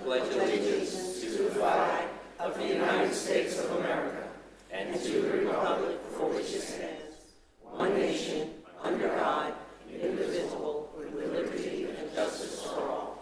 pledge allegiance to the flag of the United States of America and to the republic for which it stands, one nation, under God, indivisible, with liberty and justice for all.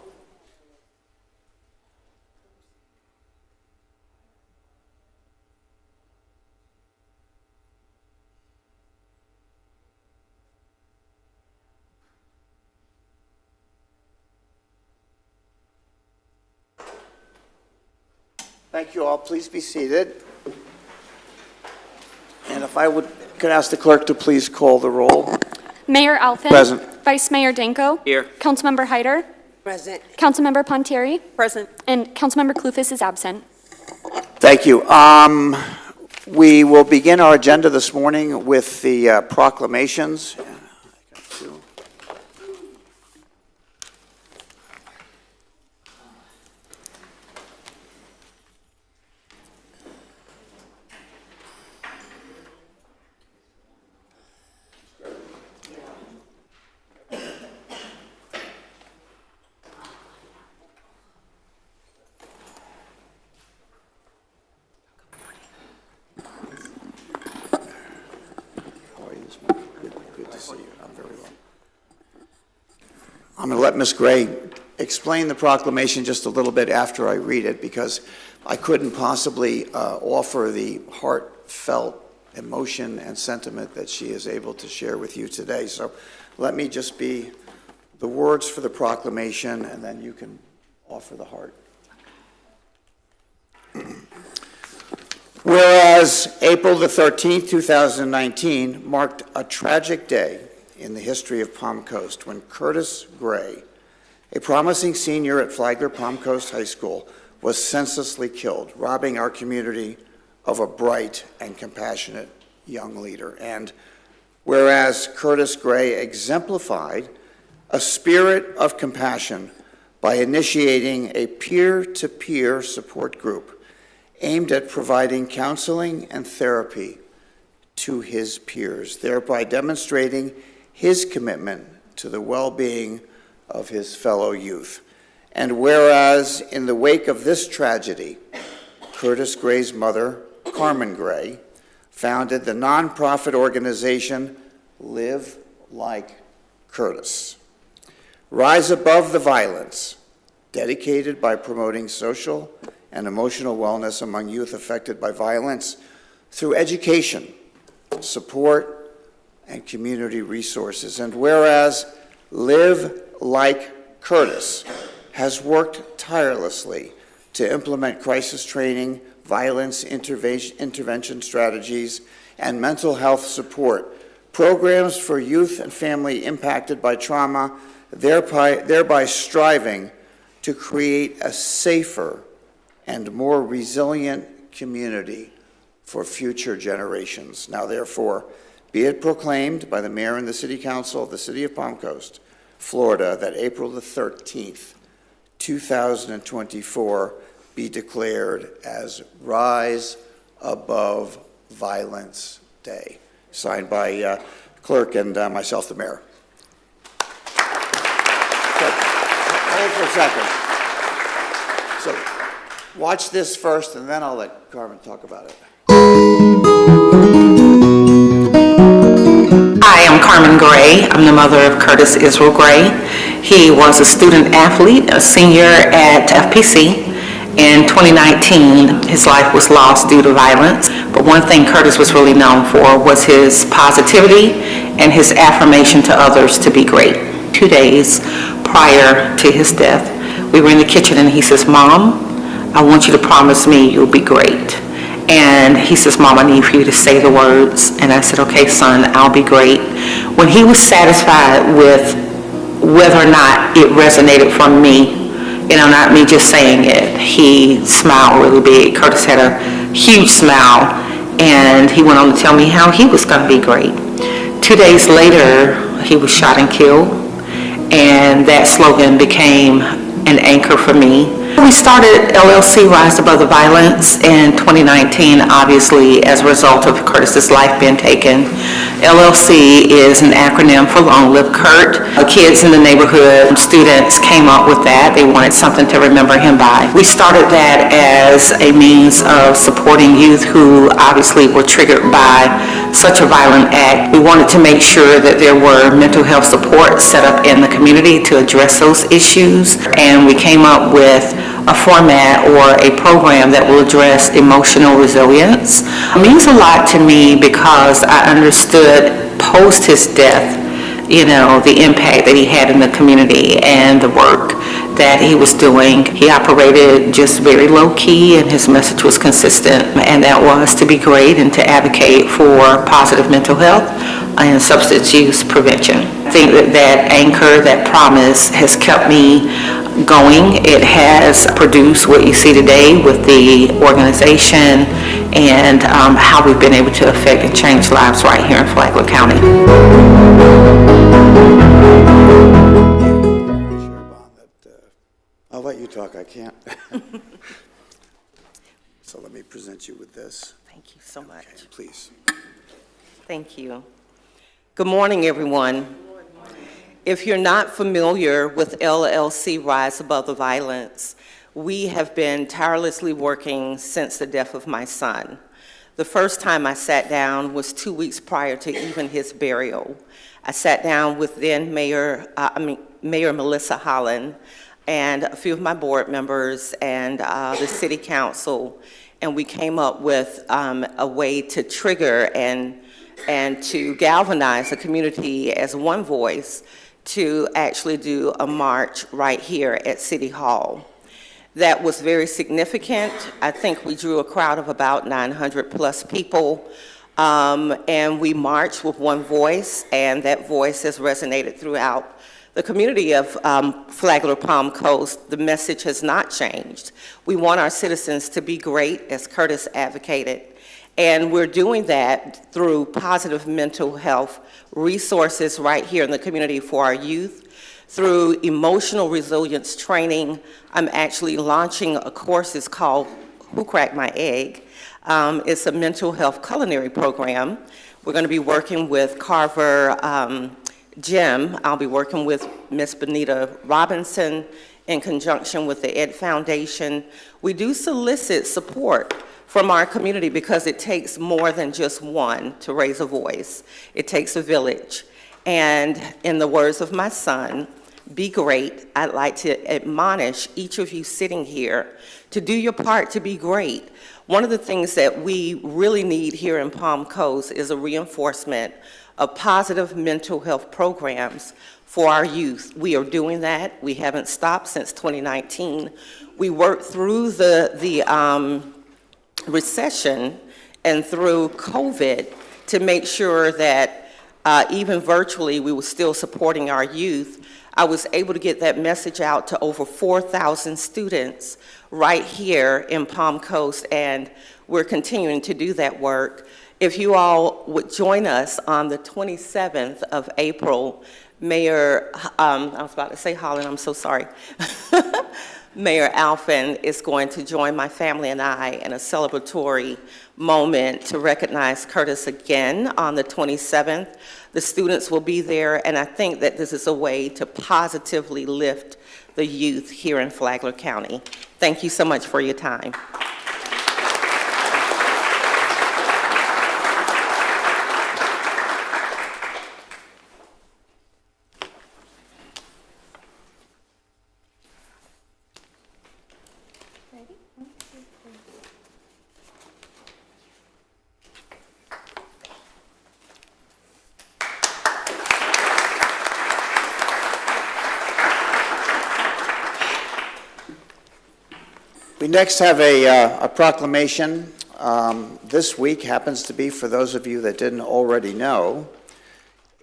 Thank you all. Please be seated. And if I could ask the clerk to please call the roll. Mayor Alfin. Present. Vice Mayor Danko. Here. Councilmember Hyder. Present. Councilmember Pontieri. Present. And Councilmember Clufus is absent. Thank you. We will begin our agenda this morning with the proclamations. Good to see you. I'm very well. I'm going to let Ms. Gray explain the proclamation just a little bit after I read it, because I couldn't possibly offer the heartfelt emotion and sentiment that she is able to share with you today. So let me just be the words for the proclamation, and then you can offer the heart. Whereas April the 13th, 2019 marked a tragic day in the history of Palm Coast when Curtis Gray, a promising senior at Flagler Palm Coast High School, was senselessly killed, robbing our community of a bright and compassionate young leader. And whereas Curtis Gray exemplified a spirit of compassion by initiating a peer-to-peer support group aimed at providing counseling and therapy to his peers, thereby demonstrating his commitment to the well-being of his fellow youth. And whereas in the wake of this tragedy, Curtis Gray's mother, Carmen Gray, founded the nonprofit organization Live Like Curtis. Rise above the violence, dedicated by promoting social and emotional wellness among youth affected by violence through education, support, and community resources. And whereas Live Like Curtis has worked tirelessly to implement crisis training, violence intervention strategies, and mental health support programs for youth and family impacted by trauma, thereby striving to create a safer and more resilient community for future generations. Now, therefore, be it proclaimed by the Mayor and the City Council of the City of Palm Coast, Florida, that April the 13th, 2024 be declared as Rise Above Violence Day. Signed by Clerk and myself, the Mayor. Hold for a second. So, watch this first, and then I'll let Carmen talk about it. Hi, I'm Carmen Gray. I'm the mother of Curtis Israel Gray. He was a student athlete, a senior at FPC. In 2019, his life was lost due to violence. But one thing Curtis was really known for was his positivity and his affirmation to others to be great. 2 days prior to his death, we were in the kitchen and he says, "Mom, I want you to promise me you'll be great." And he says, "Mom, I need for you to say the words." And I said, "Okay, son, I'll be great." When he was satisfied with whether or not it resonated from me, not me just saying it, he smiled really big. Curtis had a huge smile, and he went on to tell me how he was going to be great. 2 days later, he was shot and killed, and that slogan became an anchor for me. We started LLC Rise Above the Violence in 2019, obviously as a result of Curtis's life being taken. LLC is an acronym for Long Live Kurt. The kids in the neighborhood, students came up with that. They wanted something to remember him by. We started that as a means of supporting youth who obviously were triggered by such a violent act. We wanted to make sure that there were mental health support set up in the community to address those issues, and we came up with a format or a program that will address emotional resilience. It means a lot to me because I understood post his death, the impact that he had in the community and the work that he was doing. He operated just very low key and his message was consistent, and that was to be great and to advocate for positive mental health and substance use prevention. I think that anchor, that promise has kept me going. It has produced what you see today with the organization and how we've been able to affect and change lives right here in Flagler County. I'll let you talk, I can't. So let me present you with this. Thank you so much. Okay, please. Thank you. Good morning, everyone. If you're not familiar with LLC Rise Above the Violence, we have been tirelessly working since the death of my son. The first time I sat down was 2 weeks prior to even his burial. I sat down with then Mayor Melissa Holland and a few of my board members and the city council, and we came up with a way to trigger and to galvanize the community as one voice to actually do a march right here at City Hall. That was very significant. I think we drew a crowd of about 900 plus people, and we marched with one voice, and that voice has resonated throughout the community of Flagler Palm Coast. The message has not changed. We want our citizens to be great, as Curtis advocated, and we're doing that through positive mental health resources right here in the community for our youth. Through emotional resilience training, I'm actually launching a course. It's called Who Cracked My Egg? It's a mental health culinary program. We're going to be working with Carver Gym. I'll be working with Miss Benita Robinson in conjunction with the Ed Foundation. We do solicit support from our community because it takes more than just one to raise a voice. It takes a village. And in the words of my son, be great. I'd like to admonish each of you sitting here to do your part to be great. One of the things that we really need here in Palm Coast is a reinforcement of positive mental health programs for our youth. We are doing that. We haven't stopped since 2019. We worked through the recession and through COVID to make sure that even virtually we were still supporting our youth. I was able to get that message out to over 4,000 students right here in Palm Coast, and we're continuing to do that work. If you all would join us on the 27th of April, Mayor, I was about to say Holland, I'm so sorry. Mayor Alphen is going to join my family and I in a celebratory moment to recognize Curtis again on the 27th. The students will be there, and I think that this is a way to positively lift the youth here in Flagler County. Thank you so much for your time. We next have a proclamation. This week happens to be, for those of you that didn't already know,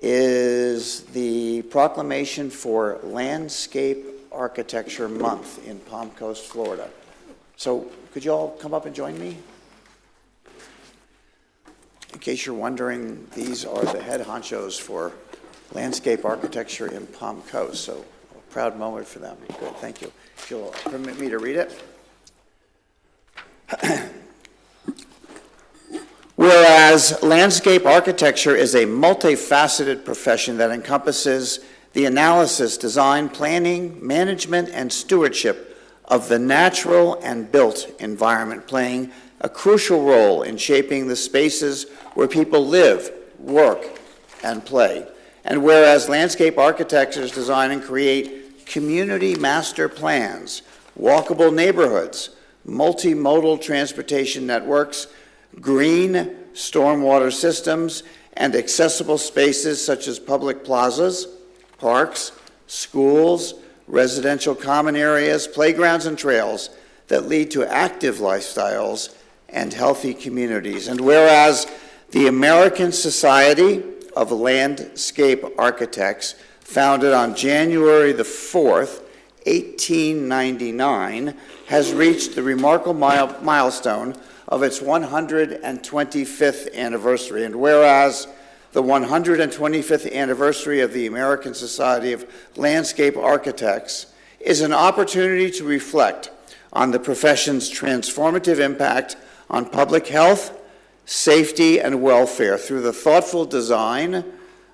is the proclamation for Landscape Architecture Month in Palm Coast, Florida. So could you all come up and join me? In case you're wondering, these are the head honchos for landscape architecture in Palm Coast. So Proud moment for them. Good, thank you. If you'll permit me to read it. Whereas landscape architecture is a multifaceted profession that encompasses the analysis, design, planning, management, and stewardship of the natural and built environment, playing a crucial role in shaping the spaces where people live, work, and play. And whereas landscape architects design and create community master plans, walkable neighborhoods, multimodal transportation networks, green stormwater systems, and accessible spaces such as public plazas, parks, schools, residential common areas, playgrounds, and trails that lead to active lifestyles and healthy communities. And whereas the American Society of Landscape Architects, founded on January the 4th, 1899, has reached the remarkable milestone of its 125th anniversary. And whereas the 125th anniversary of the American Society of Landscape Architects is an opportunity to reflect on the profession's transformative impact on public health, safety, and welfare through the thoughtful design,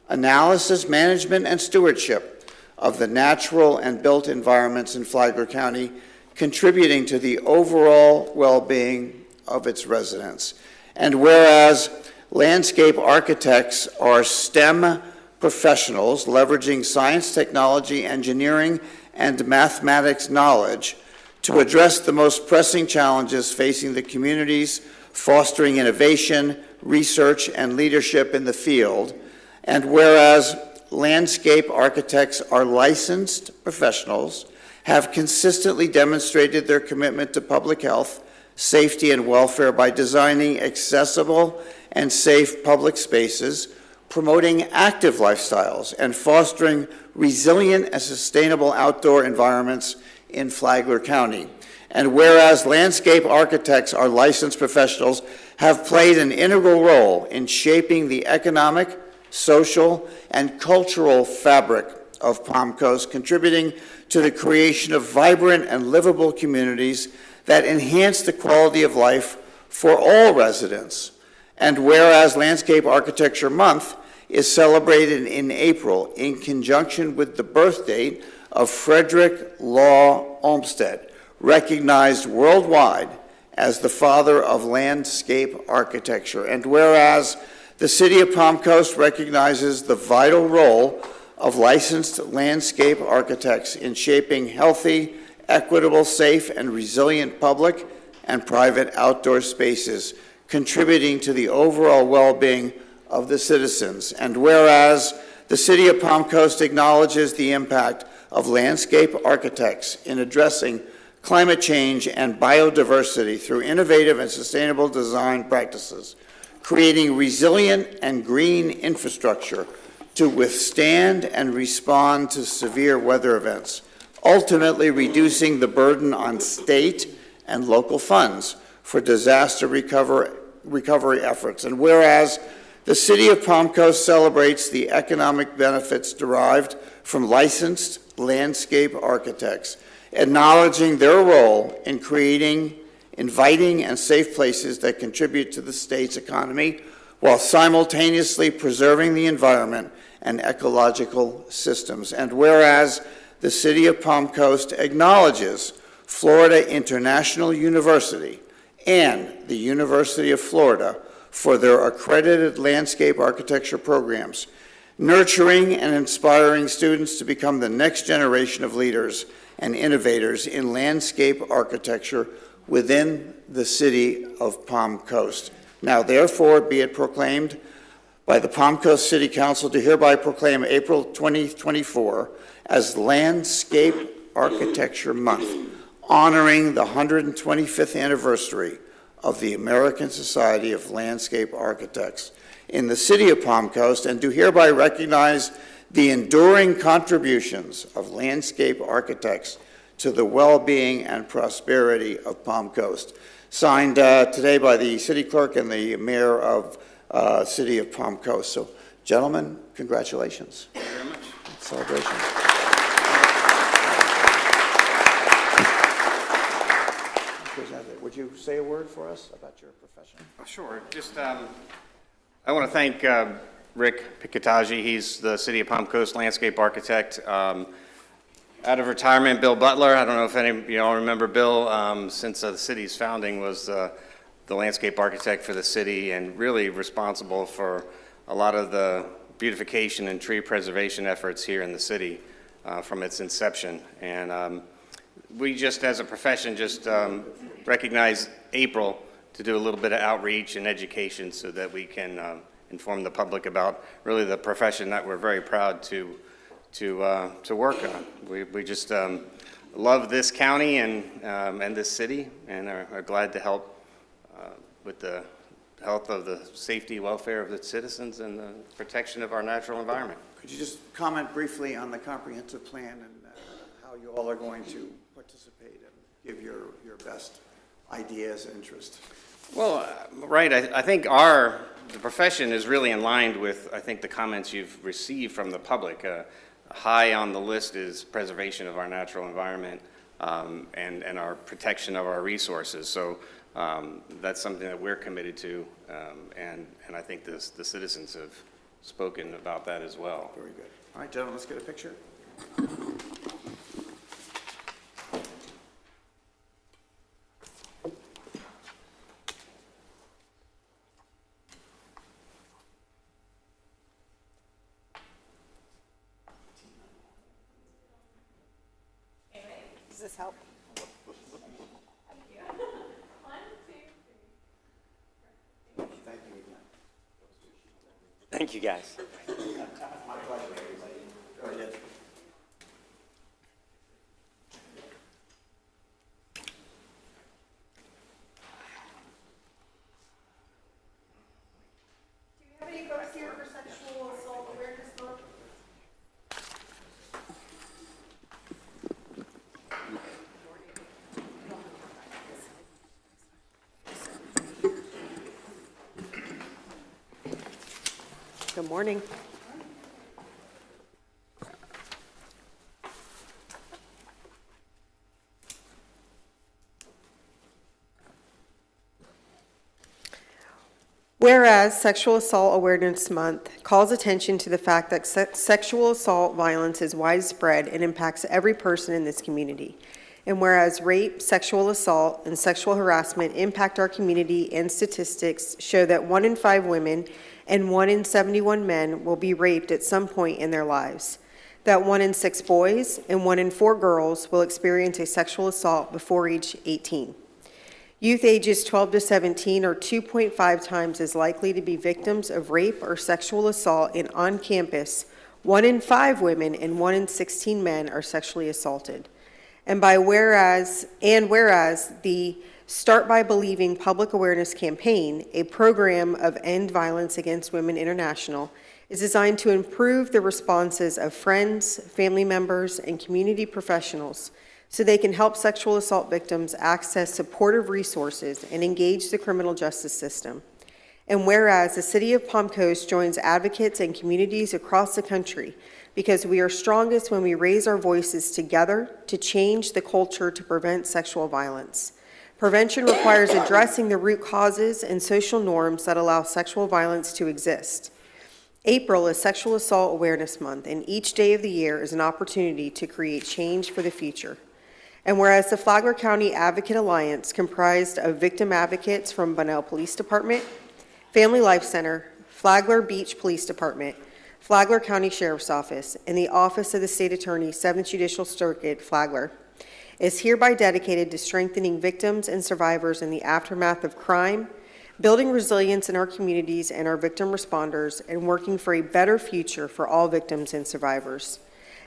analysis, management, and stewardship of the natural and built environments in Flagler County, contributing to the overall well-being of its residents. And whereas landscape architects are STEM professionals leveraging science, technology, engineering, and mathematics knowledge to address the most pressing challenges facing the communities, fostering innovation, research, and leadership in the field. And whereas landscape architects are licensed professionals, have consistently demonstrated their commitment to public health, safety, and welfare by designing accessible and safe public spaces, promoting active lifestyles, and fostering resilient and sustainable outdoor environments in Flagler County. And whereas landscape architects are licensed professionals, have played an integral role in shaping the economic, social, and cultural fabric of Palm Coast, contributing to the creation of vibrant and livable communities that enhance the quality of life for all residents. And whereas Landscape Architecture Month is celebrated in April in conjunction with the birth date of Frederick Law Olmsted, recognized worldwide as the father of landscape architecture. And whereas the City of Palm Coast recognizes the vital role of licensed landscape architects in shaping healthy, equitable, safe, and resilient public and private outdoor spaces, contributing to the overall well-being of the citizens. And whereas the City of Palm Coast acknowledges the impact of landscape architects in addressing climate change and biodiversity through innovative and sustainable design practices, creating resilient and green infrastructure to withstand and respond to severe weather events, ultimately reducing the burden on state and local funds for disaster recovery efforts. And whereas the City of Palm Coast celebrates the economic benefits derived from licensed landscape architects, acknowledging their role in creating inviting and safe places that contribute to the state's economy while simultaneously preserving the environment and ecological systems. And whereas the City of Palm Coast acknowledges Florida International University and the University of Florida for their accredited landscape architecture programs, nurturing and inspiring students to become the next generation of leaders and innovators in landscape architecture within the City of Palm Coast. Now, therefore, be it proclaimed by the Palm Coast City Council to hereby proclaim April 2024 as Landscape Architecture Month, honoring the 125th anniversary of the American Society of Landscape Architects in the City of Palm Coast, and to hereby recognize the enduring contributions of landscape architects to the well-being and prosperity of Palm Coast. Signed today by the City Clerk and the Mayor of City of Palm Coast. So, gentlemen, congratulations. Thank you very much. Celebration. would you say a word for us about your profession? Sure. Just, I want to thank Rick Piccottaggi. He's the City of Palm Coast landscape architect. Out of retirement, Bill Butler. I don't know if any of you all remember Bill. Since the city's founding, was the landscape architect for the city and really responsible for a lot of the beautification and tree preservation efforts here in the city from its inception. And we just, as a profession, just recognize April to do a little bit of outreach and education so that we can inform the public about really the profession that we're very proud to work on. We just love this county and this city, and are glad to help with the health of the safety, welfare of the citizens, and the protection of our natural environment. Could you just comment briefly on the comprehensive plan and how you all are going to participate and give your best ideas and interest? Well, right, I think the profession is really in line with, I think, the comments you've received from the public. High on the list is preservation of our natural environment and our protection of our resources. So that's something that we're committed to, and I think the citizens have spoken about that as well. Very good. All right, gentlemen, let's get a picture. Does this help? Thank you, guys. Do you have any folks here for Sexual Assault Awareness Month? Good morning. Whereas Sexual Assault Awareness Month calls attention to the fact that sexual assault violence is widespread and impacts every person in this community. And whereas rape, sexual assault, and sexual harassment impact our community, and statistics show that 1 in 5 women and 1 in 71 men will be raped at some point in their lives. That 1 in 6 boys and 1 in 4 girls will experience a sexual assault before age 18. Youth ages 12 to 17 are 2.5 times as likely to be victims of rape or sexual assault, and on campus, 1 in 5 women and 1 in 16 men are sexually assaulted. And whereas the Start by Believing public awareness campaign, a program of End Violence Against Women International, is designed to improve the responses of friends, family members, and community professionals so they can help sexual assault victims access supportive resources and engage the criminal justice system. And whereas the City of Palm Coast joins advocates and communities across the country because we are strongest when we raise our voices together to change the culture to prevent sexual violence. Prevention requires addressing the root causes and social norms that allow sexual violence to exist. April is Sexual Assault Awareness Month, and each day of the year is an opportunity to create change for the future. And whereas the Flagler County Advocate Alliance, comprised of victim advocates from Bunnell Police Department, Family Life Center, Flagler Beach Police Department, Flagler County Sheriff's Office, and the Office of the State Attorney, 7th Judicial Circuit, Flagler, is hereby dedicated to strengthening victims and survivors in the aftermath of crime, building resilience in our communities and our victim responders, and working for a better future for all victims and survivors.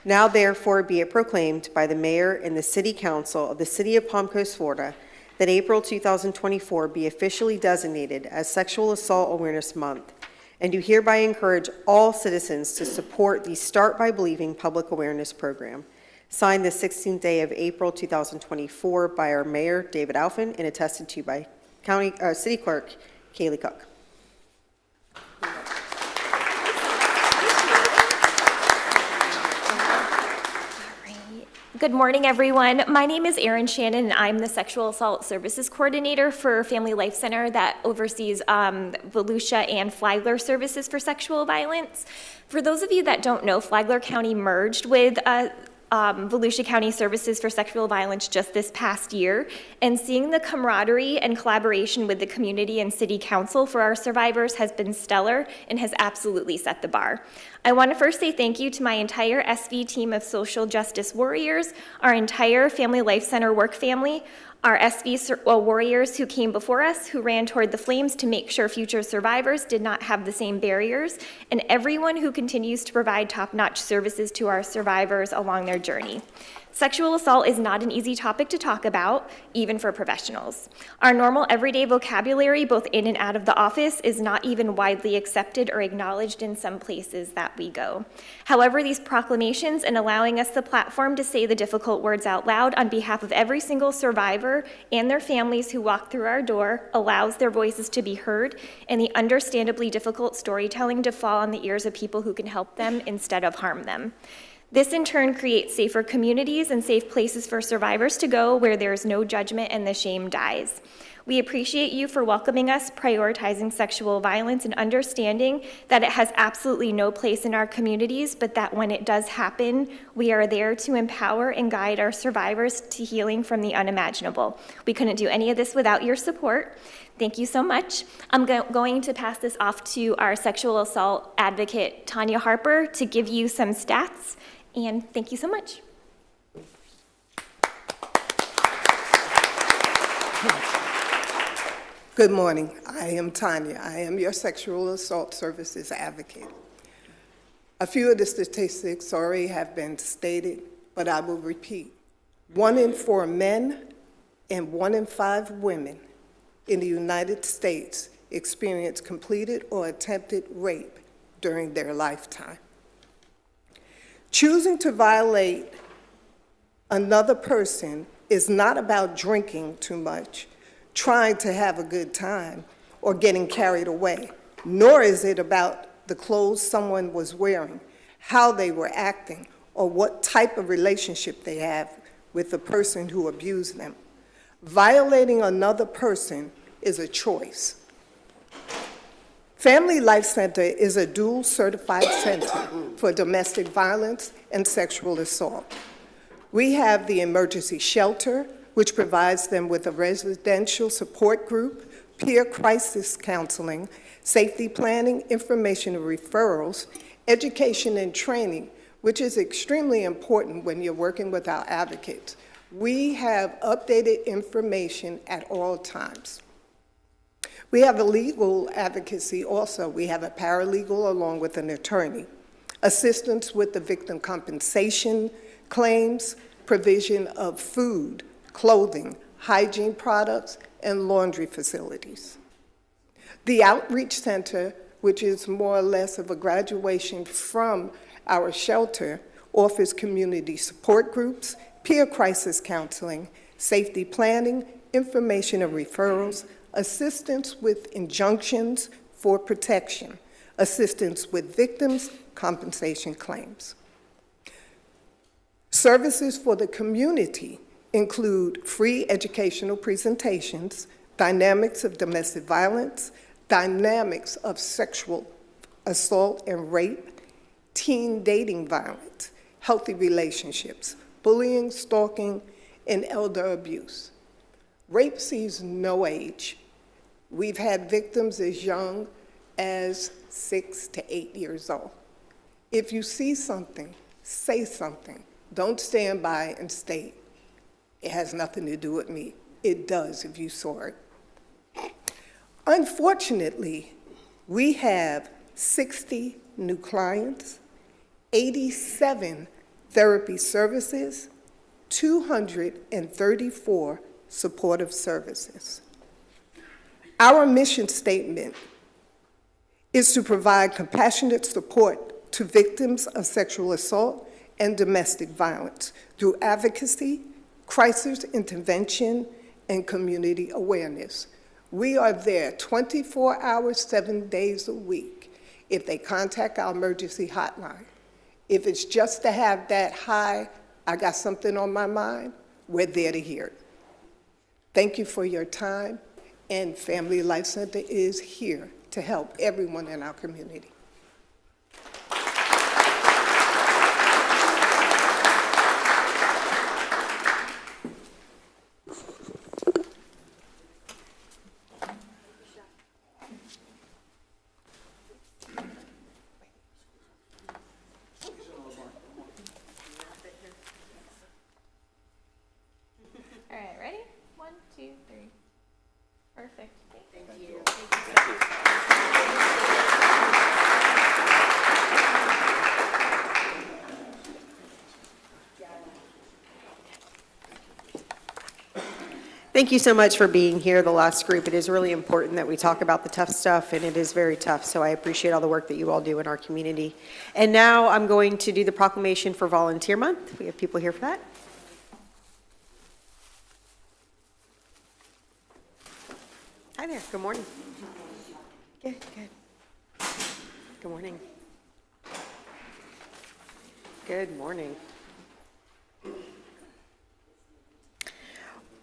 Now therefore be it proclaimed by the Mayor and the City Council of the City of Palm Coast, Florida, that April 2024 be officially designated as Sexual Assault Awareness Month, and do hereby encourage all citizens to support the Start by Believing public awareness program. Signed the 16th day of April 2024 by our Mayor, David Alphen, and attested to by City Clerk, Kaylee Cook. Good morning, everyone. My name is Erin Shannon, and I'm the Sexual Assault Services Coordinator for Family Life Center that oversees Volusia and Flagler services for sexual violence. For those of you that don't know, Flagler County merged with Volusia County Services for Sexual Violence just this past year, and seeing the camaraderie and collaboration with the community and city council for our survivors has been stellar and has absolutely set the bar. I want to first say thank you to my entire SV team of social justice warriors, our entire Family Life Center work family, our SV warriors who came before us, who ran toward the flames to make sure future survivors did not have the same barriers, and everyone who continues to provide top-notch services to our survivors along their journey. Sexual assault is not an easy topic to talk about, even for professionals. Our normal everyday vocabulary, both in and out of the office, is not even widely accepted or acknowledged in some places that we go. However, these proclamations and allowing us the platform to say the difficult words out loud on behalf of every single survivor and their families who walk through our door allows their voices to be heard and the understandably difficult storytelling to fall on the ears of people who can help them instead of harm them. This in turn creates safer communities and safe places for survivors to go where there is no judgment and the shame dies. We appreciate you for welcoming us, prioritizing sexual violence, and understanding that it has absolutely no place in our communities, but that when it does happen, we are there to empower and guide our survivors to healing from the unimaginable. We couldn't do any of this without your support. Thank you so much. I'm going to pass this off to our sexual assault advocate, Tanya Harper, to give you some stats. And thank you so much. Good morning. I am Tanya. I am your sexual assault services advocate. A few of the statistics already have been stated, but I will repeat. 1 in 4 men and 1 in 5 women in the United States experience completed or attempted rape during their lifetime. Choosing to violate another person is not about drinking too much, trying to have a good time, or getting carried away, nor is it about the clothes someone was wearing, how they were acting, or what type of relationship they have with the person who abused them. Violating another person is a choice. Family Life Center is a dual certified center for domestic violence and sexual assault. We have the emergency shelter, which provides them with a residential support group, peer crisis counseling, safety planning, information and referrals, education and training, which is extremely important when you're working with our advocates. We have updated information at all times. We have a legal advocacy also. We have a paralegal along with an attorney, assistance with the victim compensation claims, provision of food, clothing, hygiene products, and laundry facilities. The Outreach Center, which is more or less of a graduation from our shelter, offers community support groups, peer crisis counseling, safety planning, information and referrals, assistance with injunctions for protection, assistance with victims' compensation claims. Services for the community include free educational presentations, dynamics of domestic violence, dynamics of sexual assault and rape, teen dating violence, healthy relationships, bullying, stalking, and elder abuse. Rape sees no age. We've had victims as young as 6 to 8 years old. If you see something, say something. Don't stand by and state, it has nothing to do with me. It does if you saw it. Unfortunately, we have 60 new clients, 87 therapy services, 234 supportive services. Our mission statement is to provide compassionate support to victims of sexual assault and domestic violence through advocacy, crisis intervention, and community awareness. We are there 24 hours, 7 days a week if they contact our emergency hotline. If it's just to have that hi, I got something on my mind, we're there to hear it. Thank you for your time, and Family Life Center is here to help everyone in our community. All right, ready? 1, 2, 3. Perfect. Thank you. Thank you so much for being here, the last group. It is really important that we talk about the tough stuff, and it is very tough, so I appreciate all the work that you all do in our community. And now I'm going to do the proclamation for Volunteer Month. We have people here for that. Hi there, good morning. Good. Good morning. Good morning.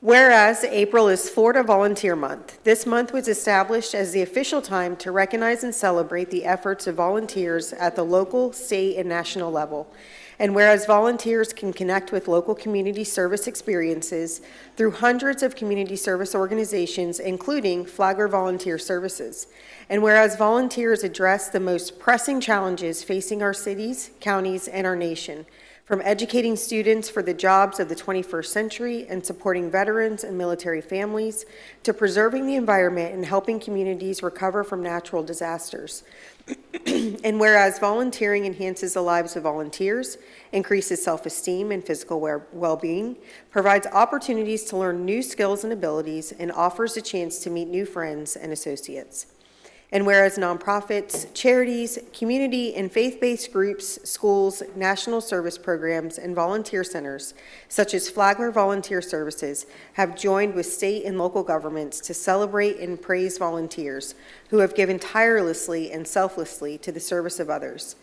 Whereas April is Florida Volunteer Month, this month was established as the official time to recognize and celebrate the efforts of volunteers at the local, state, and national level. And whereas volunteers can connect with local community service experiences through hundreds of community service organizations, including Flagler Volunteer Services. And whereas volunteers address the most pressing challenges facing our cities, counties, and our nation, from educating students for the jobs of the 21st century and supporting veterans and military families, to preserving the environment and helping communities recover from natural disasters. And whereas volunteering enhances the lives of volunteers, increases self-esteem and physical well-being, provides opportunities to learn new skills and abilities, and offers a chance to meet new friends and associates. And whereas nonprofits, charities, community and faith-based groups, schools, national service programs, and volunteer centers, such as Flagler Volunteer Services, have joined with state and local governments to celebrate and praise volunteers who have given tirelessly and selflessly to the service of others.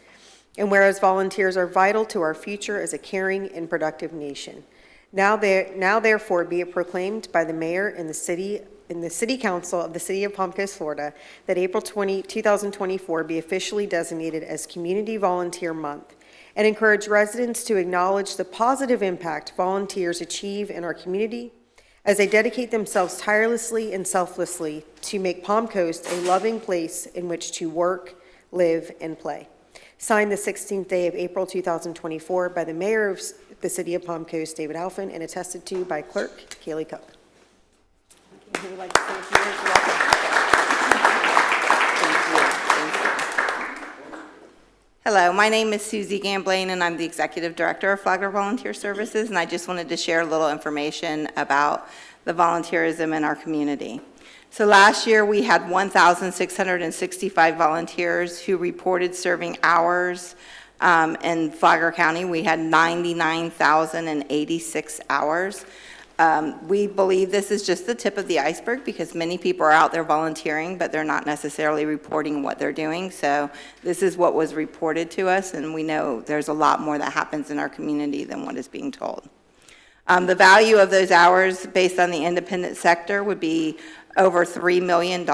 And whereas volunteers are vital to our future as a caring and productive nation. Now therefore be it proclaimed by the mayor and the City Council of the City of Palm Coast, Florida, that April 2024 be officially designated as Community Volunteer Month, and encourage residents to acknowledge the positive impact volunteers achieve in our community as they dedicate themselves tirelessly and selflessly to make Palm Coast a loving place in which to work, live, and play. Signed the 16th day of April 2024 by the Mayor of the City of Palm Coast, David Halfin, and attested to by Clerk Kaylee Cook. Who would like to say a few words? Welcome. Hello, my name is Susie Gamblain, and I'm the Executive Director of Flagler Volunteer Services, and I just wanted to share a little information about the volunteerism in our community. So last year, we had 1,665 volunteers who reported serving hours in Flagler County. We had 99,086 hours. We believe this is just the tip of the iceberg because many people are out there volunteering, but they're not necessarily reporting what they're doing. So this is what was reported to us, and we know there's a lot more that happens in our community than what is being told. The value of those hours based on the independent sector would be over $3 million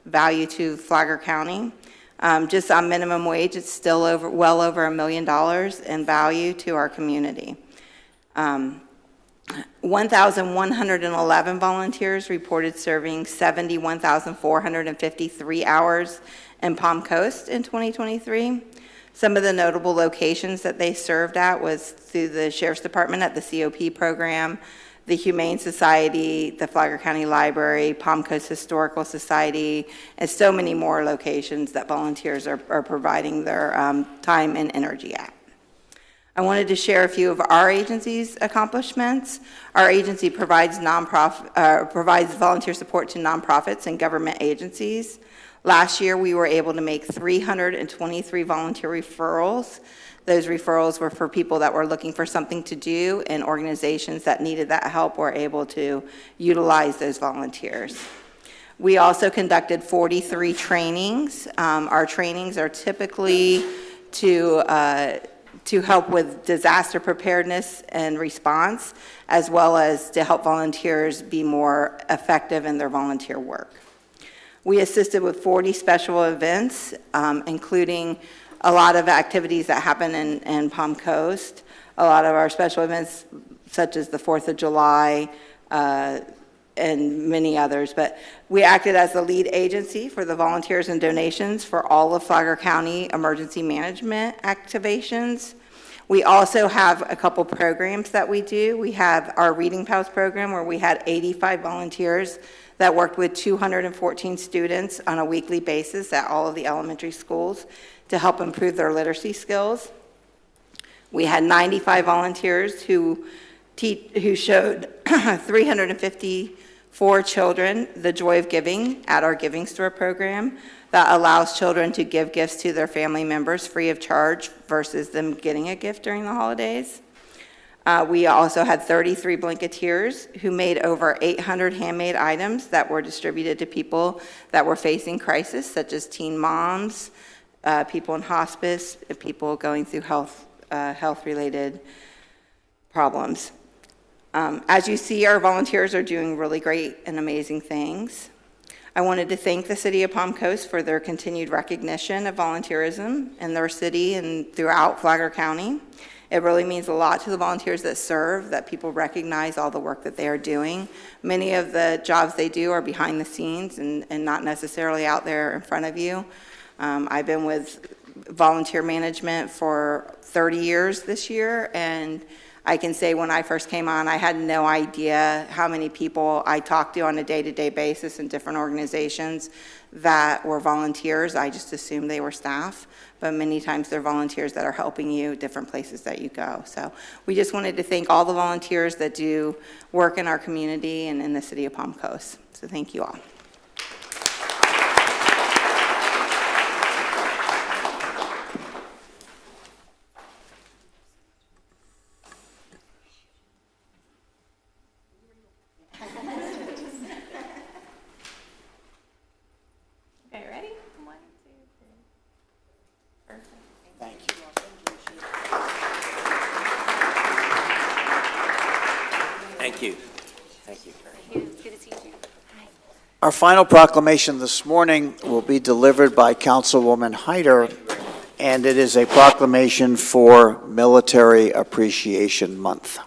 value to Flagler County. Just on minimum wage, it's still well over $1 million in value to our community. 1,111 volunteers reported serving 71,453 hours in Palm Coast in 2023. Some of the notable locations that they served at was through the Sheriff's Department at the COP program, the Humane Society, the Flagler County Library, Palm Coast Historical Society, and so many more locations that volunteers are providing their time and energy at. I wanted to share a few of our agency's accomplishments. Our agency provides volunteer support to nonprofits and government agencies. Last year, we were able to make 323 volunteer referrals. Those referrals were for people that were looking for something to do, and organizations that needed that help were able to utilize those volunteers. We also conducted 43 trainings. Our trainings are typically to to help with disaster preparedness and response, as well as to help volunteers be more effective in their volunteer work. We assisted with 40 special events, including a lot of activities that happen in Palm Coast. A lot of our special events, such as the 4th of July, and many others, but we acted as the lead agency for the volunteers and donations for all of Flagler County emergency management activations. We also have a couple programs that we do. We have our Reading Pals program where we had 85 volunteers that worked with 214 students on a weekly basis at all of the elementary schools to help improve their literacy skills. We had 95 volunteers who showed 354 children the joy of giving at our Giving Store program that allows children to give gifts to their family members free of charge versus them getting a gift during the holidays. We also had 33 Blanketeers who made over 800 handmade items that were distributed to people that were facing crisis, such as teen moms, people in hospice, people going through health-related problems. As you see, our volunteers are doing really great and amazing things. I wanted to thank the City of Palm Coast for their continued recognition of volunteerism in their city and throughout Flagler County. It really means a lot to the volunteers that serve, that people recognize all the work that they are doing. Many of the jobs they do are behind the scenes and not necessarily out there in front of you. I've been with volunteer management for 30 years this year, and I can say when I first came on, I had no idea how many people I talked to on a day-to-day basis in different organizations that were volunteers. I just assumed they were staff, but many times they're volunteers that are helping you different places that you go. So we just wanted to thank all the volunteers that do work in our community and in the City of Palm Coast. So thank you all. Okay, ready? 1, 2, 3. Perfect. Thank you. Thank you. Thank you. It's good to see you. Hi. Our final proclamation this morning will be delivered by Councilwoman Hyder, and it is a proclamation for Military Appreciation Month.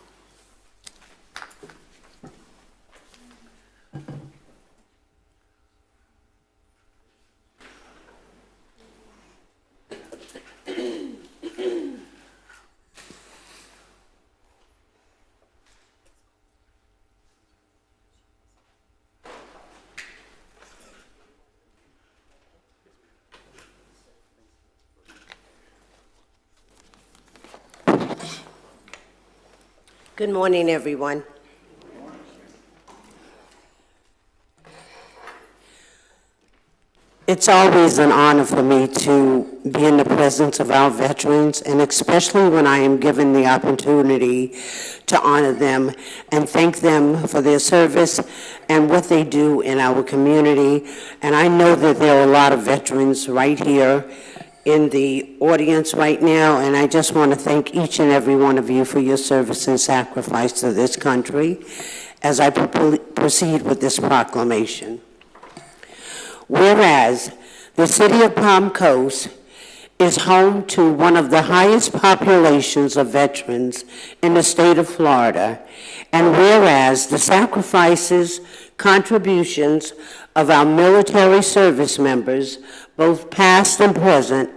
Good morning, everyone. It's always an honor for me to be in the presence of our veterans, and especially when I am given the opportunity to honor them and thank them for their service and what they do in our community. And I know that there are a lot of veterans right here in the audience right now, and I just want to thank each and every one of you for your service and sacrifice to this country as I proceed with this proclamation. Whereas the City of Palm Coast is home to one of the highest populations of veterans in the state of Florida, and whereas the sacrifices, contributions of our military service members, both past and present,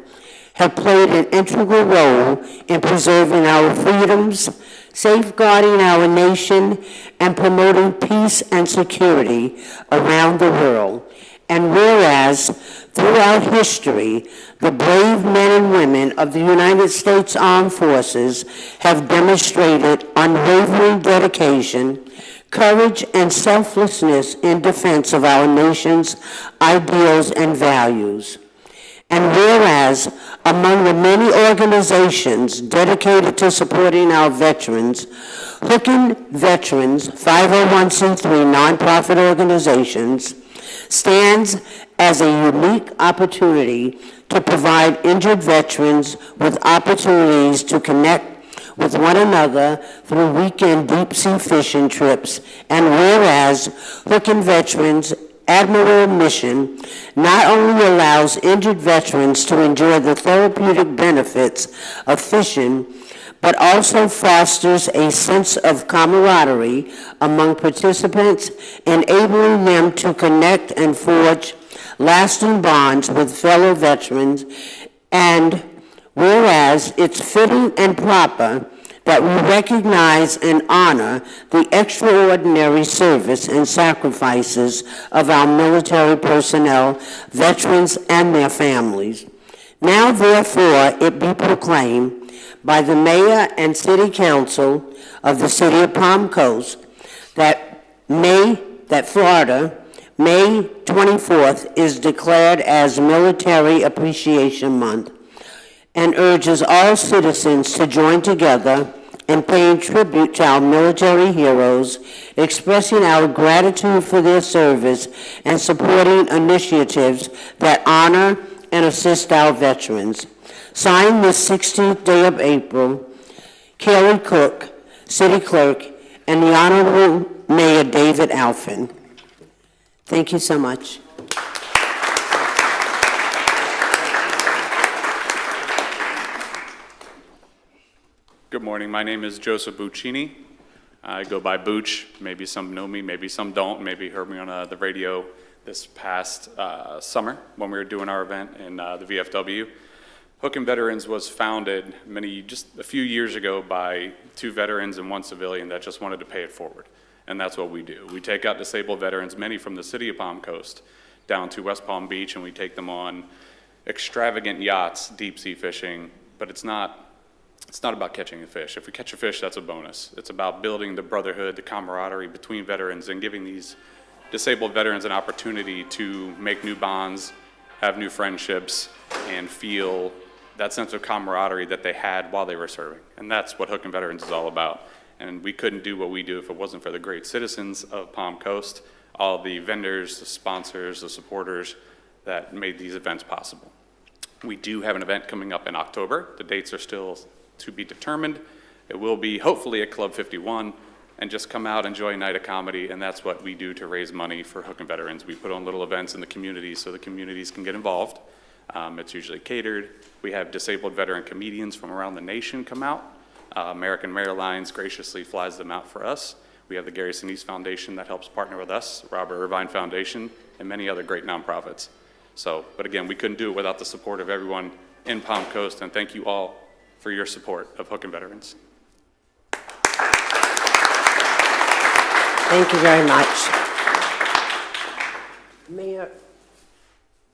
have played an integral role in preserving our freedoms, safeguarding our nation, and promoting peace and security around the world. And whereas throughout history, the brave men and women of the United States Armed Forces have demonstrated unwavering dedication, courage, and selflessness in defense of our nation's ideals and values. And whereas among the many organizations dedicated to supporting our veterans, Hookin Veterans, 501c3 nonprofit organizations, stands as a unique opportunity to provide injured veterans with opportunities to connect with one another through weekend deep-sea fishing trips, and whereas Hooking Veterans Admiral mission not only allows injured veterans to enjoy the therapeutic benefits of fishing, but also fosters a sense of camaraderie among participants, enabling them to connect and forge lasting bonds with fellow veterans. And whereas it's fitting and proper that we recognize and honor the extraordinary service and sacrifices of our military personnel, veterans, and their families. Now, therefore, it be proclaimed by the Mayor and City Council of the City of Palm Coast that Florida, May 24th, is declared as Military Appreciation Month, and urges all citizens to join together in paying tribute to our military heroes, expressing our gratitude for their service, and supporting initiatives that honor and assist our veterans. Signed this 16th day of April, Kelly Cook, City Clerk, and the Honorable Mayor David Alfin. Thank you so much. Good morning. My name is Joseph Buccini. I go by Booch. Maybe some know me, maybe some don't. Maybe heard me on the radio this past summer when we were doing our event in the VFW. Hooking Veterans was founded just a few years ago by 2 veterans and 1 civilian that just wanted to pay it forward. And that's what we do. We take out disabled veterans, many from the city of Palm Coast, down to West Palm Beach, and we take them on extravagant yachts, deep sea fishing, but it's not about catching a fish. If we catch a fish, that's a bonus. It's about building the brotherhood, the camaraderie between veterans, and giving these disabled veterans an opportunity to make new bonds, have new friendships, and feel that sense of camaraderie that they had while they were serving. And that's what Hooking Veterans is all about. And we couldn't do what we do if it wasn't for the great citizens of Palm Coast, all the vendors, the sponsors, the supporters that made these events possible. We do have an event coming up in October. The dates are still to be determined. It will be hopefully at Club 51, and just come out, enjoy a night of comedy, and that's what we do to raise money for Hooking Veterans. We put on little events in the community so the communities can get involved. It's usually catered. We have disabled veteran comedians from around the nation come out. American Airlines graciously flies them out for us. We have the Gary Sinise Foundation that helps partner with us, Robert Irvine Foundation, and many other great nonprofits. But again, we couldn't do it without the support of everyone in Palm Coast, and thank you all for your support of Hooking Veterans. Thank you very much. Mayor,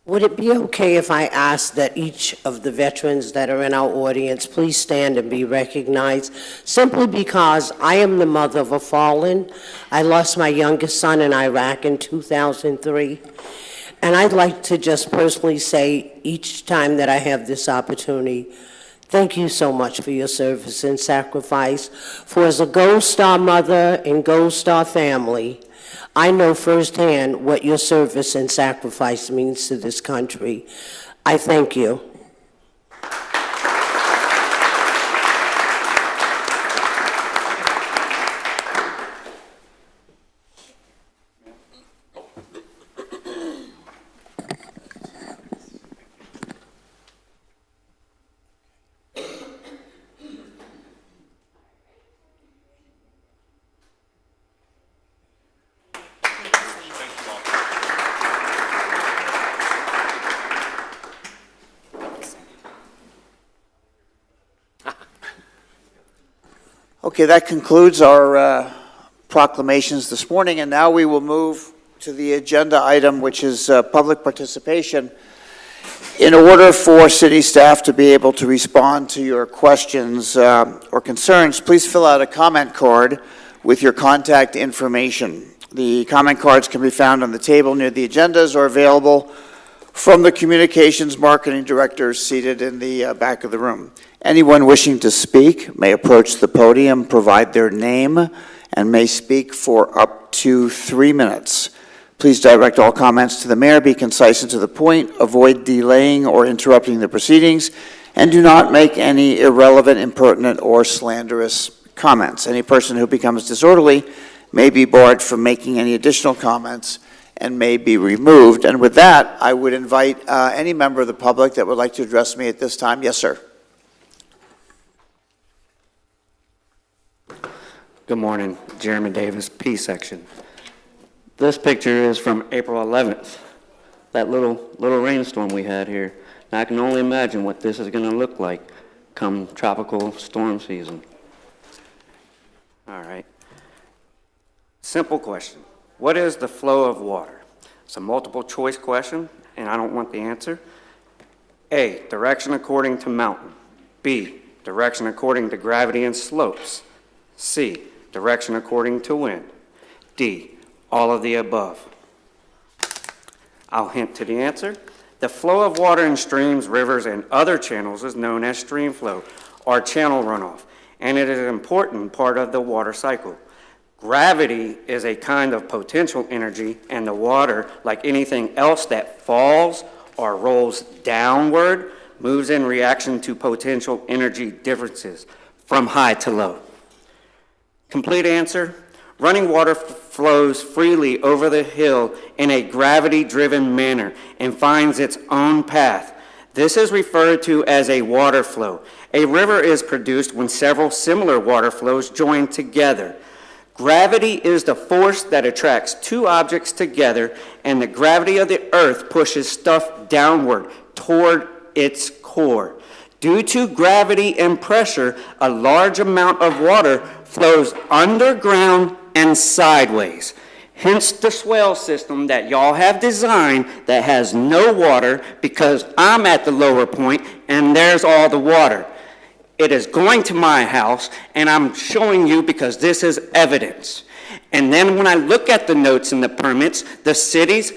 would it be okay if I ask that each of the veterans that are in our audience please stand and be recognized, simply because I am the mother of a fallen. I lost my youngest son in Iraq in 2003. And I'd like to just personally say each time that I have this opportunity, thank you so much for your service and sacrifice. For as a Gold Star mother and Gold Star family, I know firsthand what your service and sacrifice means to this country. I thank you. Okay, that concludes our proclamations this morning, and now we will move to the agenda item, which is public participation. In order for city staff to be able to respond to your questions or concerns, please fill out a comment card with your contact information. The comment cards can be found on the table near the agendas or available from the communications marketing directors seated in the back of the room. Anyone wishing to speak may approach the podium, provide their name, and may speak for up to 3 minutes. Please direct all comments to the mayor, be concise and to the point, avoid delaying or interrupting the proceedings, and do not make any irrelevant, impertinent, or slanderous comments. Any person who becomes disorderly may be barred from making any additional comments and may be removed. And with that, I would invite any member of the public that would like to address me at this time. Yes, sir. Good morning, Jeremy Davis, P section. This picture is from April 11th, that little rainstorm we had here. And I can only imagine what this is going to look like come tropical storm season. All right. Simple question. What is the flow of water? It's a multiple choice question, and I don't want the answer. A, direction according to mountain. B, direction according to gravity and slopes. C, direction according to wind. D, all of the above. I'll hint to the answer. The flow of water in streams, rivers, and other channels is known as stream flow or channel runoff, and it is an important part of the water cycle. Gravity is a kind of potential energy, and the water, like anything else that falls or rolls downward, moves in reaction to potential energy differences from high to low. Complete answer: running water flows freely over the hill in a gravity-driven manner and finds its own path. This is referred to as a water flow. A river is produced when several similar water flows join together. Gravity is the force that attracts two objects together, and the gravity of the earth pushes stuff downward toward its core. Due to gravity and pressure, a large amount of water flows underground and sideways. Hence the swell system that y'all have designed that has no water, because I'm at the lower point and there's all the water. It is going to my house, and I'm showing you because this is evidence. And then when I look at the notes and the permits, the city's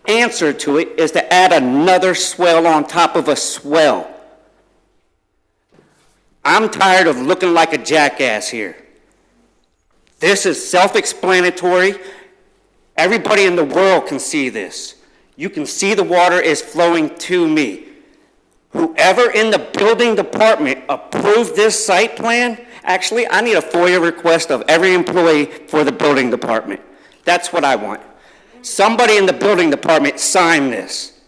answer to it is to add another swell on top of a swell. I'm tired of looking like a jackass here. This is self-explanatory. Everybody in the world can see this. You can see the water is flowing to me. Whoever in the building department approved this site plan, actually, I need a FOIA request of every employee for the building department. That's what I want. Somebody in the building department sign this.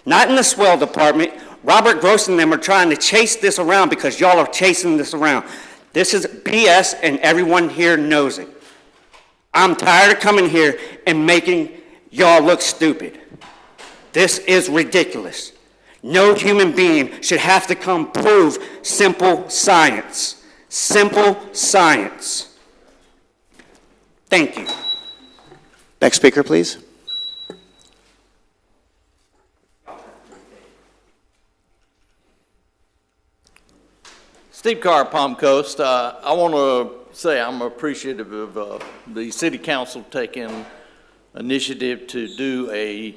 Not in the swell department. Robert Gross and them are trying to chase this around because y'all are chasing this around. This is BS, and everyone here knows it. I'm tired of coming here and making y'all look stupid. This is ridiculous. No human being should have to come prove simple science. Simple science. Thank you. Next speaker, please. Steve Carr, Palm Coast. I want to say I'm appreciative of the City Council taking initiative to do a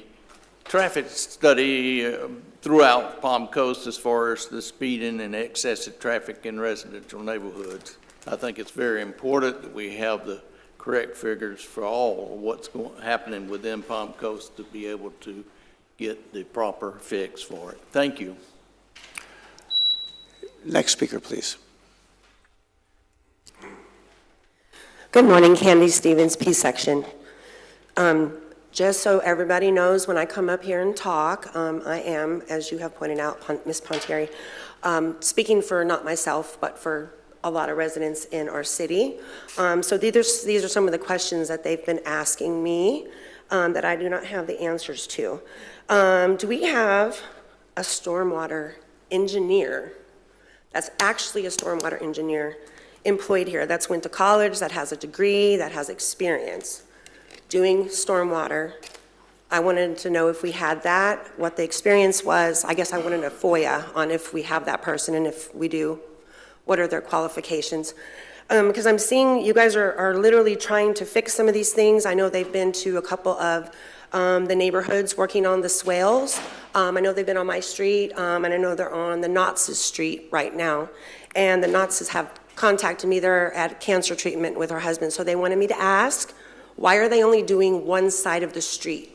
traffic study throughout Palm Coast as far as the speeding and excessive traffic in residential neighborhoods. I think it's very important that we have the correct figures for all of what's happening within Palm Coast to be able to get the proper fix for it. Thank you. Next speaker, please. Good morning, Candy Stevens, P section. Just so everybody knows, when I come up here and talk, I am, as you have pointed out, Ms. Pontieri, speaking for not myself, but for a lot of residents in our city. So these are some of the questions that they've been asking me that I do not have the answers to. Do we have a stormwater engineer that's actually a stormwater engineer employed here, that's went to college, that has a degree, that has experience doing stormwater? I wanted to know if we had that, what the experience was. I guess I wanted a FOIA on if we have that person, and if we do, what are their qualifications? Because I'm seeing you guys are literally trying to fix some of these things. I know they've been to a couple of the neighborhoods working on the swales. I know they've been on my street, and I know they're on the Knotz's street right now. And the Knotz's have contacted me. They're at cancer treatment with her husband, so they wanted me to ask Why are they only doing one side of the street?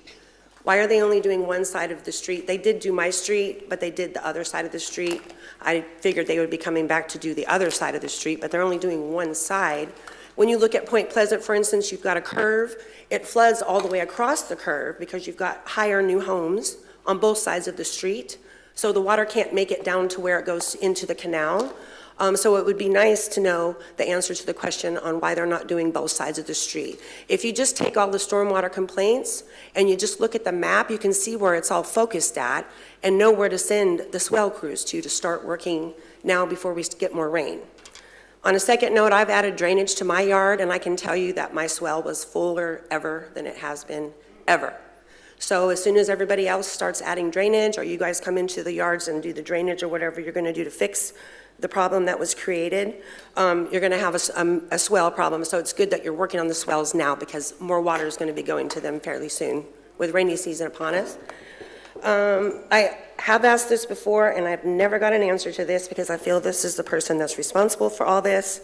Why are they only doing one side of the street? They did do my street, but they did the other side of the street. I figured they would be coming back to do the other side of the street, but they're only doing one side. When you look at Point Pleasant, for instance, you've got a curve. It floods all the way across the curve because you've got higher new homes on both sides of the street. So the water can't make it down to where it goes into the canal. So it would be nice to know the answer to the question on why they're not doing both sides of the street. If you just take all the stormwater complaints and you just look at the map, you can see where it's all focused at and know where to send the swell crews to start working now before we get more rain. On a second note, I've added drainage to my yard, and I can tell you that my swell was fuller ever than it has been ever. So as soon as everybody else starts adding drainage, or you guys come into the yards and do the drainage or whatever you're gonna do to fix the problem that was created, you're gonna have a swell problem. So it's good that you're working on the swells now because more water is gonna be going to them fairly soon with rainy season upon us. I have asked this before and I've never got an answer to this because I feel this is the person that's responsible for all this.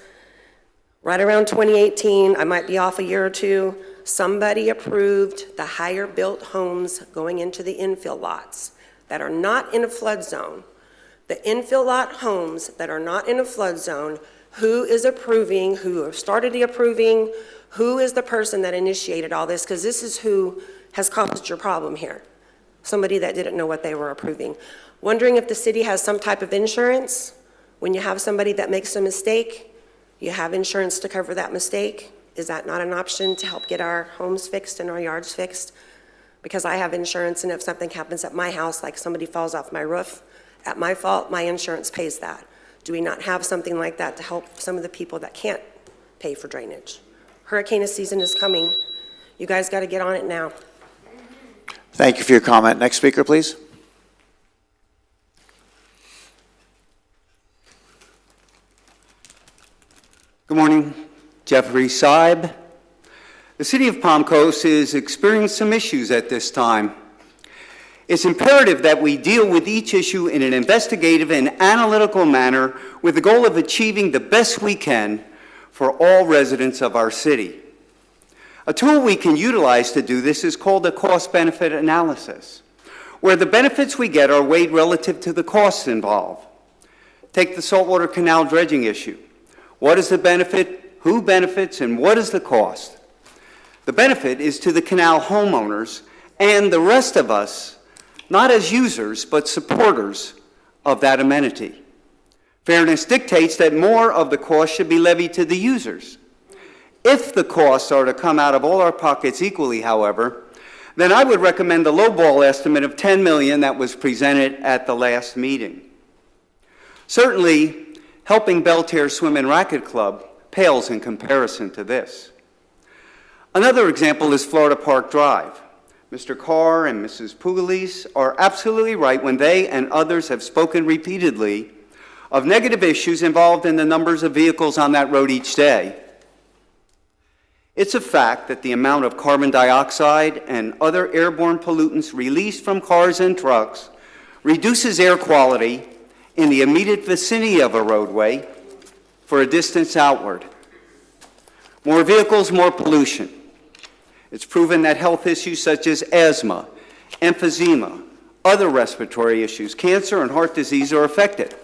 Right around 2018, I might be off a year or two, somebody approved the higher built homes going into the infill lots that are not in a flood zone. The infill lot homes that are not in a flood zone, who is approving, who started the approving, who is the person that initiated all this? Because this is who has caused your problem here. Somebody that didn't know what they were approving. Wondering if the city has some type of insurance. When you have somebody that makes a mistake, you have insurance to cover that mistake. Is that not an option to help get our homes fixed and our yards fixed? Because I have insurance, and if something happens at my house, like somebody falls off my roof, at my fault, my insurance pays that. Do we not have something like that to help some of the people that can't pay for drainage? Hurricane season is coming. You guys got to get on it now. Thank you for your comment. Next speaker, please. Good morning, Jeffrey Seib. The city of Palm Coast is experiencing some issues at this time. It's imperative that we deal with each issue in an investigative and analytical manner with the goal of achieving the best we can for all residents of our city. A tool we can utilize to do this is called a cost-benefit analysis, where the benefits we get are weighed relative to the costs involved. Take the saltwater canal dredging issue. What is the benefit, who benefits, and what is the cost? The benefit is to the canal homeowners and the rest of us, not as users, but supporters of that amenity. Fairness dictates that more of the cost should be levied to the users. If the costs are to come out of all our pockets equally, however, then I would recommend the lowball estimate of $10 million that was presented at the last meeting. Certainly, helping Belterre Swim and Racket Club pales in comparison to this. Another example is Florida Park Drive. Mr. Carr and Mrs. Pugliese are absolutely right when they and others have spoken repeatedly of negative issues involved in the numbers of vehicles on that road each day. It's a fact that the amount of carbon dioxide and other airborne pollutants released from cars and trucks reduces air quality in the immediate vicinity of a roadway for a distance outward. More vehicles, more pollution. It's proven that health issues such as asthma, emphysema, other respiratory issues, cancer, and heart disease are affected.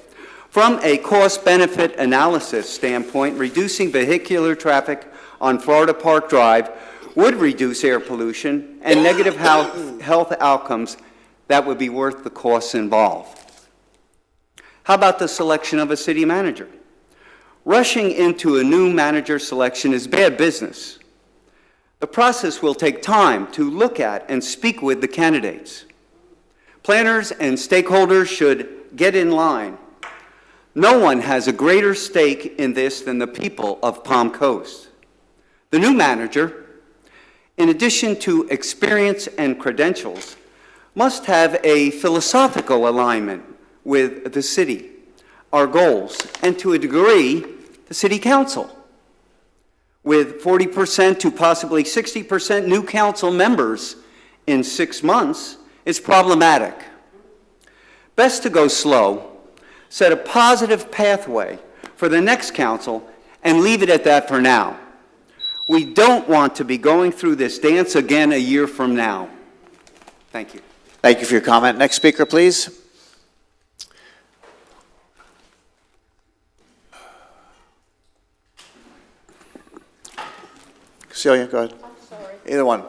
From a cost-benefit analysis standpoint, reducing vehicular traffic on Florida Park Drive would reduce air pollution and negative health outcomes that would be worth the costs involved. How about the selection of a city manager? Rushing into a new manager selection is bad business. The process will take time to look at and speak with the candidates. Planners and stakeholders should get in line. No one has a greater stake in this than the people of Palm Coast. The new manager, in addition to experience and credentials, must have a philosophical alignment with the city, our goals, and to a degree, the city council. With 40% to possibly 60% new council members in 6 months, it's problematic. Best to go slow, set a positive pathway for the next council, and leave it at that for now. We don't want to be going through this dance again a year from now. Thank you. Thank you for your comment. Next speaker, please. Celia, go ahead. I'm sorry. Either one.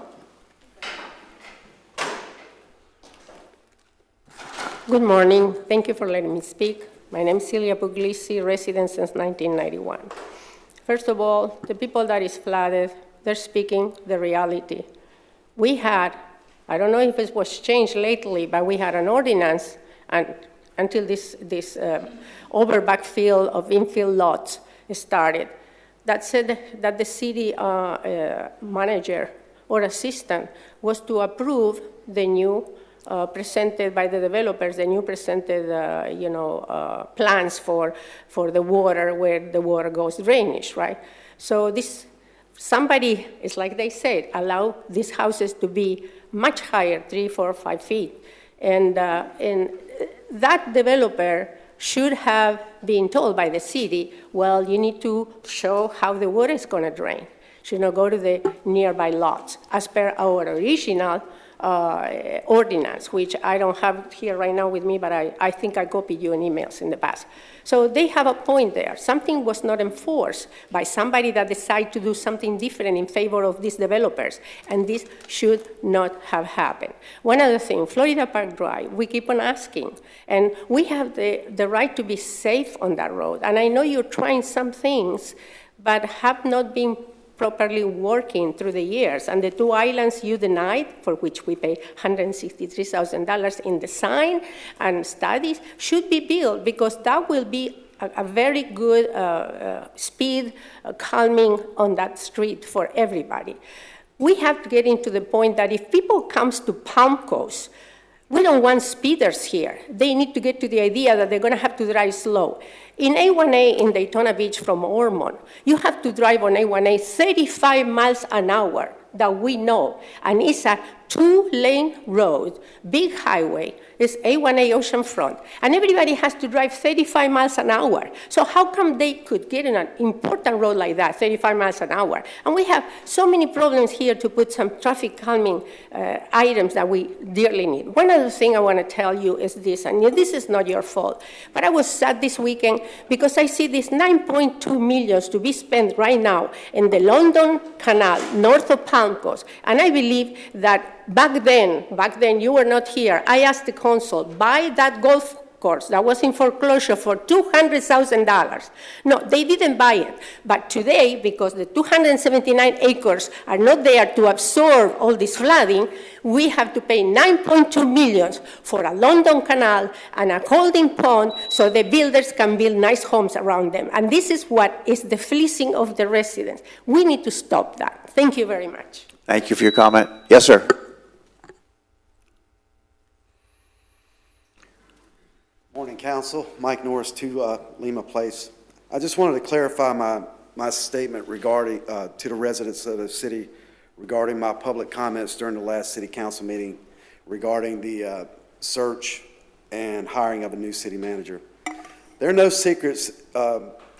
Good morning. Thank you for letting me speak. My name is Celia Puglisi, resident since 1991. First of all, the people that is flooded, they're speaking the reality. We had, I don't know if it was changed lately, but we had an ordinance until this over backfill of infill lots started that said that the city manager or assistant was to approve the new presented by the developers, the new presented, plans for the water, where the water goes drainage, right? So this, somebody, it's like they said, allow these houses to be much higher, 3, 4, 5 feet. And that developer should have been told by the city, well, you need to show how the water is going to drain. Should not go to the nearby lots, as per our original ordinance, which I don't have here right now with me, but I think I copied you in emails in the past. So they have a point there. Something was not enforced by somebody that decided to do something different in favor of these developers, and this should not have happened. One other thing, Florida Park Drive, we keep on asking, and we have the right to be safe on that road. And I know you're trying some things, but have not been properly working through the years. And the 2 islands you denied, for which we pay $163,000 in design and studies, should be built, because that will be a very good speed calming on that street for everybody. We have to get into the point that if people come to Palm Coast, we don't want speeders here. They need to get to the idea that they're going to have to drive slow. In A1A in Daytona Beach from Ormond, you have to drive on A1A 35 miles an hour that we know. And it's a 2-lane road, big highway. It's A1A oceanfront. And everybody has to drive 35 miles an hour. So how come they could get in an important road like that, 35 miles an hour? And we have so many problems here to put some traffic calming items that we dearly need. One other thing I want to tell you is this, and this is not your fault, but I was sad this weekend because I see this $9.2 million to be spent right now in the London Canal, north of Palm Coast. And I believe that back then, you were not here, I asked the council, buy that golf course that was in foreclosure for $200,000. No, they didn't buy it. But today, because the 279 acres are not there to absorb all this flooding, we have to pay $9.2 million for a London Canal and a holding pond so the builders can build nice homes around them. And this is what is the fleecing of the residents. We need to stop that. Thank you very much. Thank you for your comment. Yes, sir. Morning, Council. Mike Norris, 2 Lima Place. I just wanted to clarify my statement regarding to the residents of the city regarding my public comments during the last City Council meeting regarding the search and hiring of a new city manager. There are no secrets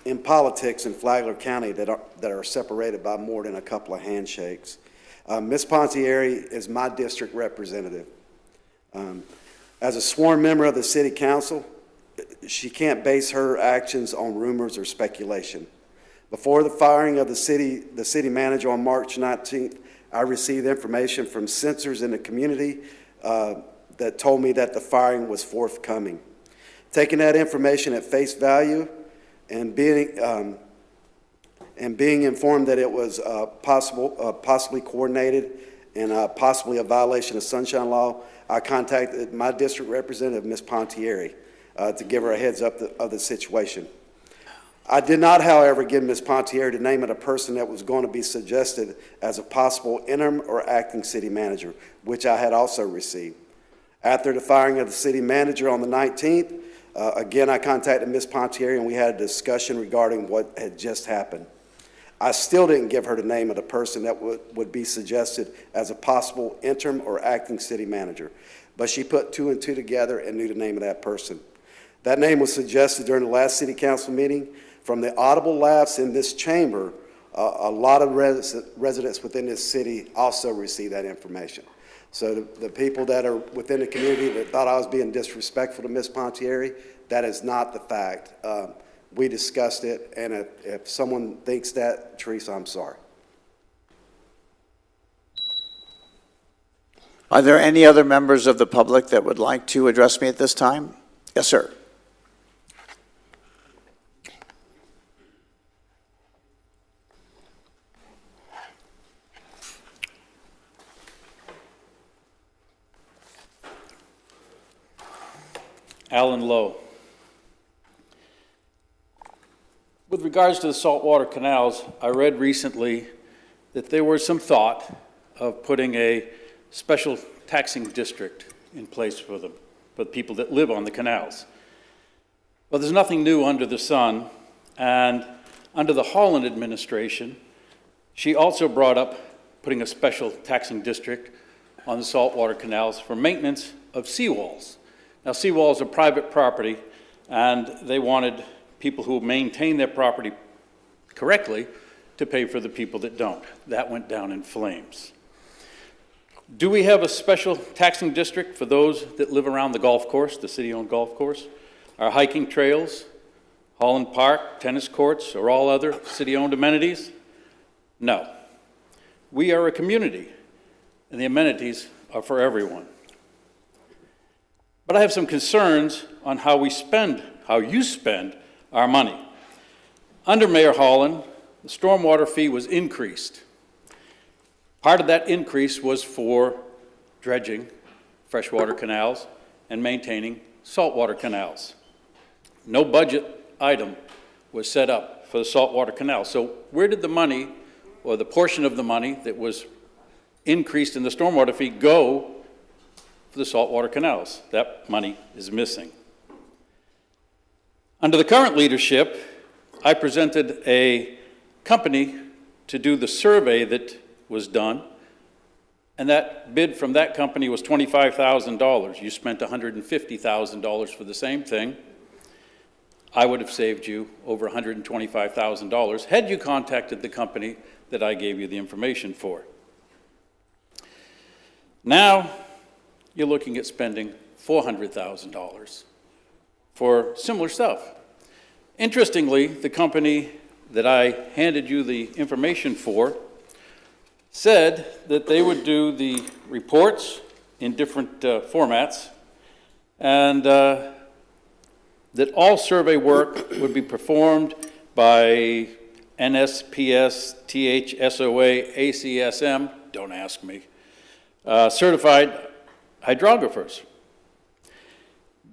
in politics in Flagler County that are separated by more than a couple of handshakes. Ms. Pontieri is my district representative. As a sworn member of the City Council, she can't base her actions on rumors or speculation. Before the firing of the city manager on March 19th, I received information from sensors in the community that told me that the firing was forthcoming. Taking that information at face value and being informed that it was possibly coordinated and possibly a violation of Sunshine Law, I contacted my district representative, Ms. Pontieri, to give her a heads up of the situation. I did not, however, give Ms. Pontieri the name of the person that was going to be suggested as a possible interim or acting city manager, which I had also received. After the firing of the city manager on the 19th, again, I contacted Ms. Pontieri and we had a discussion regarding what had just happened. I still didn't give her the name of the person that would be suggested as a possible interim or acting city manager, but she put 2 and 2 together and knew the name of that person. That name was suggested during the last City Council meeting. From the audible laughs in this chamber A lot of residents within this city also receive that information. So the people that are within the community that thought I was being disrespectful to Ms. Pontieri, that is not the fact. We discussed it, and if someone thinks that, Teresa, I'm sorry. Are there any other members of the public that would like to address me at this time? Yes, sir. Alan Lowe. With regards to the saltwater canals, I read recently that there was some thought of putting a special taxing district in place for them, for the people that live on the canals. Well, there's nothing new under the sun, and under the Holland administration, she also brought up putting a special taxing district on the saltwater canals for maintenance of seawalls. Now, seawalls are private property, and they wanted people who maintain their property correctly to pay for the people that don't. That went down in flames. Do we have a special taxing district for those that live around the golf course, the city-owned golf course? Our hiking trails, Holland Park, tennis courts, or all other city-owned amenities? No. We are a community, and the amenities are for everyone. But I have some concerns on how you spend our money. Under Mayor Holland, the stormwater fee was increased. Part of that increase was for dredging freshwater canals and maintaining saltwater canals. No budget item was set up for the saltwater canal. So where did the money, or the portion of the money that was increased in the stormwater fee, go for the saltwater canals? That money is missing. Under the current leadership, I presented a company to do the survey that was done, and that bid from that company was $25,000. You spent $150,000 for the same thing. I would have saved you over $125,000 had you contacted the company that I gave you the information for. Now, you're looking at spending $400,000 for similar stuff. Interestingly, the company that I handed you the information for said that they would do the reports in different formats, and that all survey work would be performed by NSPS, THSOA, ACSM, don't ask me, certified hydrographers.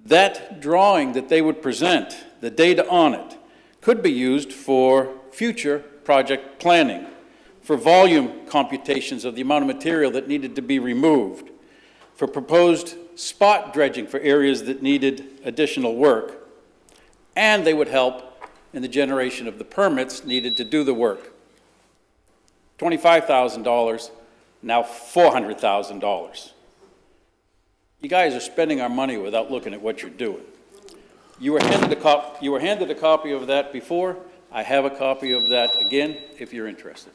That drawing that they would present, the data on it, could be used for future project planning, for volume computations of the amount of material that needed to be removed, for proposed spot dredging for areas that needed additional work, and they would help in the generation of the permits needed to do the work. $25,000, now $400,000. You guys are spending our money without looking at what you're doing. You were handed a copy of that before. I have a copy of that again, if you're interested.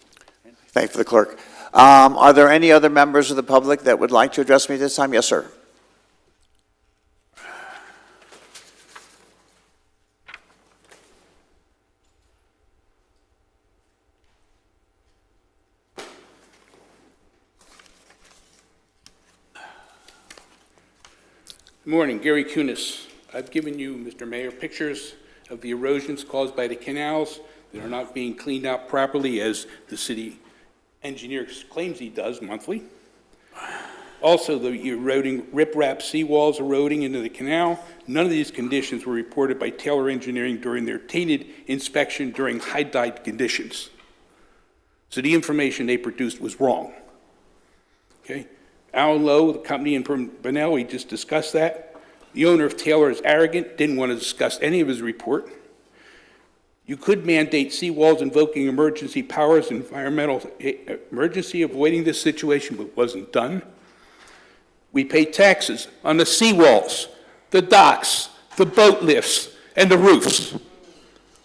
Thank you for the clerk. Are there any other members of the public that would like to address me this time? Yes, sir. Good morning, Gary Kunis. I've given you, Mr. Mayor, pictures of the erosions caused by the canals that are not being cleaned out properly, as the city engineer claims he does monthly. Also, the eroding riprap seawalls eroding into the canal. None of these conditions were reported by Taylor Engineering during their tainted inspection during high tide conditions. So the information they produced was wrong. Okay? Alan Lowe, the company in Bunnell, we just discussed that. The owner of Taylor is arrogant, didn't want to discuss any of his report. You could mandate seawalls invoking emergency powers, environmental emergency, avoiding this situation, but wasn't done. We pay taxes on the seawalls, the docks, the boat lifts, and the roofs.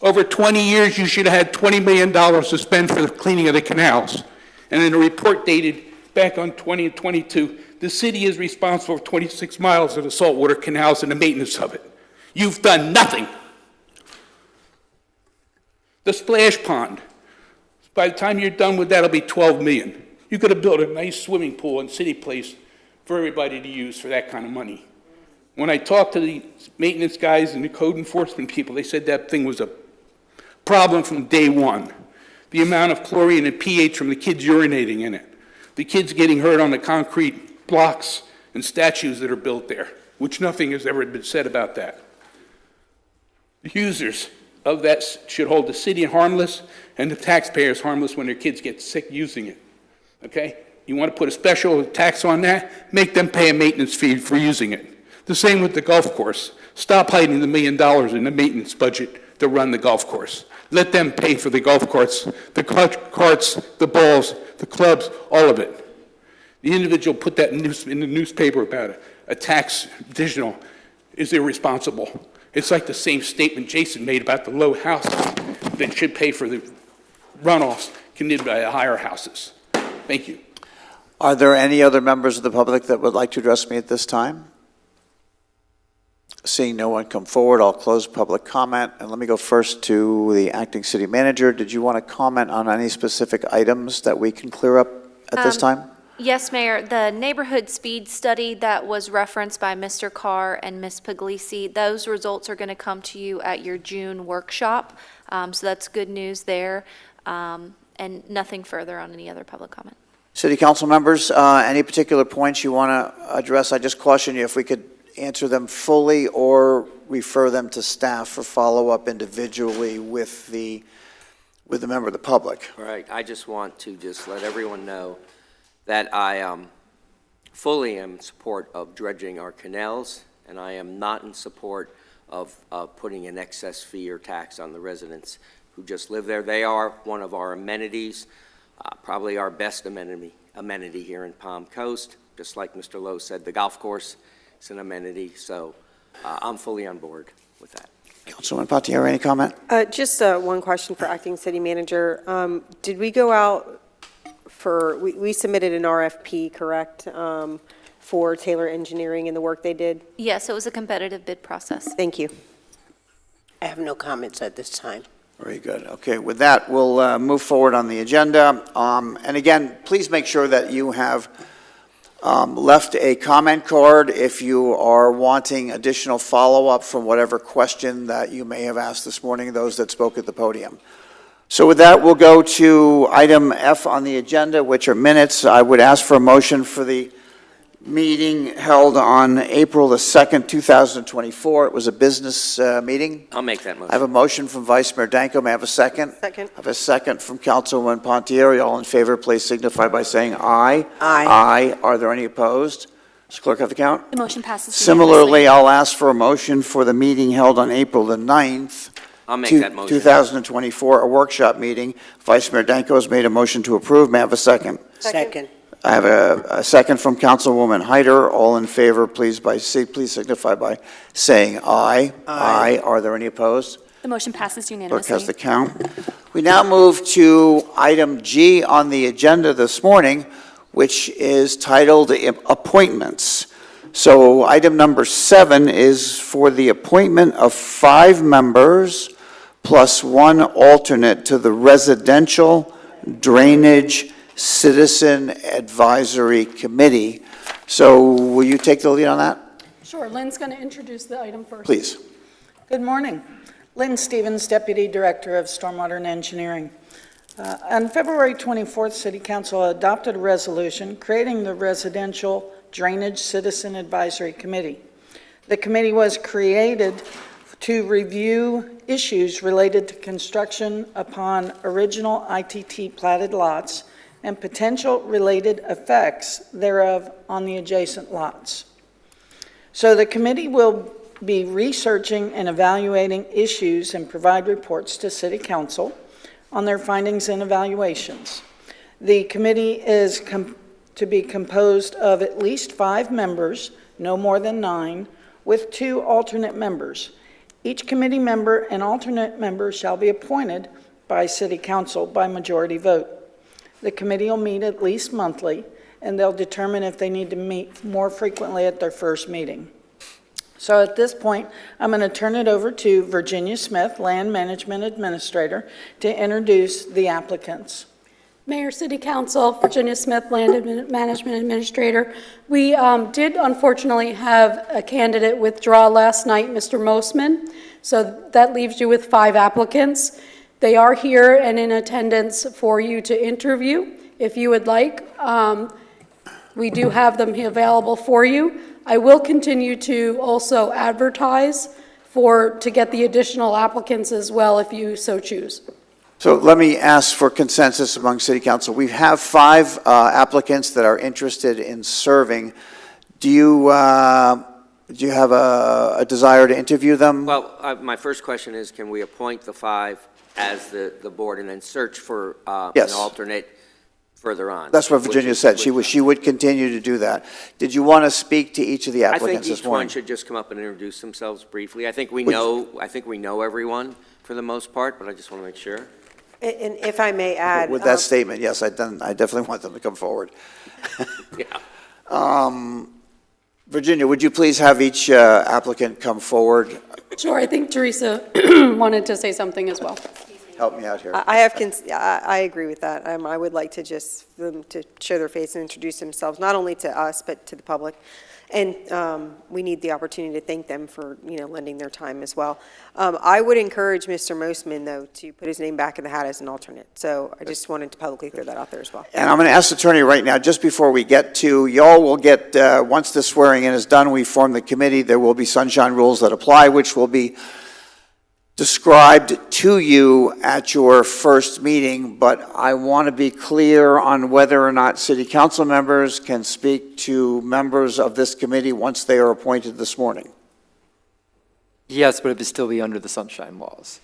Over 20 years, you should have had $20 million to spend for the cleaning of the canals. And in a report dated back on 2022, the city is responsible for 26 miles of the saltwater canals and the maintenance of it. You've done nothing. The splash pond, by the time you're done with that, it'll be $12 million. You could have built a nice swimming pool in City Place for everybody to use for that kind of money. When I talked to the maintenance guys and the code enforcement people, they said that thing was a problem from day one. The amount of chlorine and pH from the kids urinating in it. The kids getting hurt on the concrete blocks and statues that are built there, which nothing has ever been said about that. The users of that should hold the city harmless and the taxpayers harmless when their kids get sick using it. Okay? You want to put a special tax on that? Make them pay a maintenance fee for using it. The same with the golf course. Stop hiding the $1 million in the maintenance budget to run the golf course. Let them pay for the golf course, the carts, the balls, the clubs, all of it. The individual put that in the newspaper about a tax additional is irresponsible. It's like the same statement Jason made about the low houses that should pay for the runoffs committed by the higher houses. Thank you. Are there any other members of the public that would like to address me at this time? Seeing no one come forward, I'll close public comment. And let me go first to the acting city manager. Did you want to comment on any specific items that we can clear up at this time? Yes, Mayor. The neighborhood speed study that was referenced by Mr. Carr and Ms. Puglisi, those results are going to come to you at your June workshop. So that's good news there. And nothing further on any other public comment. City council members, any particular points you want to address? I just caution you if we could answer them fully or refer them to staff for follow-up individually with the member of the public. All right, I just want to let everyone know that I fully am in support of dredging our canals, and I am not in support of putting an excess fee or tax on the residents who just live there. They are one of our amenities, probably our best amenity here in Palm Coast. Just like Mr. Lowe said, the golf course is an amenity, so I'm fully on board with that. Councilwoman Pontieri, any comment? Just one question for acting city manager. Did we go out we submitted an RFP, correct, for Taylor Engineering and the work they did? Yes, it was a competitive bid process. Thank you. I have no comments at this time. Very good. Okay, with that, we'll move forward on the agenda. And again, please make sure that you have left a comment card if you are wanting additional follow-up from whatever question that you may have asked this morning, those that spoke at the podium. So with that, we'll go to item F on the agenda, which are minutes. I would ask for a motion for the meeting held on April the 2nd, 2024. It was a business meeting. I'll make that motion. I have a motion from Vice Mayor Danko. May I have a second? Second. I have a second from Councilwoman Pontieri. All in favor, please signify by saying aye. Aye. Aye. Are there any opposed? Mr. Clerk, have the count. The motion passes Similarly, I'll ask for a motion for the meeting held on April the 9th, I'll make that motion. 2024, a workshop meeting. Vice Mayor Danko has made a motion to approve. May I have a second? Second. I have a second from Councilwoman Hyder. All in favor, please signify by saying aye. Aye. Are there any opposed? The motion passes Clerk unanimously. has the count. We now move to item G on the agenda this morning, which is titled Appointments. So item number 7 is for the appointment of 5 members plus 1 alternate to the Residential Drainage Citizen Advisory Committee. So will you take the lead on that? Sure. Lynn's going to introduce the item first. Please. Good morning. Lynn Stevens, Deputy Director of Stormwater and Engineering. On February 24th, City Council adopted a resolution creating the Residential Drainage Citizen Advisory Committee. The committee was created to review issues related to construction upon original ITT platted lots and potential related effects thereof on the adjacent lots. So the committee will be researching and evaluating issues and provide reports to City Council on their findings and evaluations. The committee is to be composed of at least 5 members, no more than 9, with 2 alternate members. Each committee member and alternate member shall be appointed by City Council by majority vote. The committee will meet at least monthly, and they'll determine if they need to meet more frequently at their first meeting. So at this point, I'm going to turn it over to Virginia Smith, Land Management Administrator, to introduce the applicants. Mayor, City Council, Virginia Smith, Land Management Administrator. We did unfortunately have a candidate withdraw last night, Mr. Mosman, so that leaves you with 5 applicants. They are here and in attendance for you to interview if you would like. We do have them available for you. I will continue to also advertise to get the additional applicants as well if you so choose. So let me ask for consensus among City Council. We have 5 applicants that are interested in serving. Do you have a desire to interview them? Well, my first question is, can we appoint the 5 as the board and then search for Yes. an alternate further on? That's what Virginia said. She would continue to do that. Did you want to speak to each of the I applicants think this each one morning? should just come up and introduce themselves briefly. I think we know everyone for the most part, but I just want to make sure. And if I may add. With that statement, yes, I definitely want them to come forward. Yeah. Virginia, would you please have each applicant come forward? Sure, I think Teresa wanted to say something as well. Help me out here. I agree with that. I would like to just them to show their face and introduce themselves, not only to us, but to the public. And we need the opportunity to thank them for, lending their time as well. I would encourage Mr. Mosman, though, to put his name back in the hat as an alternate. So I just wanted to publicly throw that out there as well. And I'm going to ask the attorney right now, just before we get to, y'all will get, once the swearing in is done, we form the committee, there will be sunshine rules that apply, which will be described to you at your first meeting, but I want to be clear on whether or not city council members can speak to members of this committee once they are appointed this morning. Yes, but it would still be under the sunshine laws.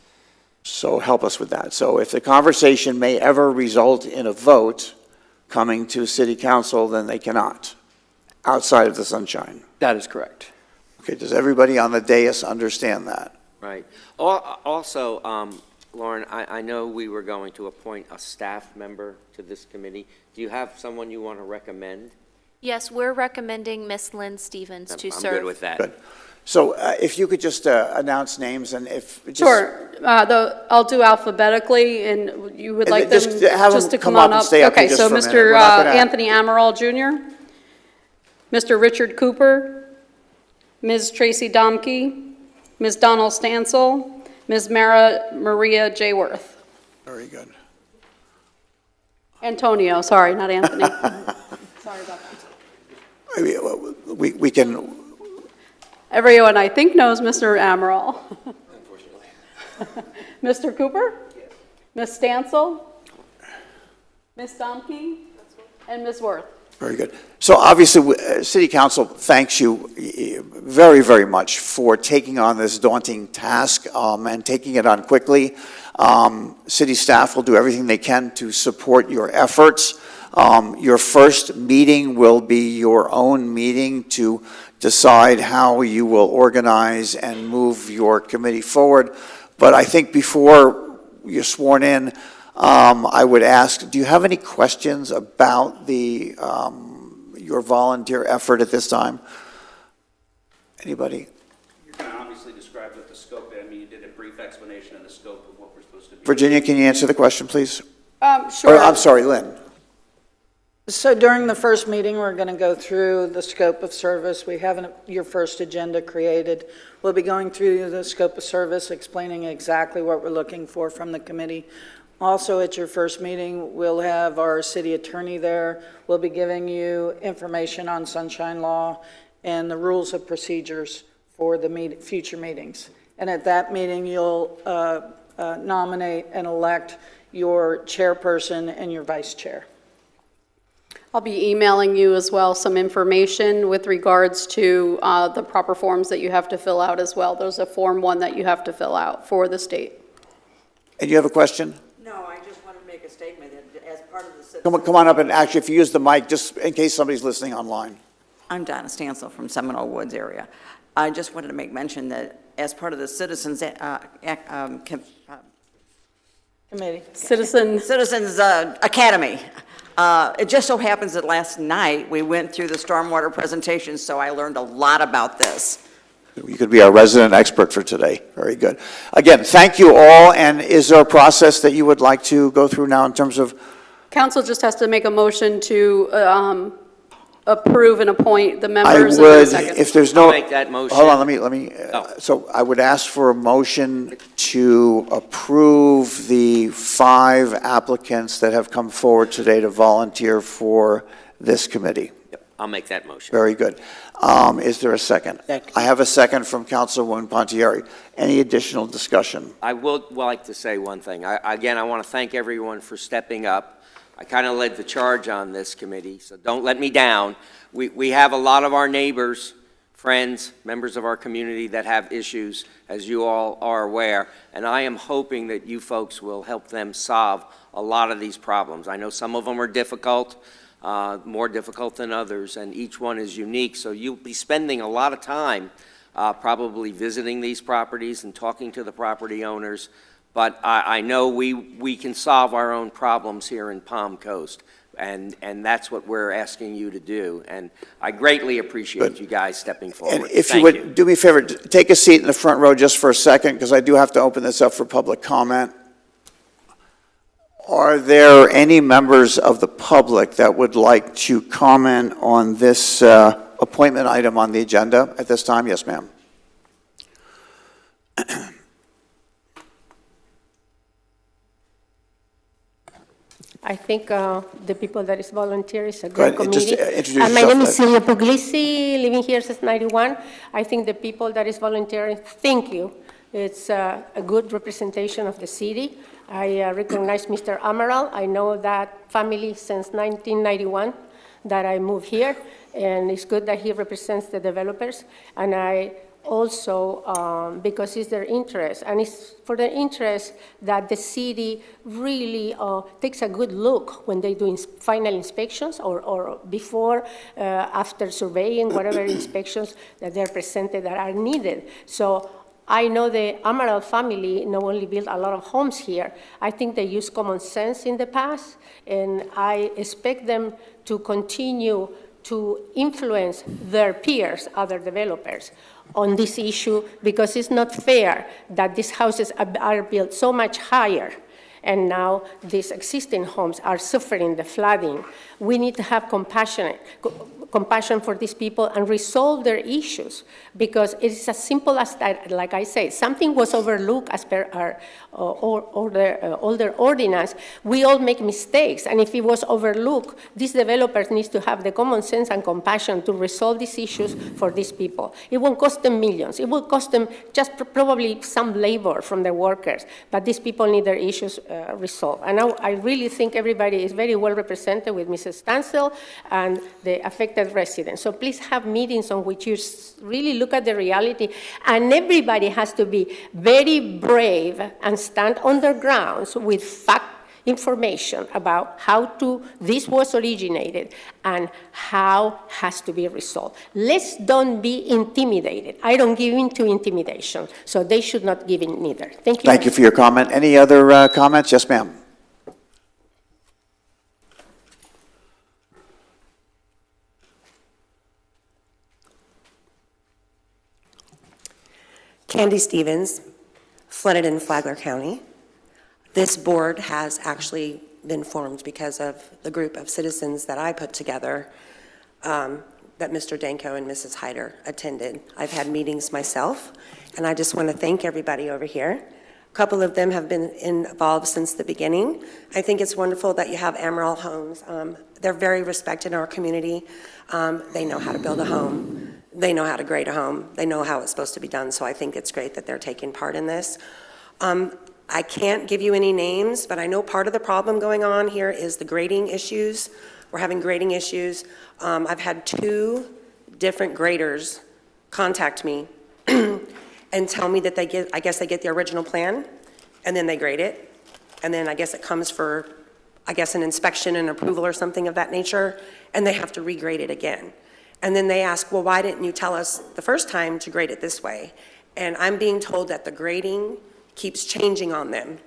So help us with that. So if the conversation may ever result in a vote coming to city council, then they cannot, outside of the sunshine. That is correct. Okay, does everybody on the dais understand that? Right. Also, Lauren, I know we were going to appoint a staff member to this committee. Do you have someone you want to recommend? Yes, we're recommending Miss Lynn Stevens to serve. I'm good with that. Good. So if you could just announce names and if... Sure, I'll do alphabetically, and you would like them have just them to come up on and up? stay up here Okay, just so for a minute. Mr. We're not gonna- Anthony Amaral Jr., Mr. Richard Cooper, Ms. Tracy Domke, Ms. Donald Stansel, Ms. Maria J. Worth. Very good. Antonio, sorry, not Anthony. Sorry about that. I mean, we can... Everyone, I think, knows Mr. Amaral. Unfortunately. Mr. Cooper? Yes. Ms. Stansel? Ms. Domke? And Ms. Worth? Very good. So obviously, City Council thanks you very, very much for taking on this daunting task and taking it on quickly. City staff will do everything they can to support your efforts. Your first meeting will be your own meeting to decide how you will organize and move your committee forward. But I think before you're sworn in, I would ask, do you have any questions about your volunteer effort at this time? Anybody? You kind of obviously described what the scope is. I mean, you did a brief explanation of the scope of what we're supposed to be. Virginia, can you answer the question, please? Sure. Or, I'm sorry, Lynn. So during the first meeting, we're going to go through the scope of service. We have your first agenda created. We'll be going through the scope of service, explaining exactly what we're looking for from the committee. Also, at your first meeting, we'll have our city attorney there. We'll be giving you information on sunshine law and the rules of procedures for the future meetings. And at that meeting, you'll nominate and elect your chairperson and your vice chair. I'll be emailing you as well some information with regards to the proper forms that you have to fill out as well. There's a Form 1 that you have to fill out for the state. And you have a question? No, I just want to make a statement that as part of the citizen... Come on up and actually, if you use the mic, just in case somebody's listening online. I'm Donna Stansel from Seminole Woods area. I just wanted to make mention that as part of the Citizens Committee. Citizens Academy. It just so happens that last night, we went through the stormwater presentation, so I learned a lot about this. You could be our resident expert for today. Very good. Again, thank you all, and is there a process that you would like to go through now in terms of? Council just has to make a motion to approve and appoint the I members. and then a would, second. if there's no. I'll make that motion. Hold on, let me, Oh. so I would ask for a motion to approve the 5 applicants that have come forward today to volunteer for this committee. Yep, I'll make that motion. Very good. Is there a second? I have a second from Councilwoman Pontieri. Any additional discussion? I will like to say one thing. Again, I want to thank everyone for stepping up. I kind of led the charge on this committee, so don't let me down. We have a lot of our neighbors, friends, members of our community that have issues, as you all are aware, and I am hoping that you folks will help them solve a lot of these problems. I know some of them are difficult, more difficult than others, and each one is unique, so you'll be spending a lot of time probably visiting these properties and talking to the property owners. But I know we can solve our own problems here in Palm Coast, and that's what we're asking you to do. And I greatly appreciate you guys stepping forward. And if you would do me a favor, take a seat in the front row just for a second, because I do have to open this up for public comment. Are there any members of the public that would like to comment on this appointment item on the agenda at this time? Yes, ma'am. I think the people that is volunteer is a Go great ahead, just committee. introduce My yourself. name is Celia Puglisi, living here since '91. I think the people that is volunteering, thank you. It's a good representation of the city. I recognize Mr. Amaral. I know that family since 1991 that I moved here, and it's good that he represents the developers. And I also, because it's their interest, and it's for their interest that the city really takes a good look when they do final inspections or before, after surveying, whatever inspections that they're presented that are needed. So I know the Amaral family not only built a lot of homes here, I think they used common sense in the past, and I expect them to continue to influence their peers, other developers, on this issue, because it's not fair that these houses are built so much higher, and now these existing homes are suffering the flooding. We need to have compassion for these people and resolve their issues, because it is as simple as that. Like I say, something was overlooked as per our older ordinance. We all make mistakes, and if it was overlooked, these developers need to have the common sense and compassion to resolve these issues for these people. It won't cost them millions. It will cost them just probably some labor from the workers, but these people need their issues resolved. And now I really think everybody is very well represented with Mrs. Stansel and the affected residents. So please have meetings on which you really look at the reality, and everybody has to be very brave and stand on their grounds with fact information about how this was originated and how has to be resolved. Let's don't be intimidated. I don't give in to intimidation, so they should not give in neither. Thank you. Thank you for your comment. Any other comments? Yes, ma'am. Candy Stevens, flooded in Flagler County. This board has actually been formed because of the group of citizens that I put together that Mr. Danko and Mrs. Hyder attended. I've had meetings myself, and I just want to thank everybody over here. A couple of them have been involved since the beginning. I think it's wonderful that you have Amaral Homes. They're very respected in our community. They know how to build a home. They know how to grade a home. They know how it's supposed to be done, so I think it's great that they're taking part in this. I can't give you any names, but I know part of the problem going on here is the grading issues. We're having grading issues. I've had 2 different graders contact me and tell me that they get the original plan, and then they grade it, and then I guess it comes for, an inspection and approval or something of that nature, and they have to regrade it again. And then they ask, well, why didn't you tell us the first time to grade it this way? And I'm being told that the grading keeps changing on them.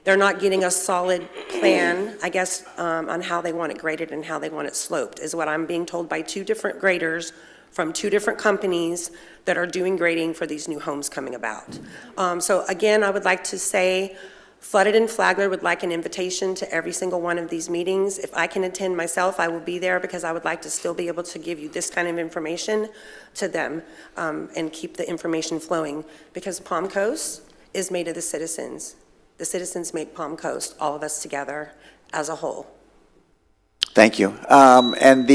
They're not getting a solid plan, I guess, on how they want it graded and how they want it sloped, is what I'm being told by 2 different graders from 2 different companies that are doing grading for these new homes coming about. So again, I would like to say, Flooded and Flagler would like an invitation to every single one of these meetings. If I can attend myself, I will be there because I would like to still be able to give you this kind of information to them and keep the information flowing, because Palm Coast is made of the citizens. The citizens make Palm Coast, all of us together as a whole. Thank you. And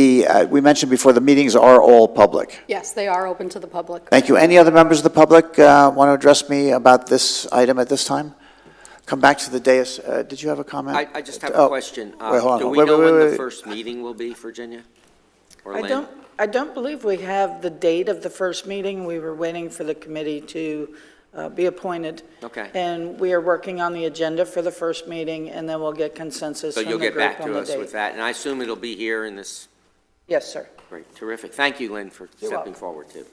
we mentioned before, the meetings are all public. Yes, they are open to the public. Thank you. Any other members of the public want to address me about this item at this time? Come back to the dais. Did you have a comment? I just have a question. Wait, hold on. Do we Wait, know wait, when wait. the first meeting will be, Virginia? Or I Lynn? don't believe we have the date of the first meeting. We were waiting for the committee to be appointed. Okay. And we are working on the agenda for the first meeting, and then we'll get consensus So from you'll the get group back on to the us with date. that, and I assume it'll be here in this, Yes, sir. great, terrific. Thank you, Lynn, for You're stepping welcome. forward, too.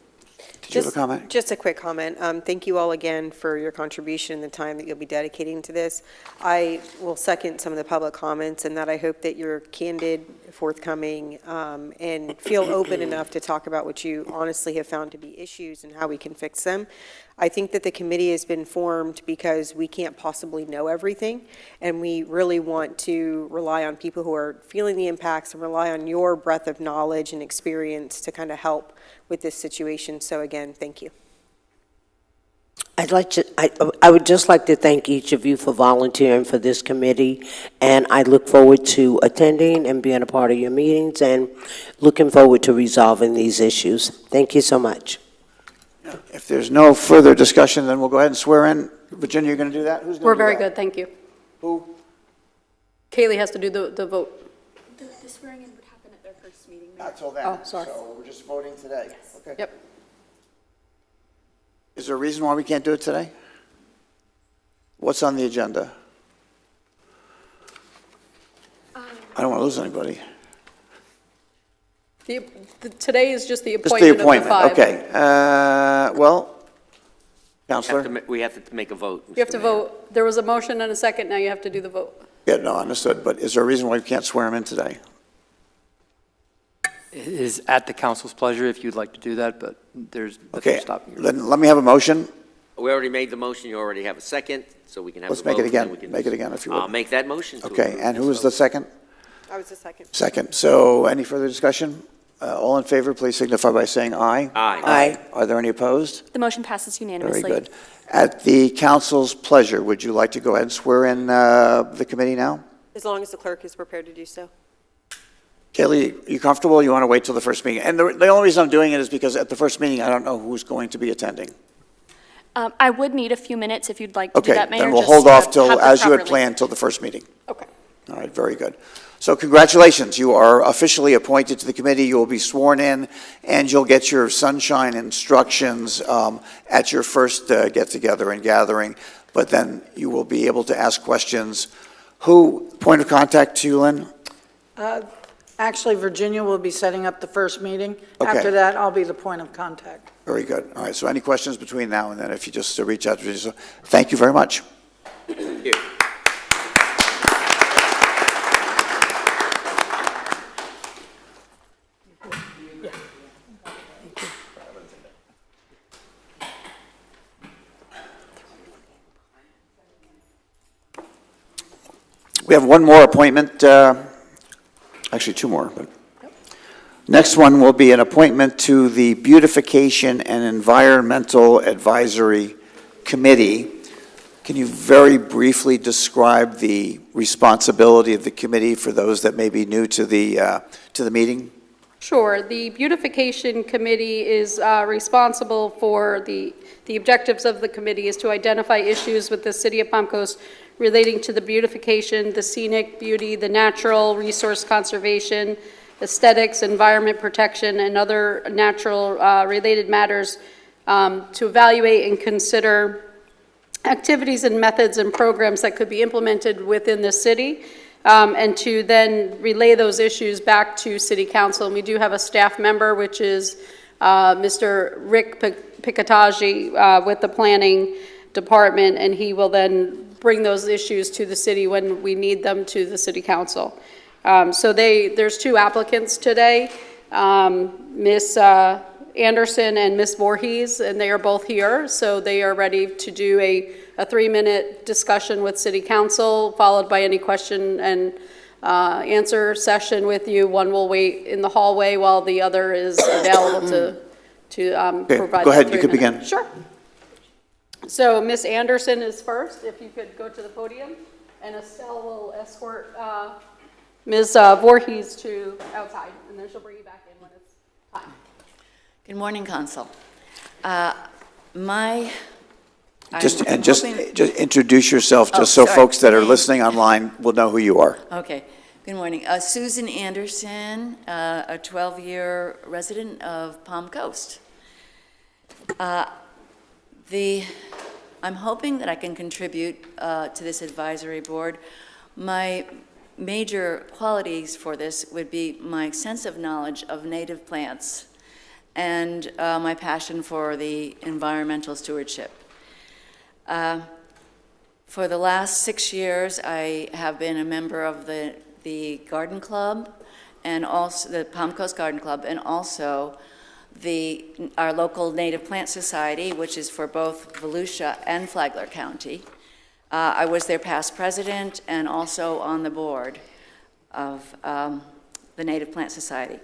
Did you have a comment? Just a quick comment. Thank you all again for your contribution and the time that you'll be dedicating to this. I will second some of the public comments, and that I hope that you're candid, forthcoming, and feel open enough to talk about what you honestly have found to be issues and how we can fix them. I think that the committee has been formed because we can't possibly know everything, and we really want to rely on people who are feeling the impacts and rely on your breadth of knowledge and experience to kind of help with this situation. So again, thank you. I would just like to thank each of you for volunteering for this committee, and I look forward to attending and being a part of your meetings and looking forward to resolving these issues. Thank you so much. If there's no further discussion, then we'll go ahead and swear in. Virginia, you're going to do that? Who's going to We're do very that? good, thank you. Who? Kaylee has to do the vote. The swearing in would happen at their first meeting. Not till then. Oh, sorry. So we're just voting today? Okay. Yep. Is there a reason why we can't do it today? What's on the agenda? I don't want to lose anybody. Today is just the Just the appointment of the appointment, 5. okay. Well, Counselor? We have to make a vote. You have to Mr. Mayor. vote. There was a motion and a second, now you have to do the vote. Yeah, no, understood, but is there a reason why we can't swear him in today? It is at the council's pleasure if you'd like to do that, but there's nothing Okay, stopping you. then let me have a motion. We already made the motion, you already have a second, so we can have a Let's vote. make it and then again. we can- Make it again, if you would. I'll make that motion. to Okay, approve and this who was vote. the second? I was the second. Second. So any further discussion? All in favor, please signify by saying aye. Aye. Are there any opposed? The motion passes Very unanimously. good. At the council's pleasure, would you like to go ahead and swear in the committee now? As long as the clerk is prepared to do so. Kaylee, you comfortable? You want to wait till the first meeting? And the only reason I'm doing it is because at the first meeting, I don't know who's going to be attending. I would need a few minutes if you'd like to do Okay, that, Mayor. then we'll just hold to off till, have the as you had proper planned, till the first meeting. Okay. All right, very good. So congratulations, you are officially appointed to the committee, you will be sworn in, and you'll get your sunshine instructions at your first get-together and gathering, but then you will be able to ask questions. Point of contact to you, Lynn? Actually, Virginia will be setting up the first meeting. Okay. After that, I'll be the point of contact. Very good. All right, so any questions between now and then, if you just reach out to me. So, thank you very much. Thank you. We have one more appointment, actually two more. But next one will be an appointment to the Beautification and Environmental Advisory Committee. Can you very briefly describe the responsibility of the committee for those that may be new to the meeting? Sure. The Beautification Committee is responsible for the objectives of the committee is to identify issues with the city of Palm Coast relating to the beautification, the scenic beauty, the natural resource conservation, aesthetics, environment protection, and other natural related matters to evaluate and consider activities and methods and programs that could be implemented within the city, and to then relay those issues back to City Council. And we do have a staff member, which is Mr. Rick Picataggi with the Planning Department, and he will then bring those issues to the city when we need them to the City Council. So there's two applicants today, Ms. Anderson and Ms. Voorhees, and they are both here, so they are ready to do a 3-minute discussion with City Council, followed by any question and answer session with you. One will wait in the hallway while the other is available to provide. Go ahead, that you could 3 minute. begin. Sure. So Ms. Anderson is first, if you could go to the podium, and Estelle will escort Ms. Voorhees to outside, and then she'll bring you back in when it's time. Good morning, Council. Just I'm just hoping- introduce yourself, Oh, just so sorry. folks that are Thanks. listening online will know who you are. Okay, good morning. Susan Anderson, a 12-year resident of Palm Coast. I'm hoping that I can contribute to this advisory board. My major qualities for this would be my extensive knowledge of native plants and my passion for the environmental stewardship. For the last 6 years, I have been a member of the Garden Club, and also the Palm Coast Garden Club, and also our local Native Plant Society, which is for both Volusia and Flagler County. I was their past president and also on the board of the Native Plant Society.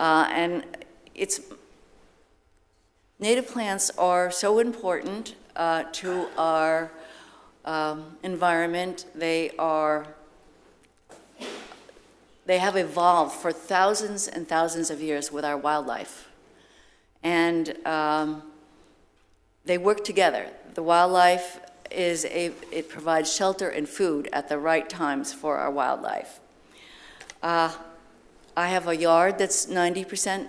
And native plants are so important to our environment. They have evolved for thousands and thousands of years with our wildlife. And they work together. The wildlife it provides shelter and food at the right times for our wildlife. I have a yard that's 90%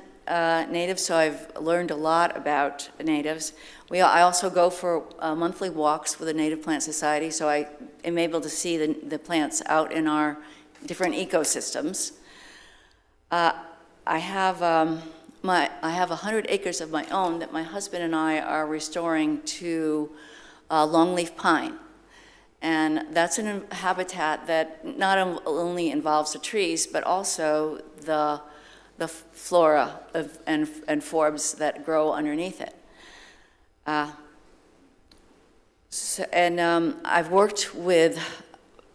native, so I've learned a lot about natives. I also go for monthly walks with the Native Plant Society, so I am able to see the plants out in our different ecosystems. I have 100 acres of my own that my husband and I are restoring to longleaf pine. And that's a habitat that not only involves the trees, but also the flora and forbs that grow underneath it. I've worked with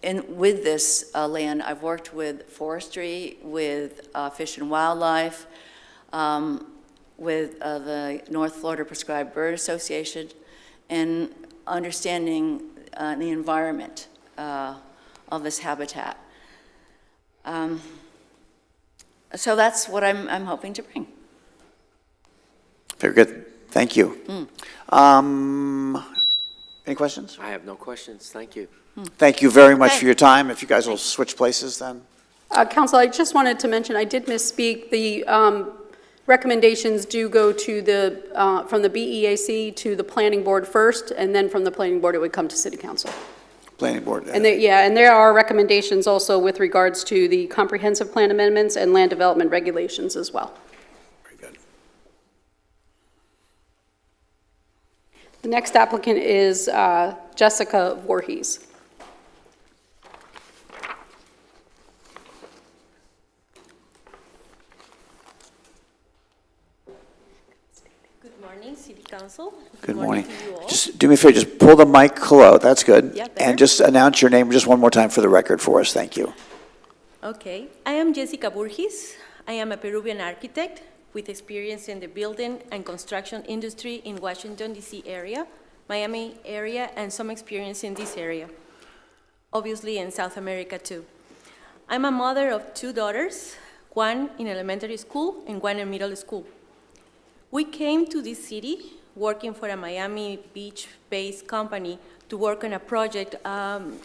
this land, I've worked with forestry, with Fish and Wildlife, with the North Florida Prescribed Bird Association, and understanding the environment of this habitat. So that's what I'm hoping to bring. Very good. Thank you. Any questions? I have no questions. Thank you. Thank you very much Okay. for your time. If you guys will switch places then. Council, I just wanted to mention, I did misspeak. The recommendations do go to from the BEAC to the Planning Board first, and then from the Planning Board, it would come to City Council. Planning Board. And there are recommendations also with regards to the comprehensive plan amendments and land development regulations as well. Very good. The next applicant is Jessica Voorhees. Good morning, City Council. Good morning. to you all. Just do me a favor, just pull the mic close. That's good. Yeah, better. And just announce your name just one more time for the record for us. Thank you. Okay, I am Jessica Voorhees. I am a Peruvian architect with experience in the building and construction industry in Washington, D.C. area, Miami area, and some experience in this area. Obviously in South America too. I'm a mother of 2 daughters, one in elementary school and one in middle school. We came to this city working for a Miami Beach-based company to work on a project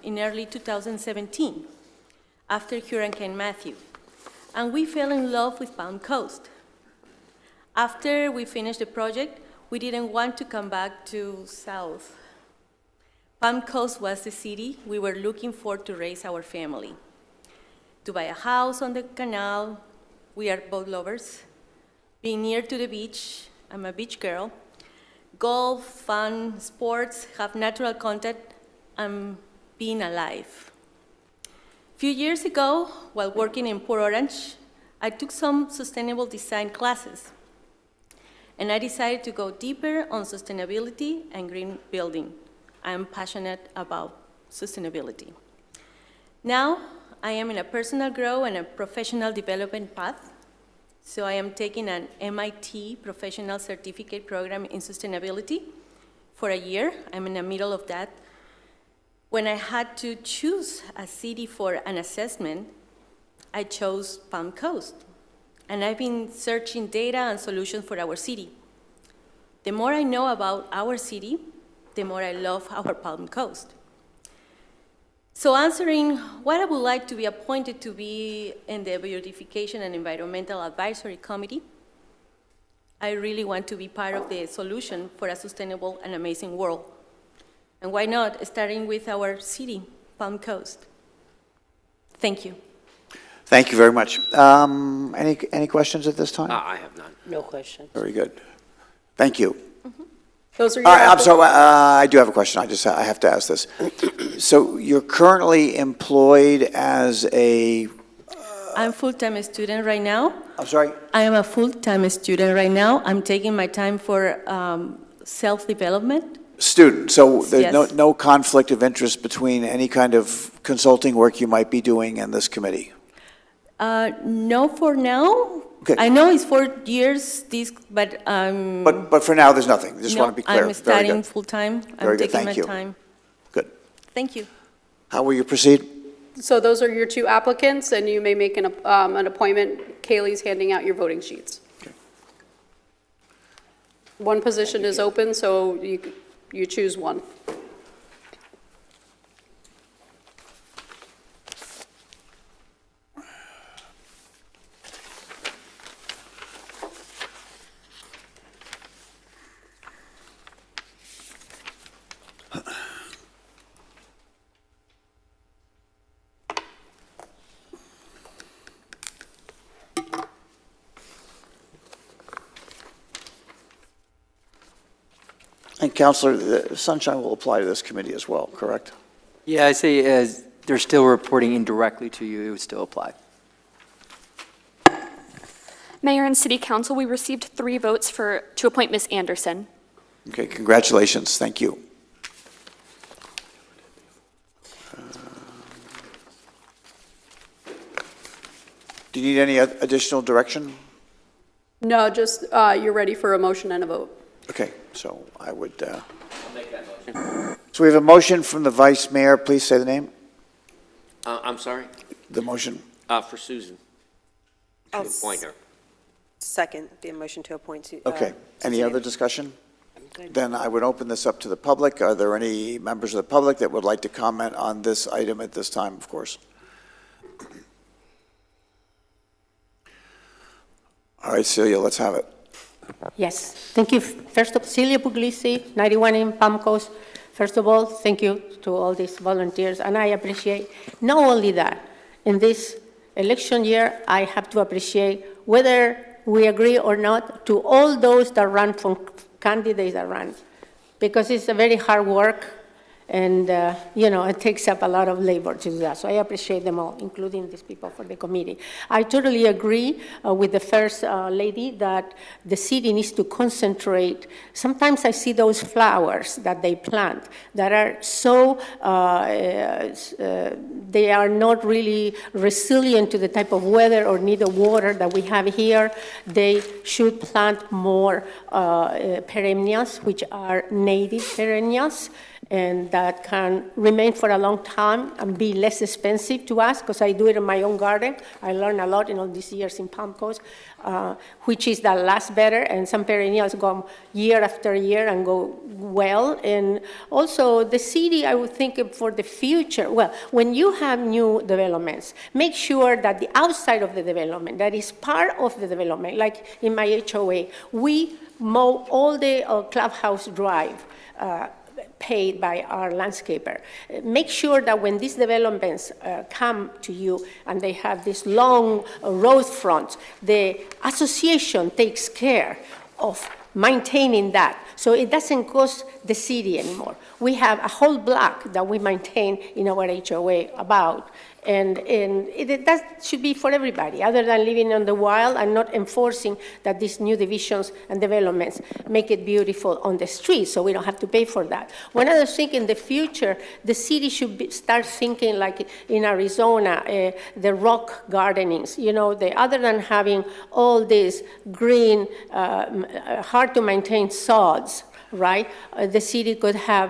in early 2017 after Hurricane Matthew. And we fell in love with Palm Coast. After we finished the project, we didn't want to come back to South. Palm Coast was the city we were looking for to raise our family. To buy a house on the canal, we are boat lovers, being near to the beach, I'm a beach girl, golf, fun, sports, have natural contact, and being alive. A few years ago, while working in Port Orange, I took some sustainable design classes, and I decided to go deeper on sustainability and green building. I am passionate about sustainability. Now, I am in a personal growth and a professional development path. So I am taking an MIT professional certificate program in sustainability for a year. I'm in the middle of that. When I had to choose a city for an assessment, I chose Palm Coast. And I've been searching data and solutions for our city. The more I know about our city, the more I love our Palm Coast. So answering what I would like to be appointed to be in the Beautification and Environmental Advisory Committee, I really want to be part of the solution for a sustainable and amazing world. And why not, starting with our city, Palm Coast. Thank you. Thank you very much. Any questions at this time? I have none. No question. Very good. Thank you. Those are your I'm sorry, I do have a question. I have to ask this. So you're currently employed as a, I'm a full-time student right now. I'm sorry? I am a full-time student right now. I'm taking my time for self-development. Student. So there's Yes. no conflict of interest between any kind of consulting work you might be doing and this committee? No, for now. Okay. I know it's 4 years, but But for now, there's nothing. Just want to be clear. I'm Very studying good. full-time. Very I'm good. taking Thank my you. time. Good. Thank you. How will you proceed? So those are your two applicants, and you may make an appointment. Kaylee's handing out your voting sheets. One position is open, so you choose one. And Counselor, the sunshine will apply to this committee as well, correct? Yeah, I say as they're still reporting indirectly to you, it would still apply. Mayor and City Council, we received 3 votes to appoint Ms. Anderson. Okay, congratulations. Thank you. Do you need any additional direction? No, just you're ready for a motion and a vote. Okay, so I would, I'll make that motion. so we have a motion from the Vice Mayor. Please say the name. I'm sorry? The motion. For Susan. To I'll appoint her. Second, the motion to appoint to. Okay. Any other discussion? Then I would open this up to the public. Are there any members of the public that would like to comment on this item at this time, of course? All right, Celia, let's have it. Yes, thank you. First of Celia Puglisi, 91 in Palm Coast. First of all, thank you to all these volunteers, and I appreciate not only that, in this election year, I have to appreciate whether we agree or not to all those that run from candidates that run, because it's a very hard work, and it takes up a lot of labor to do that. So I appreciate them all, including these people for the committee. I totally agree with the first lady that the city needs to concentrate. Sometimes I see those flowers that they plant that are so, they are not really resilient to the type of weather or need of water that we have here. They should plant more perennials, which are native perennials, and that can remain for a long time and be less expensive to us, because I do it in my own garden. I learned a lot in all these years in Palm Coast, which is that lasts better, and some perennials go year after year and go well. And also the city, I would think for the future, well, when you have new developments, make sure that the outside of the development, that is part of the development, like in my HOA, we mow all the Clubhouse Drive, paid by our landscaper. Make sure that when these developments come to you and they have this long road front, the association takes care of maintaining that, so it doesn't cost the city anymore. We have a whole block that we maintain in our HOA about, and that should be for everybody, other than living on the wild and not enforcing that these new divisions and developments make it beautiful on the street, so we don't have to pay for that. One other thing, in the future, the city should start thinking like in Arizona, the rock gardenings, other than having all these green, hard to maintain sods, right? The city could have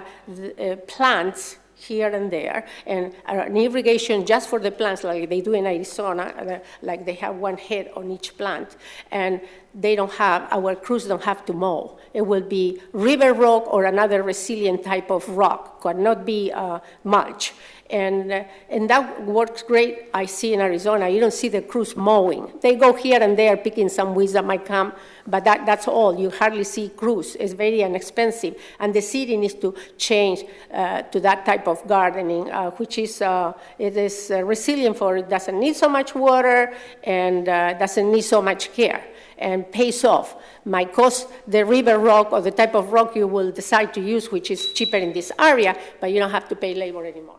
plants here and there, and an irrigation just for the plants like they do in Arizona, like they have one head on each plant, and our crews don't have to mow. It will be river rock or another resilient type of rock, could not be mulch. And that works great, I see in Arizona. You don't see the crews mowing. They go here and there picking some weeds that might come, but that's all. You hardly see crews. It's very inexpensive. And the city needs to change to that type of gardening, which is resilient for it doesn't need so much water and doesn't need so much care and pays off. Might cost the river rock or the type of rock you will decide to use, which is cheaper in this area, but you don't have to pay labor anymore.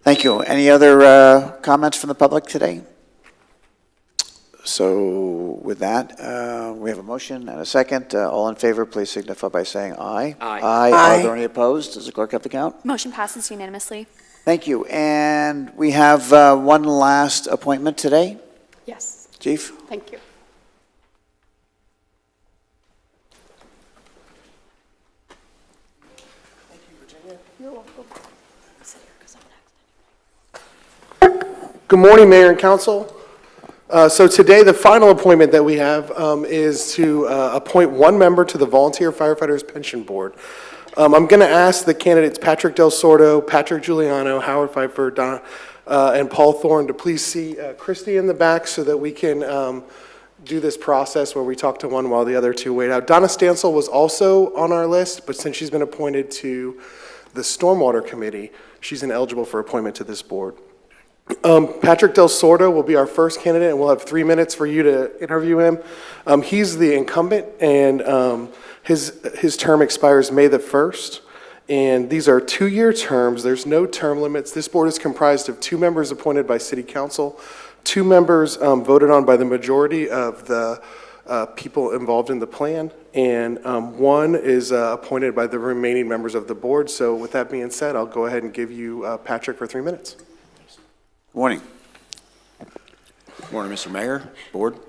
Thank you. Any other comments from the public today? So with that, we have a motion and a second. All in favor, please signify by saying aye. Aye. Aye. Are there any opposed? Does the clerk have the count? Motion passes unanimously. Thank you. And we have one last appointment today. Yes, Chief? thank you. You're welcome. Good morning, Mayor and Council. So today, the final appointment that we have is to appoint one member to the Volunteer Firefighters Pension Board. I'm going to ask the candidates Patrick Del Sordo, Patrick Giuliano, Howard Pfeiffer, Donna, and Paul Thorne to please see Christy in the back so that we can do this process where we talk to one while the other two wait out. Donna Stansel was also on our list, but since she's been appointed to the Stormwater Committee, she's ineligible for appointment to this board. Patrick Del Sordo will be our first candidate, and we'll have 3 minutes for you to interview him. He's the incumbent, and his term expires May the 1st. And these are 2-year terms. There's no term limits. This board is comprised of 2 members appointed by City Council, 2 members voted on by the majority of the people involved in the plan, and 1 is appointed by the remaining members of the board. So with that being said, I'll go ahead and give you Patrick for 3 minutes. Good morning. Good morning, Mr. Mayor, Board.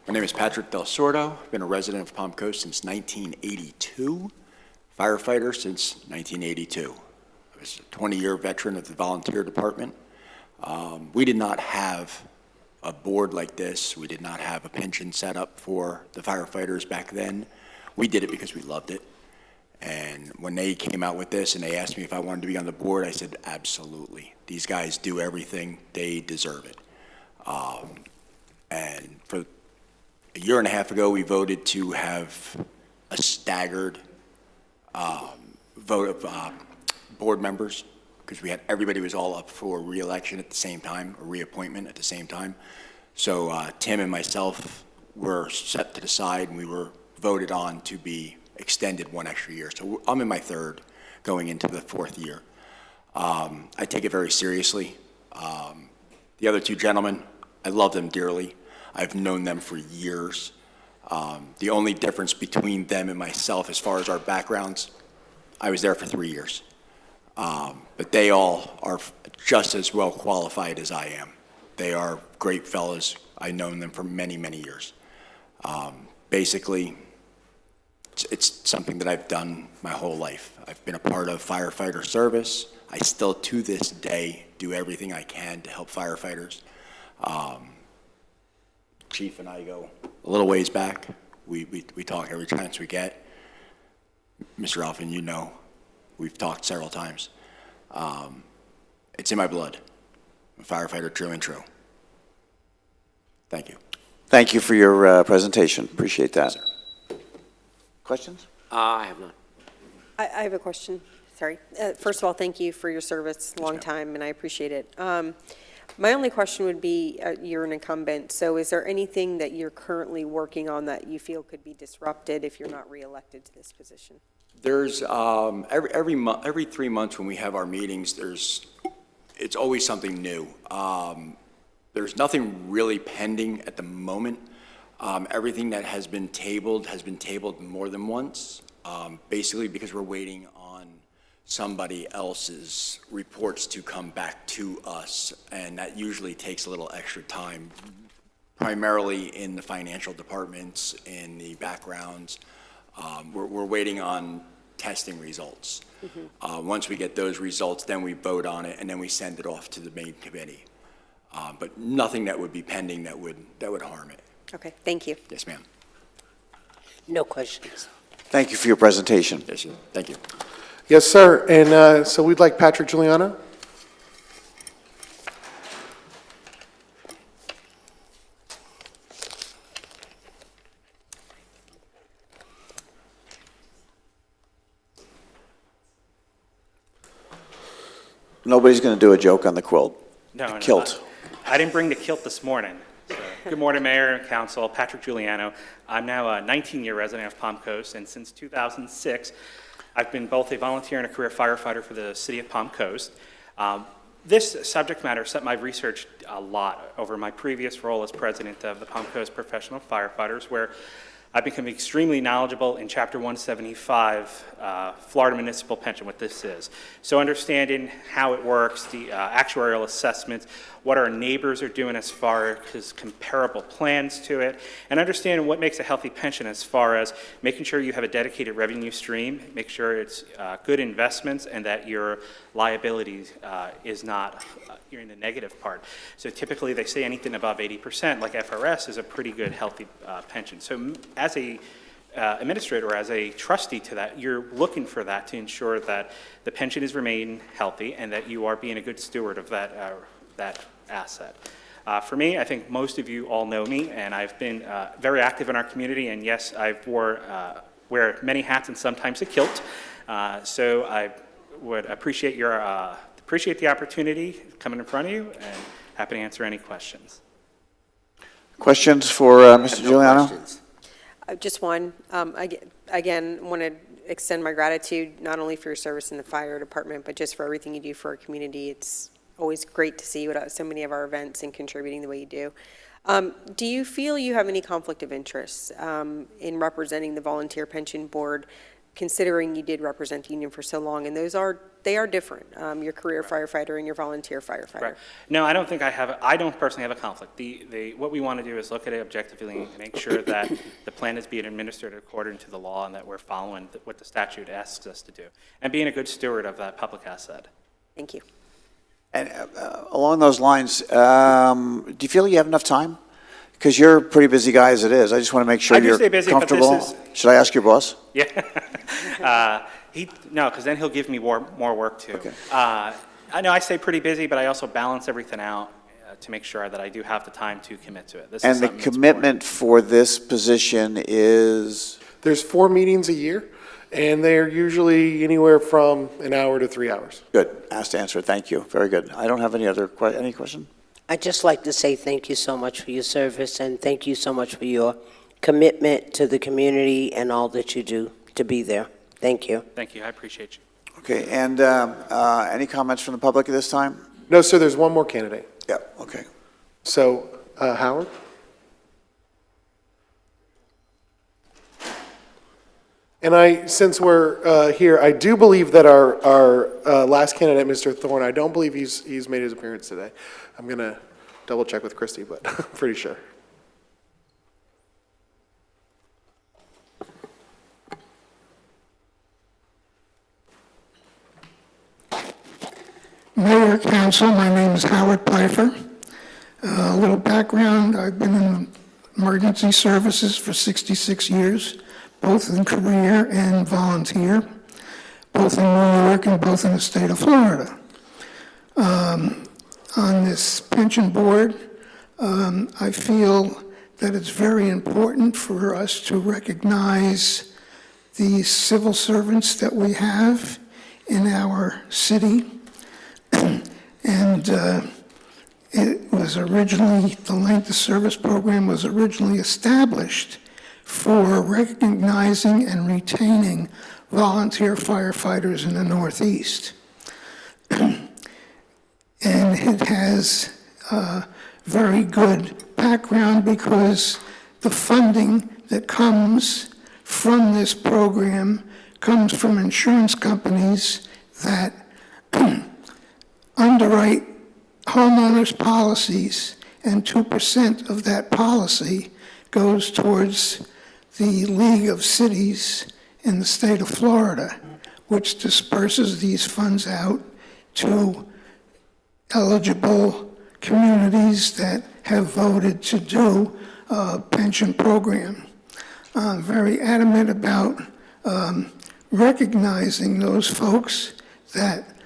My name is Patrick Del Sordo. I've been a resident of Palm Coast since 1982, firefighter since 1982. I was a 20-year veteran of the volunteer department. We did not have a board like this. We did not have a pension set up for the firefighters back then. We did it because we loved it. And when they came out with this and they asked me if I wanted to be on the board, I said, absolutely. These guys do everything. They deserve it. And for a year and a half ago, we voted to have a staggered vote of board members because everybody was all up for re-election at the same time, or reappointment at the same time. So Tim and myself were set to the side, and we were voted on to be extended 1 extra year. So I'm in my 3rd, going into the 4th year. I take it very seriously. The other 2 gentlemen, I love them dearly. I've known them for years. The only difference between them and myself as far as our backgrounds, I was there for 3 years. But they all are just as well qualified as I am. They are great fellas. I've known them for many, many years. Basically, it's something that I've done my whole life. I've been a part of firefighter service. I still, to this day, do everything I can to help firefighters. Chief and I go a little ways back. We talk every chance we get. Mr. Alphin, you know, we've talked several times. It's in my blood. I'm a firefighter, true and true. Thank you. Thank you for your presentation. Appreciate that. Yes, sir. Questions? I have none. I have a question. Sorry. First of all, thank you for your service, long time, and I appreciate it. My only question would be, you're an incumbent, so is there anything that you're currently working on that you feel could be disrupted if you're not reelected to this position? There's, every 3 months when we have our meetings, it's always something new. There's nothing really pending at the moment. Everything that has been tabled more than once, basically because we're waiting on somebody else's reports to come back to us, and that usually takes a little extra time, primarily in the financial departments, in the backgrounds. We're waiting on testing results. Once we get those results, then we vote on it, and then we send it off to the main committee. But nothing that would be pending that would harm it. Okay, thank you. Yes, ma'am. No questions. Thank you for your presentation. Yes, thank you. Yes, sir. And so we'd like Patrick Giuliano. Nobody's going to do a joke on the quilt. No, Kilt. I didn't bring the kilt this morning. So, good morning, Mayor and Council. Patrick Giuliano. I'm now a 19-year resident of Palm Coast, and since 2006, I've been both a volunteer and a career firefighter for the city of Palm Coast. This subject matter is something I've researched a lot over my previous role as president of the Palm Coast Professional Firefighters, where I've become extremely knowledgeable in Chapter 175, Florida Municipal Pension, what this is. So understanding how it works, the actuarial assessments, what our neighbors are doing as far as comparable plans to it, and understanding what makes a healthy pension as far as making sure you have a dedicated revenue stream, make sure it's good investments, and that your liability is not, you're in the negative part. So typically they say anything above 80%, like FRS, is a pretty good healthy pension. So as a administrator or as a trustee to that, you're looking for that to ensure that the pension is remaining healthy and that you are being a good steward of that asset. For me, I think most of you all know me, and I've been very active in our community, and yes, I wear many hats and sometimes a kilt. So I would appreciate the opportunity coming in front of you, and happy to answer any questions. Questions for Mr. Giuliano? Just one. Again, want to extend my gratitude not only for your service in the fire department, but just for everything you do for our community. It's always great to see you at so many of our events and contributing the way you do. Do you feel you have any conflict of interest in representing the Volunteer Pension Board, considering you did represent the union for so long? And they are different, your career firefighter and your volunteer firefighter. Right. No, I don't think I don't personally have a conflict. What we want to do is look at it objectively and make sure that the plan is being administered according to the law and that we're following what the statute asks us to do, and being a good steward of that public asset. Thank you. And along those lines, do you feel you have enough time? Because you're a pretty busy guy as it is. I just want to make sure I do you're stay busy, but comfortable. this is- Should I ask your boss? Yeah. No, because then he'll give me more work too. Okay. I know I stay pretty busy, but I also balance everything out to make sure that I do have the time to commit to it. This is And the something that's commitment for this position is? There's 4 meetings a year, and they're usually anywhere from an hour to 3 hours. Good. Asked to answer. Thank you. Very good. I don't have any other any question? I'd just like to say thank you so much for your service, and thank you so much for your commitment to the community and all that you do to be there. Thank you. Thank you. I appreciate you. Okay. And any comments from the public at this time? No, sir, there's one more candidate. Yeah. Okay. So, Howard? And since we're here, I do believe that our last candidate, Mr. Thorne, I don't believe he's made his appearance today. I'm going to double check with Christy, but I'm pretty sure. Mayor, Council, my name is Howard Pfeiffer. A little background, I've been in emergency services for 66 years, both in career and volunteer, both in New York and both in the state of Florida. On this pension board, I feel that it's very important for us to recognize the civil servants that we have in our city. And it was originally, the length of service program was originally established for recognizing and retaining volunteer firefighters in the Northeast. And it has very good background because the funding that comes from this program comes from insurance companies that underwrite homeowners' policies, and 2% of that policy goes towards the League of Cities in the state of Florida, which disperses these funds out to eligible communities that have voted to do a pension program. I'm very adamant about recognizing those folks that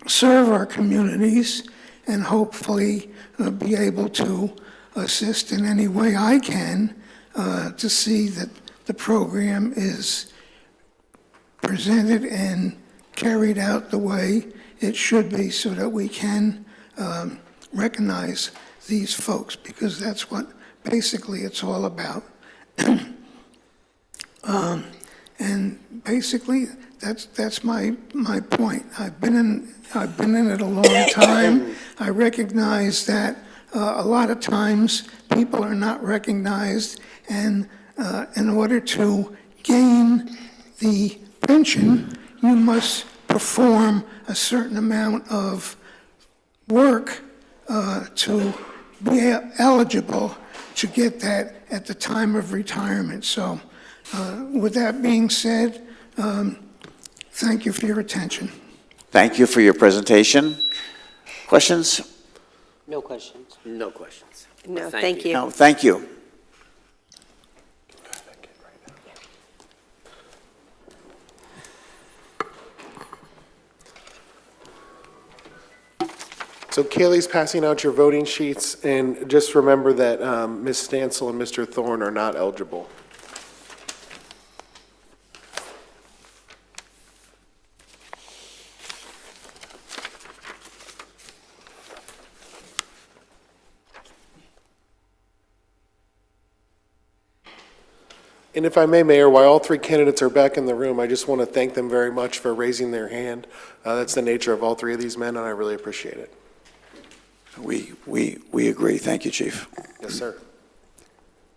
serve our communities and hopefully be able to assist in any way I can to see that the program is presented and carried out the way it should be so that we can recognize these folks, because that's what basically it's all about. And basically, that's my point. I've been in it a long time. I recognize that a lot of times people are not recognized, and in order to gain the pension, you must perform a certain amount of work to be eligible to get that at the time of retirement. So with that being said, thank you for your attention. Thank you for your presentation. Questions? No questions. No questions. No, thank you. No, thank you. So Kaylee's passing out your voting sheets, and just remember that Ms. Stansel and Mr. Thorne are not eligible. And if I may, Mayor, while all three candidates are back in the room, I just want to thank them very much for raising their hand. That's the nature of all three of these men, and I really appreciate it. We agree. Thank you, Chief. Yes, sir.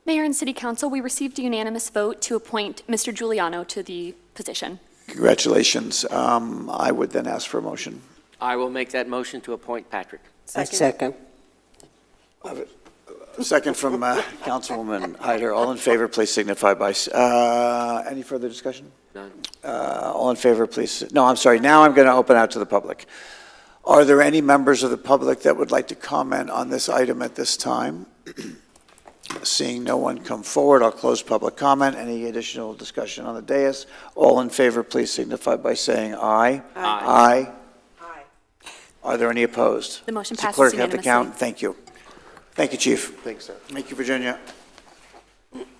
Mayor and City Council, we received a unanimous vote to appoint Mr. Giuliano to the position. Congratulations. I would then ask for a motion. I will make that motion to appoint Patrick. Second. Second from Councilwoman Hyder. All in favor, please signify by, any further discussion? None. All in favor, please. No, I'm sorry. Now I'm going to open out to the public. Are there any members of the public that would like to comment on this item at this time? Seeing no one come forward, I'll close public comment. Any additional discussion on the dais? All in favor, please signify by saying aye. Aye. Aye. Are there any opposed? The motion Does the passes clerk have the unanimously. count? Thank you. Thank you, Chief. Thanks, sir. Thank you, Virginia.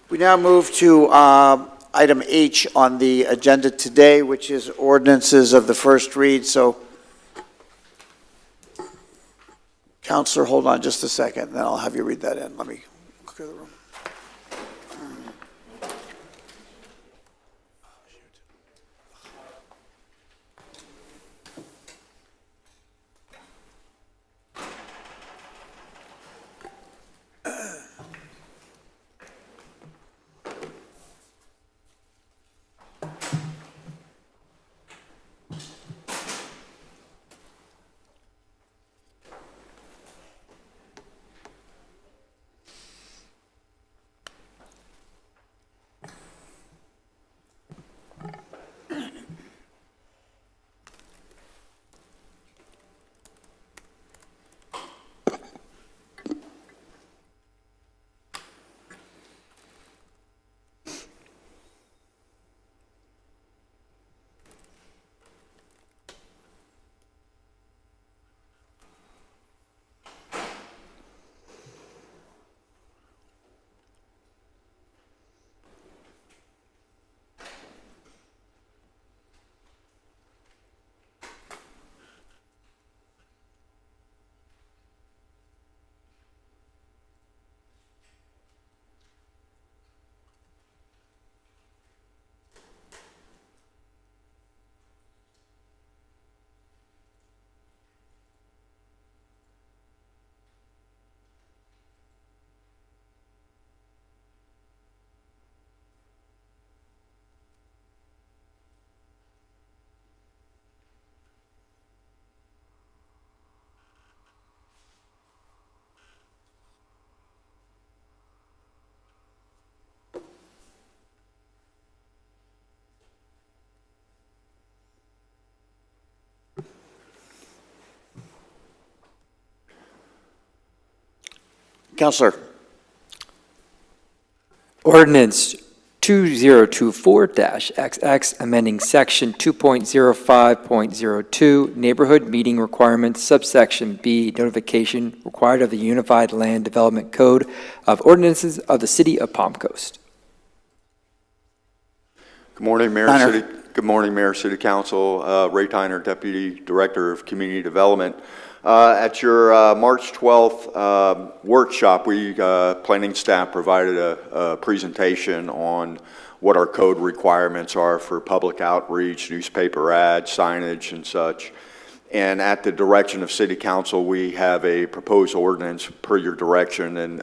We now move to item H on the agenda today, which is ordinances of the first read. So, Counselor, hold on just a second, then I'll have you read that in. Let me clear the room. Counselor. Ordinance 2024-XX, amending Section 2.05.02, Neighborhood Meeting Requirements, subsection B, notification required of the Unified Land Development Code of Ordinances of the City of Palm Coast. Good morning, Mayor. Tyner. Good morning, Mayor, City Council. Ray Tyner, Deputy Director of Community Development. At your March 12th workshop, planning staff provided a presentation on what our code requirements are for public outreach, newspaper ads, signage, and such. And at the direction of City Council, we have a proposed ordinance per your direction, and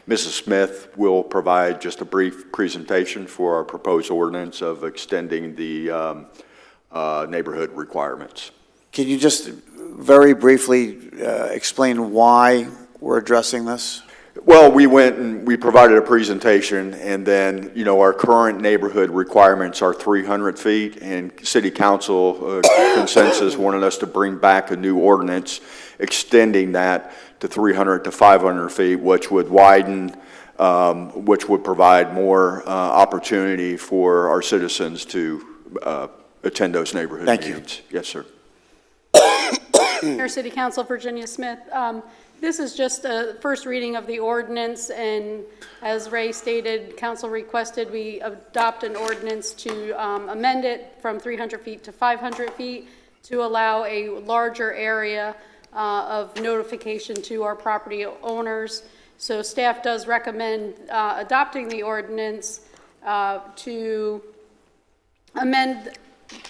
Mrs. Smith will provide just a brief presentation for our proposed ordinance of extending the neighborhood requirements. Can you just very briefly explain why we're addressing this? Well, we went and we provided a presentation, and then, you know, our current neighborhood requirements are 300 feet, and City Council consensus wanted us to bring back a new ordinance extending that to 300 to 500 feet, which would widen, which would provide more opportunity for our citizens to attend those neighborhood meetings. Yes, sir. Mayor, City Council, Virginia Smith. This is just a first reading of the ordinance, and as Ray stated, council requested we adopt an ordinance to amend it from 300 feet to 500 feet to allow a larger area of notification to our property owners. So staff does recommend adopting the ordinance to amend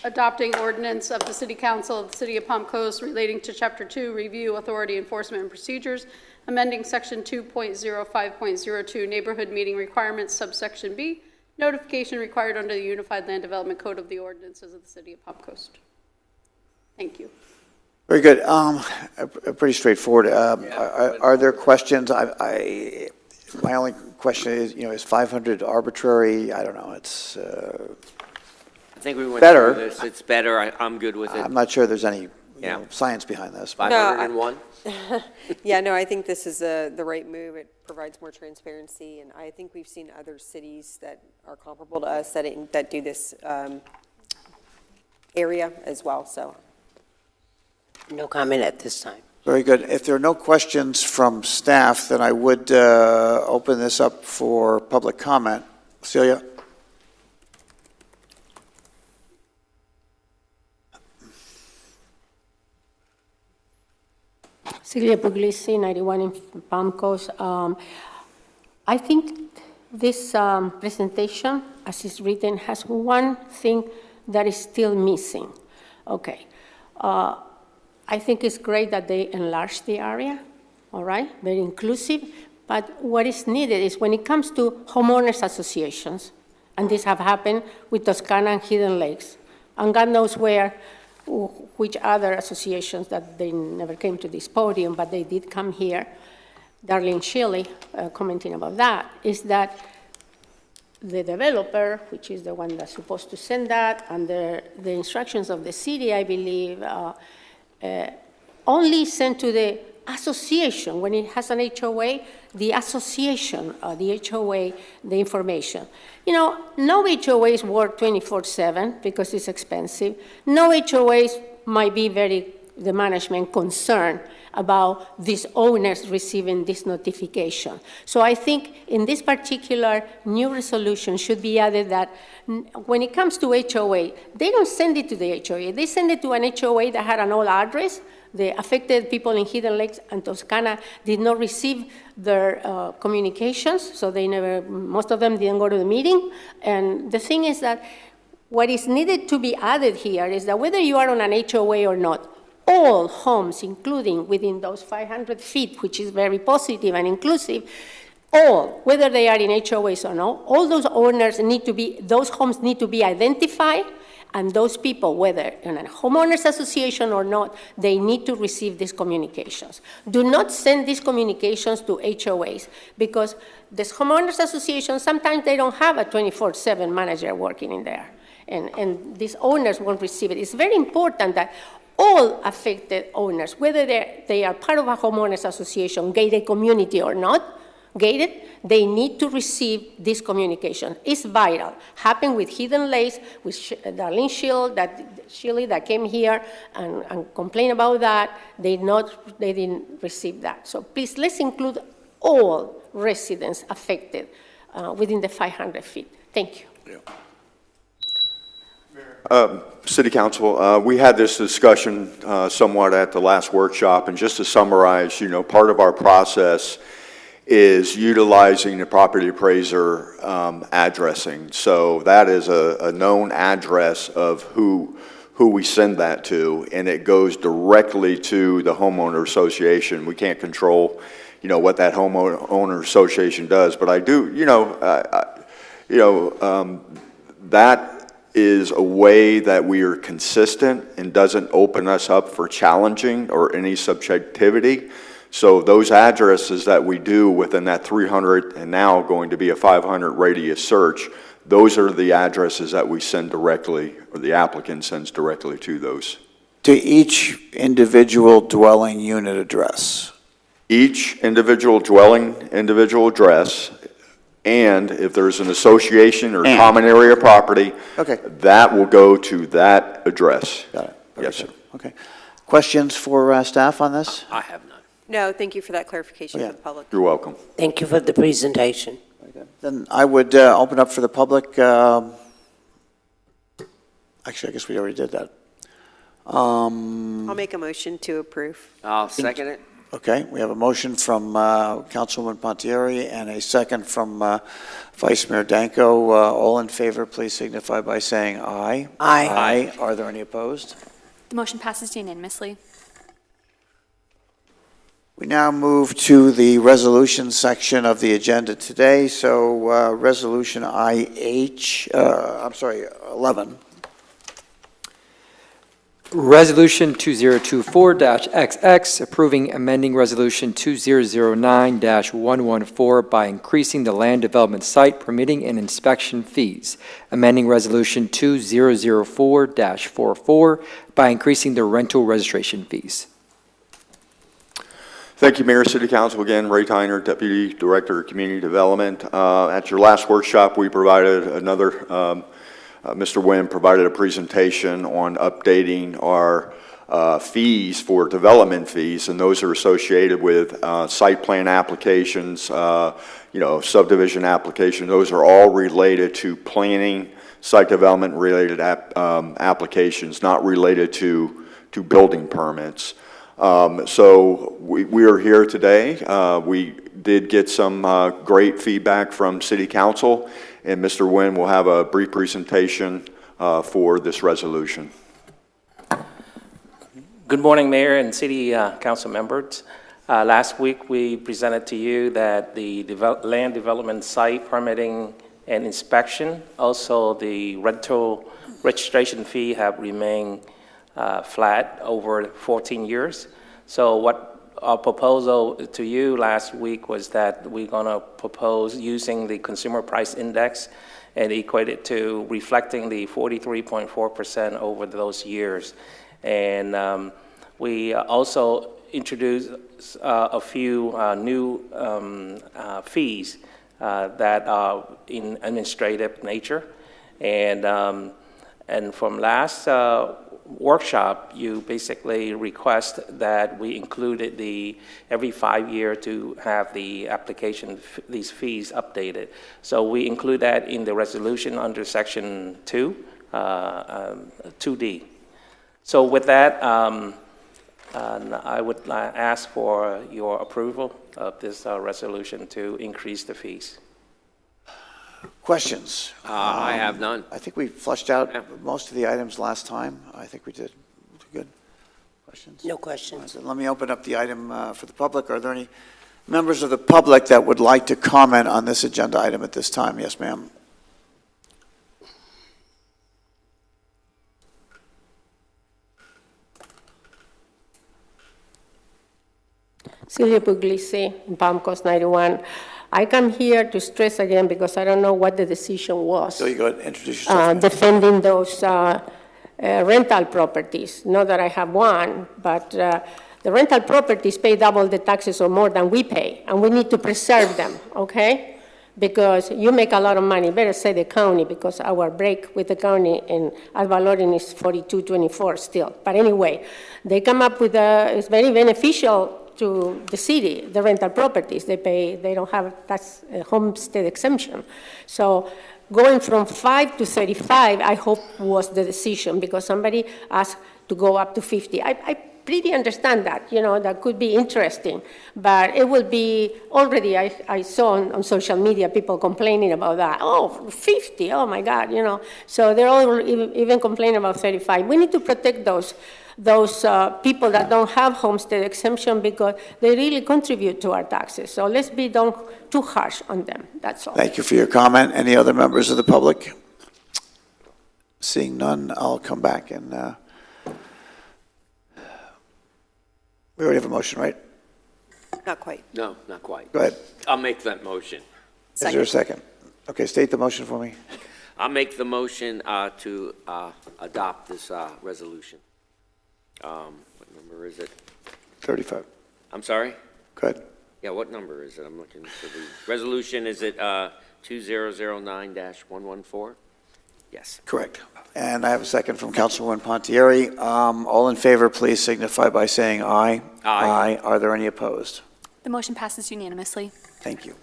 adopting ordinance of the City Council of the City of Palm Coast relating to Chapter 2, Review, Authority, Enforcement, and Procedures, amending Section 2.05.02, Neighborhood Meeting Requirements, subsection B, notification required under the Unified Land Development Code of the Ordinances of the City of Palm Coast. Thank you. Very good. Pretty straightforward. Are there questions? My only question is, you know, is 500 arbitrary? I don't know. It's I think we went better. through this. It's better. I'm good with it. I'm not sure there's any science behind this. 501? Yeah, no, I think this is the right move. It provides more transparency, and I think we've seen other cities that are comparable to us that do this area as well, so. No comment at this time. Very good. If there are no questions from staff, then I would open this up for public comment. Celia? Celia Puglisi, 91 in Palm Coast. I think this presentation, as it's written, has one thing that is still missing. Okay. I think it's great that they enlarge the area, all right, very inclusive, but what is needed is when it comes to homeowners associations, and this have happened with Toscana and Hidden Lakes, and God knows which other associations that they never came to this podium, but they did come here. Darlene Shelley, commenting about that, is that the developer, which is the one that's supposed to send that, under the instructions of the city, I believe, only sent to the association, when it has an HOA, the association, the HOA, the information. You know, no HOAs work 24/7 because it's expensive. No HOAs might be the management concerned about these owners receiving this notification. So I think in this particular new resolution should be added that when it comes to HOA, they don't send it to the HOA. They send it to an HOA that had an old address. The affected people in Hidden Lakes and Toscana did not receive their communications, so most of them didn't go to the meeting. And the thing is that what is needed to be added here is that whether you are on an HOA or not, all homes, including within those 500 feet, which is very positive and inclusive, all, whether they are in HOAs or not, all those owners those homes need to be identified, and those people, whether in a homeowners association or not, they need to receive these communications. Do not send these communications to HOAs, because this homeowners association, sometimes they don't have a 24/7 manager working in there, and these owners won't receive it. It's very important that all affected owners, whether they are part of a homeowners association, gated community or not, gated, they need to receive this communication. It's vital. Happened with Hidden Lakes, with Darlene Shiley that came here and complained about that. They didn't receive that. So please, let's include all residents affected within the 500 feet. Thank you. City Council, we had this discussion somewhat at the last workshop, and just to summarize, part of our process is utilizing the property appraiser addressing. So that is a known address of who we send that to, and it goes directly to the homeowner association. We can't control, what that homeowner association does, but I do, that is a way that we are consistent and doesn't open us up for challenging or any subjectivity. So those addresses that we do within that 300 and now going to be a 500 radius search, those are the addresses that we send directly, or the applicant sends directly to those. To each individual dwelling unit address? Each individual dwelling, individual address, and if there's an association or common area property, that will go to that address. Got it. Yes, sir. Okay. Questions for staff on this? I have none. No, thank you for that clarification for the public. You're welcome. Thank you for the presentation. Then I would open up for the public. Actually, I guess we already did that. I'll make a motion to approve. I'll second it. Okay, we have a motion from Councilwoman Pontieri and a second from Vice Mayor Danko. All in favor, please signify by saying aye. Aye. Aye. Are there any opposed? The motion passes unanimously. We now move to the resolution section of the agenda today. So Resolution 11. Resolution 2024-XX, approving amending Resolution 2009-114 by increasing the land development site permitting and inspection fees, amending Resolution 2004-44 by increasing the rental registration fees. Thank you, Mayor, City Council. Again, Ray Tyner, Deputy Director of Community Development. At your last workshop, we provided Mr. Wynn provided a presentation on updating our fees for development fees, and those are associated with site plan applications, subdivision applications. Those are all related to planning, site development related applications, not related to building permits. So we are here today. We did get some great feedback from City Council, and Mr. Wynn will have a brief presentation for this resolution. Good morning, Mayor and City Council members. Last week, we presented to you that the land development site permitting and inspection, also the rental registration fee have remained flat over 14 years. So what our proposal to you last week was that we're going to propose using the consumer price index and equate it to reflecting the 43.4% over those years. And we also introduced a few new fees that are in administrative nature. And from last workshop, you basically request that we included every 5 years to have the application, these fees updated. So we include that in the resolution under section 2D. So with that, I would ask for your approval of this resolution to increase the fees. Questions? I have none. I think we flushed out most of the items last time. I think we did. Good. Questions? No questions. Let me open up the item for the public. Are there any members of the public that would like to comment on this agenda item at this time? Yes, ma'am. Celia Puglisi, in Palm Coast 91. I come here to stress again because I don't know what the decision was. So you go ahead and introduce yourself. Defending those rental properties. Not that I have one, but the rental properties pay double the taxes or more than we pay, and we need to preserve them, okay? Because you make a lot of money. Better say the county, because our break with the county in Alvalorin is 42.24 still. But anyway, they come up with it's very beneficial to the city, the rental properties. They don't have tax homestead exemption. So going from 5 to 35, I hope was the decision, because somebody asked to go up to 50. I pretty understand that, that could be interesting, but it will be, already I saw on social media people complaining about that. Oh, 50, oh my God, So they're all even complaining about 35. We need to protect those people that don't have homestead exemption, because they really contribute to our taxes. So let's be don't too harsh on them, that's all. Thank you for your comment. Any other members of the public? Seeing none, I'll come back and, we already have a motion, right? Not quite. No, not quite. Go ahead. I'll make that motion. Is there a second? Okay, state the motion for me. I'll make the motion to adopt this resolution. What number is it? 35. I'm sorry? Go ahead. Yeah, what number is it? I'm looking for the resolution. Is it 2009-114? Yes. Correct. And I have a second from Councilwoman Pontieri. All in favor, please signify by saying aye. Aye. Are there any opposed? The motion passes unanimously. Thank you.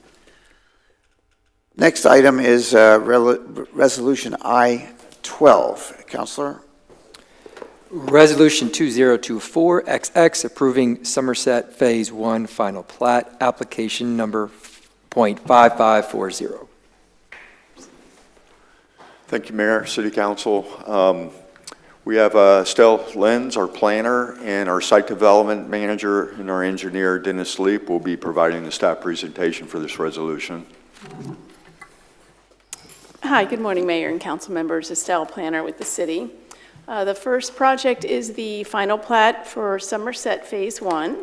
Next item is Resolution I-12. Counselor? Resolution 2024XX approving Somerset Phase 1 Final Plat, application number .5540. Thank you, Mayor, City Council. We have Estelle Lenz, our planner, and our site development manager, and our engineer, Dennis Leap, will be providing the staff presentation for this resolution. Hi, good morning, Mayor and council members. Estelle, planner with the city. The first project is the final plat for Somerset Phase 1.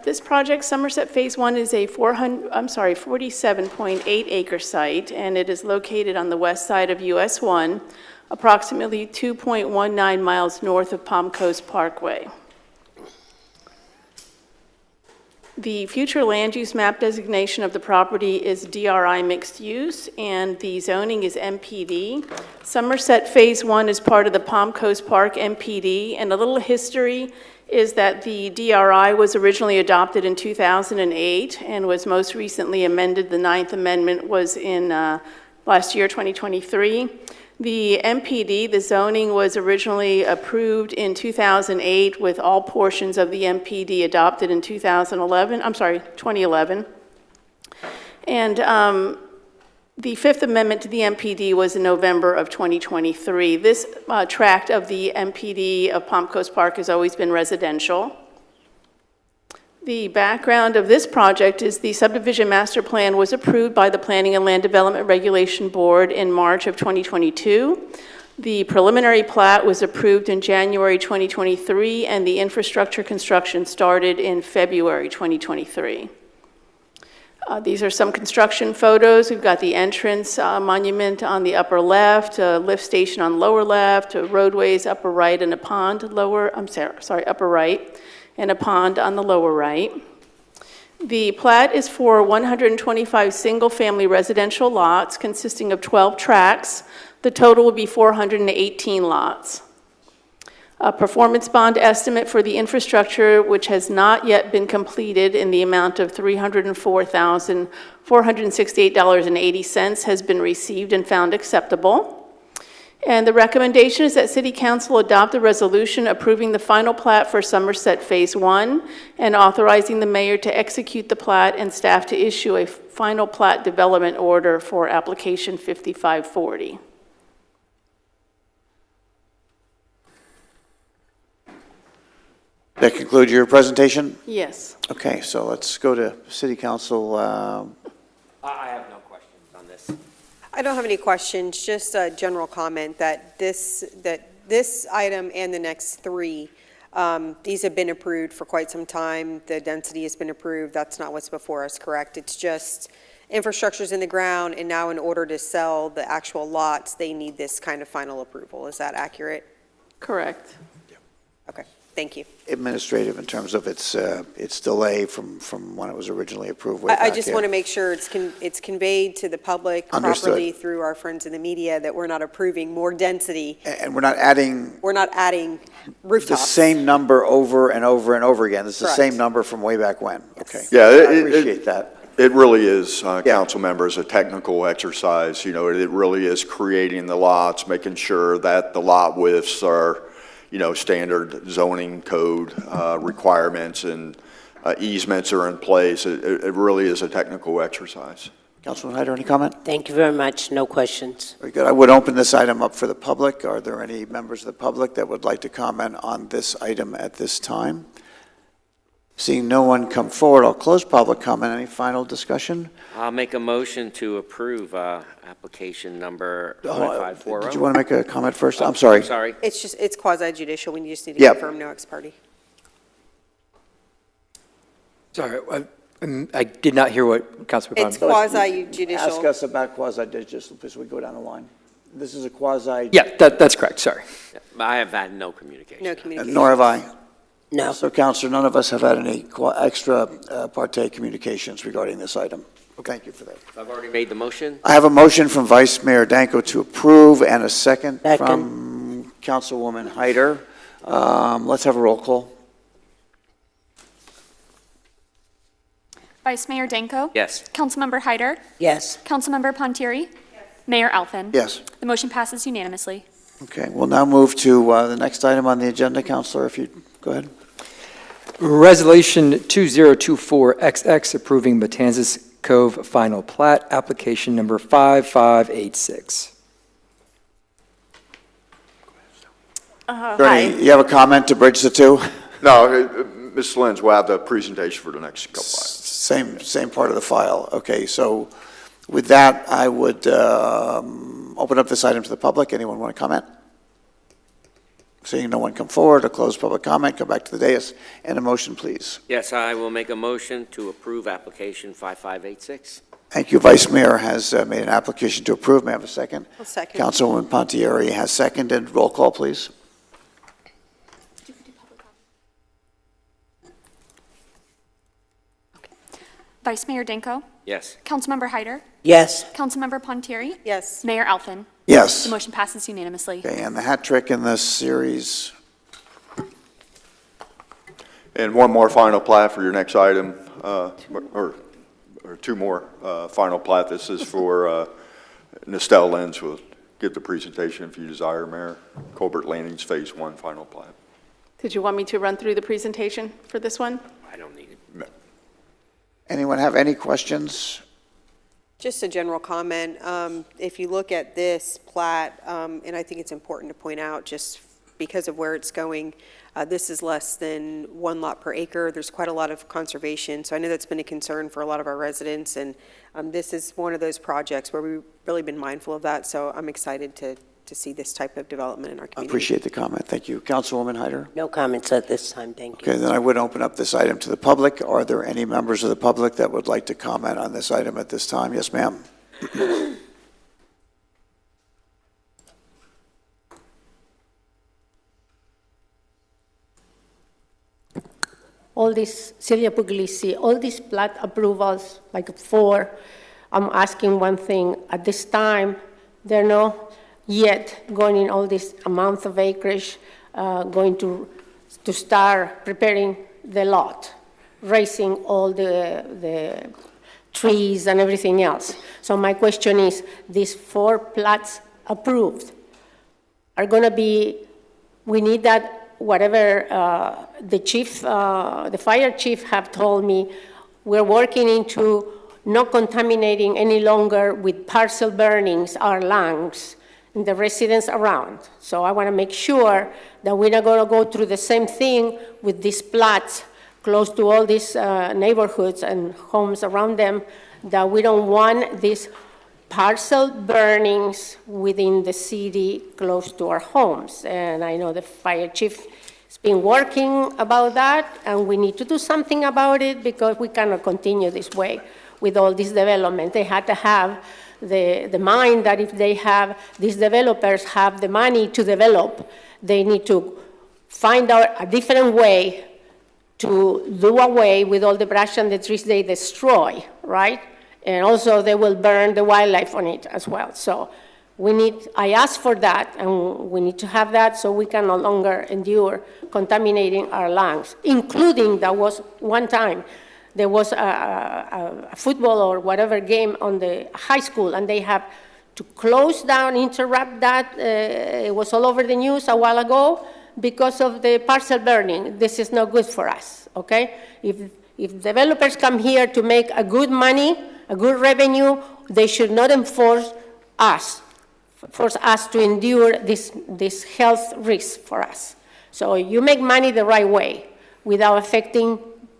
This project, Somerset Phase 1, is a 47.8 acre site, and it is located on the west side of US 1, approximately 2.19 miles north of Palm Coast Parkway. The future land use map designation of the property is DRI mixed use, and the zoning is MPD. Somerset Phase 1 is part of the Palm Coast Park MPD, and a little history is that the DRI was originally adopted in 2008 and was most recently amended. The 9th Amendment was in last year, 2023. The MPD, the zoning, was originally approved in 2008 with all portions of the MPD adopted in 2011. And the 5th Amendment to the MPD was in November of 2023. This tract of the MPD of Palm Coast Park has always been residential. The background of this project is the subdivision master plan was approved by the Planning and Land Development Regulation Board in March of 2022. The preliminary plat was approved in January 2023, and the infrastructure construction started in February 2023. These are some construction photos. We've got the entrance monument on the upper left, a lift station on lower left, roadways upper right, and a pond upper right, and a pond on the lower right. The plat is for 125 single-family residential lots consisting of 12 tracts. The total will be 418 lots. A performance bond estimate for the infrastructure, which has not yet been completed, in the amount of $304,468.80 has been received and found acceptable. And the recommendation is that City Council adopt a resolution approving the final plat for Somerset Phase 1 and authorizing the mayor to execute the plat and staff to issue a final plat development order for application 5540. That concludes your presentation? Yes. Okay, so let's go to City Council. I have no questions on this. I don't have any questions, just a general comment that this item and the next three, these have been approved for quite some time. The density has been approved. That's not what's before us, correct? It's just infrastructure's in the ground, and now in order to sell the actual lots, they need this kind of final approval. Is that accurate? Correct. Okay, thank you. Administrative in terms of its delay from when it was originally approved way I back just in. want to make sure it's conveyed to the public Understood. properly through our friends in the media that we're not approving more density. And we're not adding We're not adding the rooftops. same number over and over and over again. It's the Correct. same number from way back when. Okay. Yeah, I appreciate that. It really is, council members, a technical exercise. You know, it really is creating the lots, making sure that the lot widths are, you know, standard zoning code requirements and easements are in place. It really is a technical exercise. Councilman Hyder, any comment? Thank you very much. No questions. Very good. I would open this item up for the public. Are there any members of the public that would like to comment on this item at this time? Seeing no one come forward, I'll close public comment. Any final discussion? I'll make a motion to approve application number 5540. Did you want to make a comment first? I'm sorry. Sorry. It's quasi judicial. We just need to Yep. confirm no ex parte. Sorry, I did not hear what Councilman It's Bond. quasi judicial. Ask us about quasi-judicial as we go down the line. This is a quasi. Yeah, that's correct, sorry. I have had no communication. No communication. Nor have I. No. So, Counselor, none of us have had any extra parte communications regarding this item. Thank you for that. I've already made the motion. I have a motion from Vice Mayor Danko to approve and a second Second. from Councilwoman Hyder. Let's have a roll call. Vice Mayor Danko? Yes. Councilmember Hyder? Yes. Councilmember Pontieri? Mayor Alfin? Yes. The motion passes unanimously. Okay, we'll now move to the next item on the agenda. Counselor, if you go ahead. Resolution 2024XX approving Matanzas Cove Final Plat, application number 5586. Bernie, you have a comment to bridge the two? No, Ms. Lenz will have the presentation for the next couple items. Same part of the file. Okay, so with that, I would open up this item to the public. Anyone want to comment? Seeing no one come forward, I'll close public comment, come back to the dais, and a motion, please. Yes, I will make a motion to approve application 5586. Thank you. Vice Mayor has made an application to approve. May I have a second? I'll second. Councilwoman Pontieri has seconded. Roll call, please. Vice Mayor Danko? Yes. Councilmember Hyder? Yes. Councilmember Pontieri? Yes. Mayor Alfin? Yes. The motion passes unanimously. Okay, and the hat trick in this series. And one more final plat for your next item, or two more final plat. This is for Nestel Lenz will give the presentation if you desire, Mayor. Colbert Landings Phase 1 final plat. Did you want me to run through the presentation for this one? I don't need it. Anyone have any questions? Just a general comment. If you look at this plat, and I think it's important to point out, just because of where it's going, this is less than one lot per acre. There's quite a lot of conservation, so I know that's been a concern for a lot of our residents, and this is one of those projects where we've really been mindful of that, so I'm excited to see this type of development in our I community. appreciate the comment. Thank you. Councilwoman Hyder? No comments at this time, thank you. Okay, then I would open up this item to the public. Are there any members of the public that would like to comment on this item at this time? Yes, ma'am. All these, Celia Puglisi, all these plat approvals, like 4, I'm asking one thing. At this time, they're not yet going in all this amount of acreage, going to start preparing the lot, raising all the trees and everything else. So my question is, these 4 plats approved are going to be, we need that, whatever the chief, the fire chief have told me, we're working into not contaminating any longer with parcel burnings our lands and the residents around. So I want to make sure that we're not going to go through the same thing with these plots close to all these neighborhoods and homes around them, that we don't want these parcel burnings within the city close to our homes. And I know the fire chief has been working about that, and we need to do something about it because we cannot continue this way. with all this development. They had to have the mind that if they have, these developers have the money to develop, they need to find out a different way to do away with all the brush and the trees they destroy, right? And also they will burn the wildlife on it as well. So I asked for that, and we need to have that so we can no longer endure contaminating our lungs, including that was one time, there was a football or whatever game on the high school, and they have to close down, interrupt that. It was all over the news a while ago because of the parcel burning. This is not good for us, okay? If developers come here to make a good money, a good revenue, they should not force us to endure this health risk for us. So you make money the right way without affecting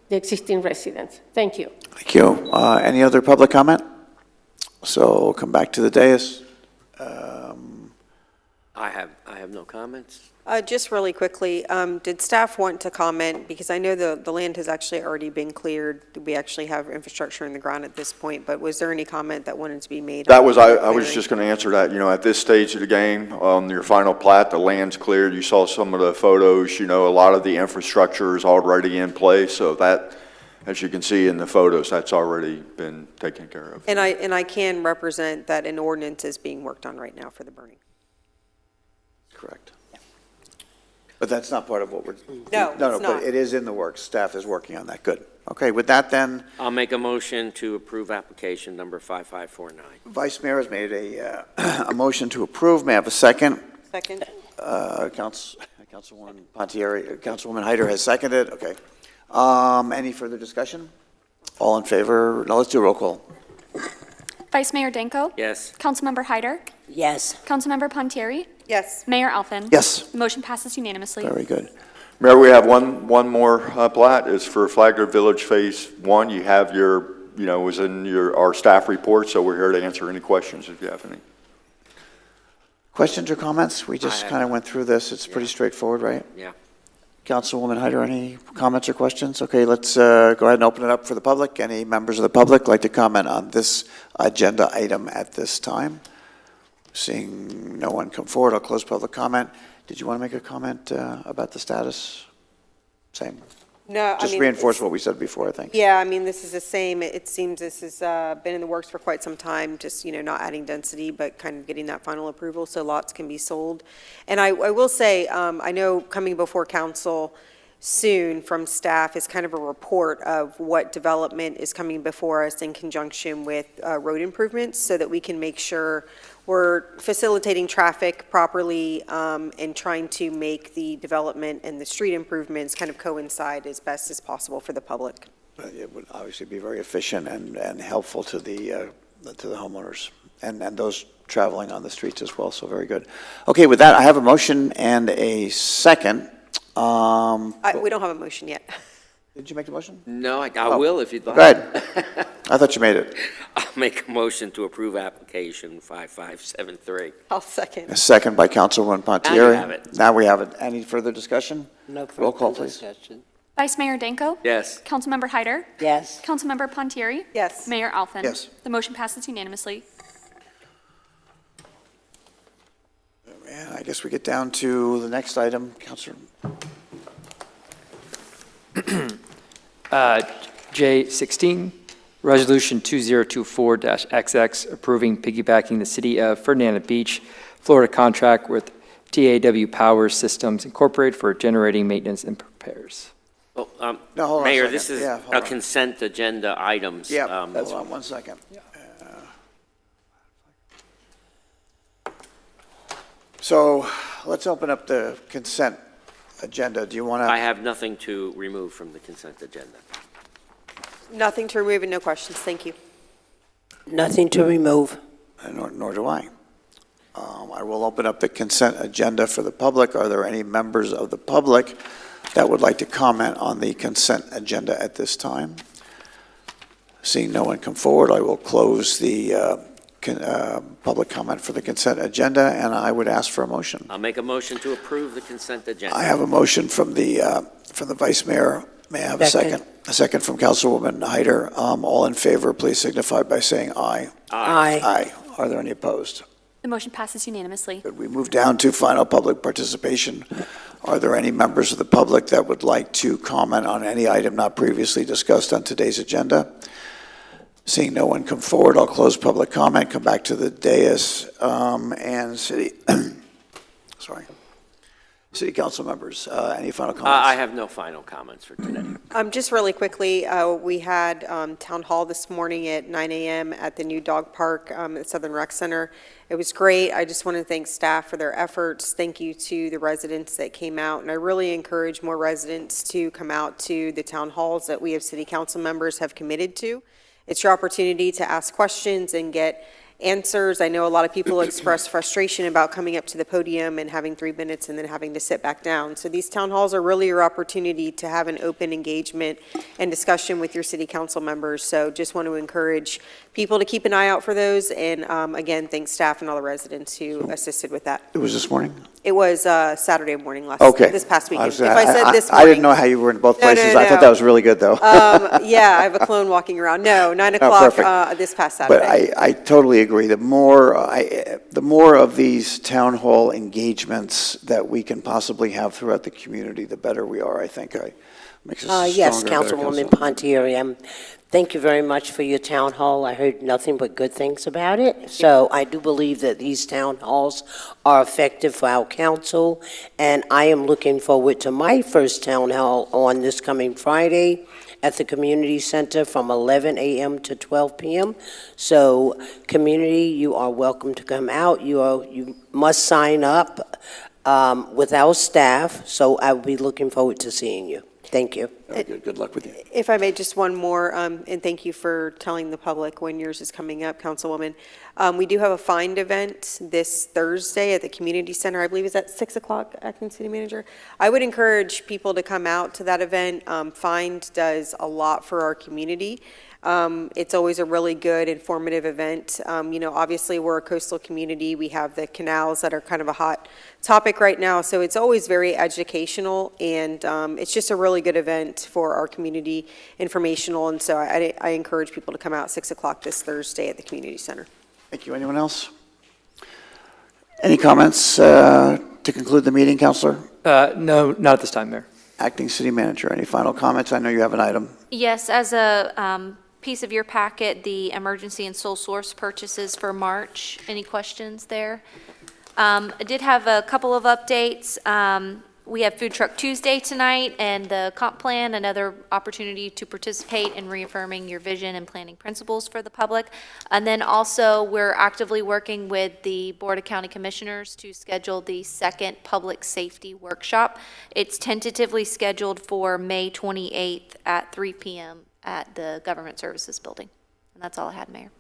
the existing residents. Thank you. Thank you. Any other public comment? So we'll come back to the dais. I have no comments. Just really quickly, did staff want to comment? Because I know the land has actually already been cleared. We actually have infrastructure in the ground at this point, but was there any comment that wanted to be made? That was, I was just going to answer that. You know, at this stage of the game, on your final plat, the land's cleared. You saw some of the photos, you know, a lot of the infrastructure is already in place. So that, as you can see in the photos, that's already been taken care of. And I can represent that an ordinance is being worked on right now for the burning. Correct. But that's not part of what we're... No, No, it's but not. it is in the works. Staff is working on that. Good. Okay, with that then, I'll make a motion to approve application number 5549. Vice Mayor has made a motion to approve. May I have a second? Second. Councilwoman Pontieri, Councilwoman Hyder has seconded. Okay. Any further discussion? All in favor? No, let's do a roll call. Vice Mayor Danko? Yes. Councilmember Hyder? Yes. Councilmember Pontieri? Yes. Mayor Alfin? Yes. Motion passes unanimously. Very good. Mayor, we have one more plat. It's for Flagler Village Phase 1. You have your, you know, was in our staff report, so we're here to answer any questions if you have any. Questions or comments? We just kind of went through this. It's pretty straightforward, right? Yeah. Councilwoman Hyder, any comments or questions? Okay, let's go ahead and open it up for the public. Any members of the public like to comment on this agenda item at this time? Seeing no one come forward, I'll close public comment. Did you want to make a comment about the status? Same. No, Just reinforce what we said before, I think. Yeah, I mean, this is the same. It seems this has been in the works for quite some time, just, you know, not adding density, but kind of getting that final approval so lots can be sold. And I will say, I know coming before council soon from staff is kind of a report of what development is coming before us in conjunction with road improvements so that we can make sure we're facilitating traffic properly and trying to make the development and the street improvements kind of coincide as best as possible for the public. It would obviously be very efficient and helpful to the homeowners and those traveling on the streets as well, so very good. Okay, with that, I have a motion and a second. We don't have a motion yet. Did you make the motion? No, I will if you'd like. Go ahead. I thought you made it. I'll make a motion to approve application 5573. I'll second. A second by Councilwoman Pontieri. Now you have it. Now we have it. Any further discussion? No Roll call, please. Vice Mayor Danko? Yes. Councilmember Hyder? Yes. Councilmember Pontieri? Yes. Mayor Alfin? Yes. The motion passes unanimously. And I guess we get down to the next item, Councilor. J16, Resolution 2024-XX, approving piggybacking the City of Ferdinand Beach, Florida contract with TAW Power Systems Incorporated for generating maintenance and repairs. Well, No, hold on a Mayor, second. this is Yeah, hold a on. consent agenda items. Yeah, hold on 1 second. So let's open up the consent agenda. Do you want I to? have nothing to remove from the consent agenda. Nothing to remove and no questions. Thank you. Nothing to remove. Nor do I. I will open up the consent agenda for the public. Are there any members of the public that would like to comment on the consent agenda at this time? Seeing no one come forward, I will close the public comment for the consent agenda, and I would ask for a motion. I'll make a motion to approve the consent agenda. I have a motion from the Vice Mayor. May I have a second? A second from Councilwoman Hyder. All in favor, please signify by saying aye. Aye. Aye. Are there any opposed? The motion passes unanimously. Good. We move down to final public participation. Are there any members of the public that would like to comment on any item not previously discussed on today's agenda? Seeing no one come forward, I'll close public comment, come back to the dais, and City Council members, any final comments? I have no final comments for today. Just really quickly, we had Town Hall this morning at 9 a.m. at the new dog park at Southern Rec Center. It was great. I just want to thank staff for their efforts. Thank you to the residents that came out, and I really encourage more residents to come out to the town halls that we as city council members have committed to. It's your opportunity to ask questions and get answers. I know a lot of people express frustration about coming up to the podium and having 3 minutes and then having to sit back down. So these town halls are really your opportunity to have an open engagement and discussion with your city council members. So just want to encourage people to keep an eye out for those. And again, thanks staff and all the residents who assisted with that. It was this morning? It was Saturday morning this past weekend. This morning. I didn't know how you were in both places. I thought that was really good, though. Yeah, I have a clone walking around. No, 9 o'clock this past But Saturday. I totally agree. The more of these town hall engagements that we can possibly have throughout the community, the better we are, I think. Makes us a Yes, stronger, better Councilwoman council. Pontieri, thank you very much for your town hall. I heard nothing but good things about it. So I do believe that these town halls are effective for our council, and I am looking forward to my first town hall on this coming Friday at the community center from 11 a.m. to 12 p.m. So community, you are welcome to come out. You must sign up with our staff, so I will be looking forward to seeing you. Thank you. Good luck with you. If I may, just one more, and thank you for telling the public when yours is coming up, Councilwoman. We do have a Find event this Thursday at the Community Center. I believe it's at 6 o'clock, Acting City Manager. I would encourage people to come out to that event. Find does a lot for our community. It's always a really good, informative event. Obviously, we're a coastal community. We have the canals that are kind of a hot topic right now, so it's always very educational, and it's just a really good event for our community, informational, and so I encourage people to come out 6 o'clock this Thursday at the Community Center. Thank you. Anyone else? Any comments to conclude the meeting, Councilor? No, not at this time, Mayor. Acting City Manager, any final comments? I know you have an item. Yes, as a piece of your packet, the emergency and sole source purchases for March. Any questions there? I did have a couple of updates. We have Food Truck Tuesday tonight and the comp plan, another opportunity to participate in reaffirming your vision and planning principles for the public. And then also, we're actively working with the Board of County Commissioners to schedule the second public safety workshop. It's tentatively scheduled for May 28th at 3 p.m. at the Government Services Building. And that's all I had, Mayor.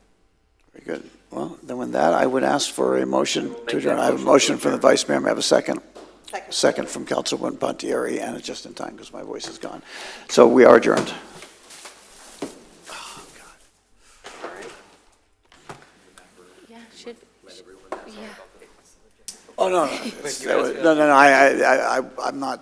Very good. Well, then with that, I would ask for a motion to adjourn. I have a motion from the Vice Mayor. May I have a second? Second from Councilwoman Pontieri, and it's just in time because my voice is gone. So we are adjourned. Yeah, should, yeah. Oh, no, no. No, I'm not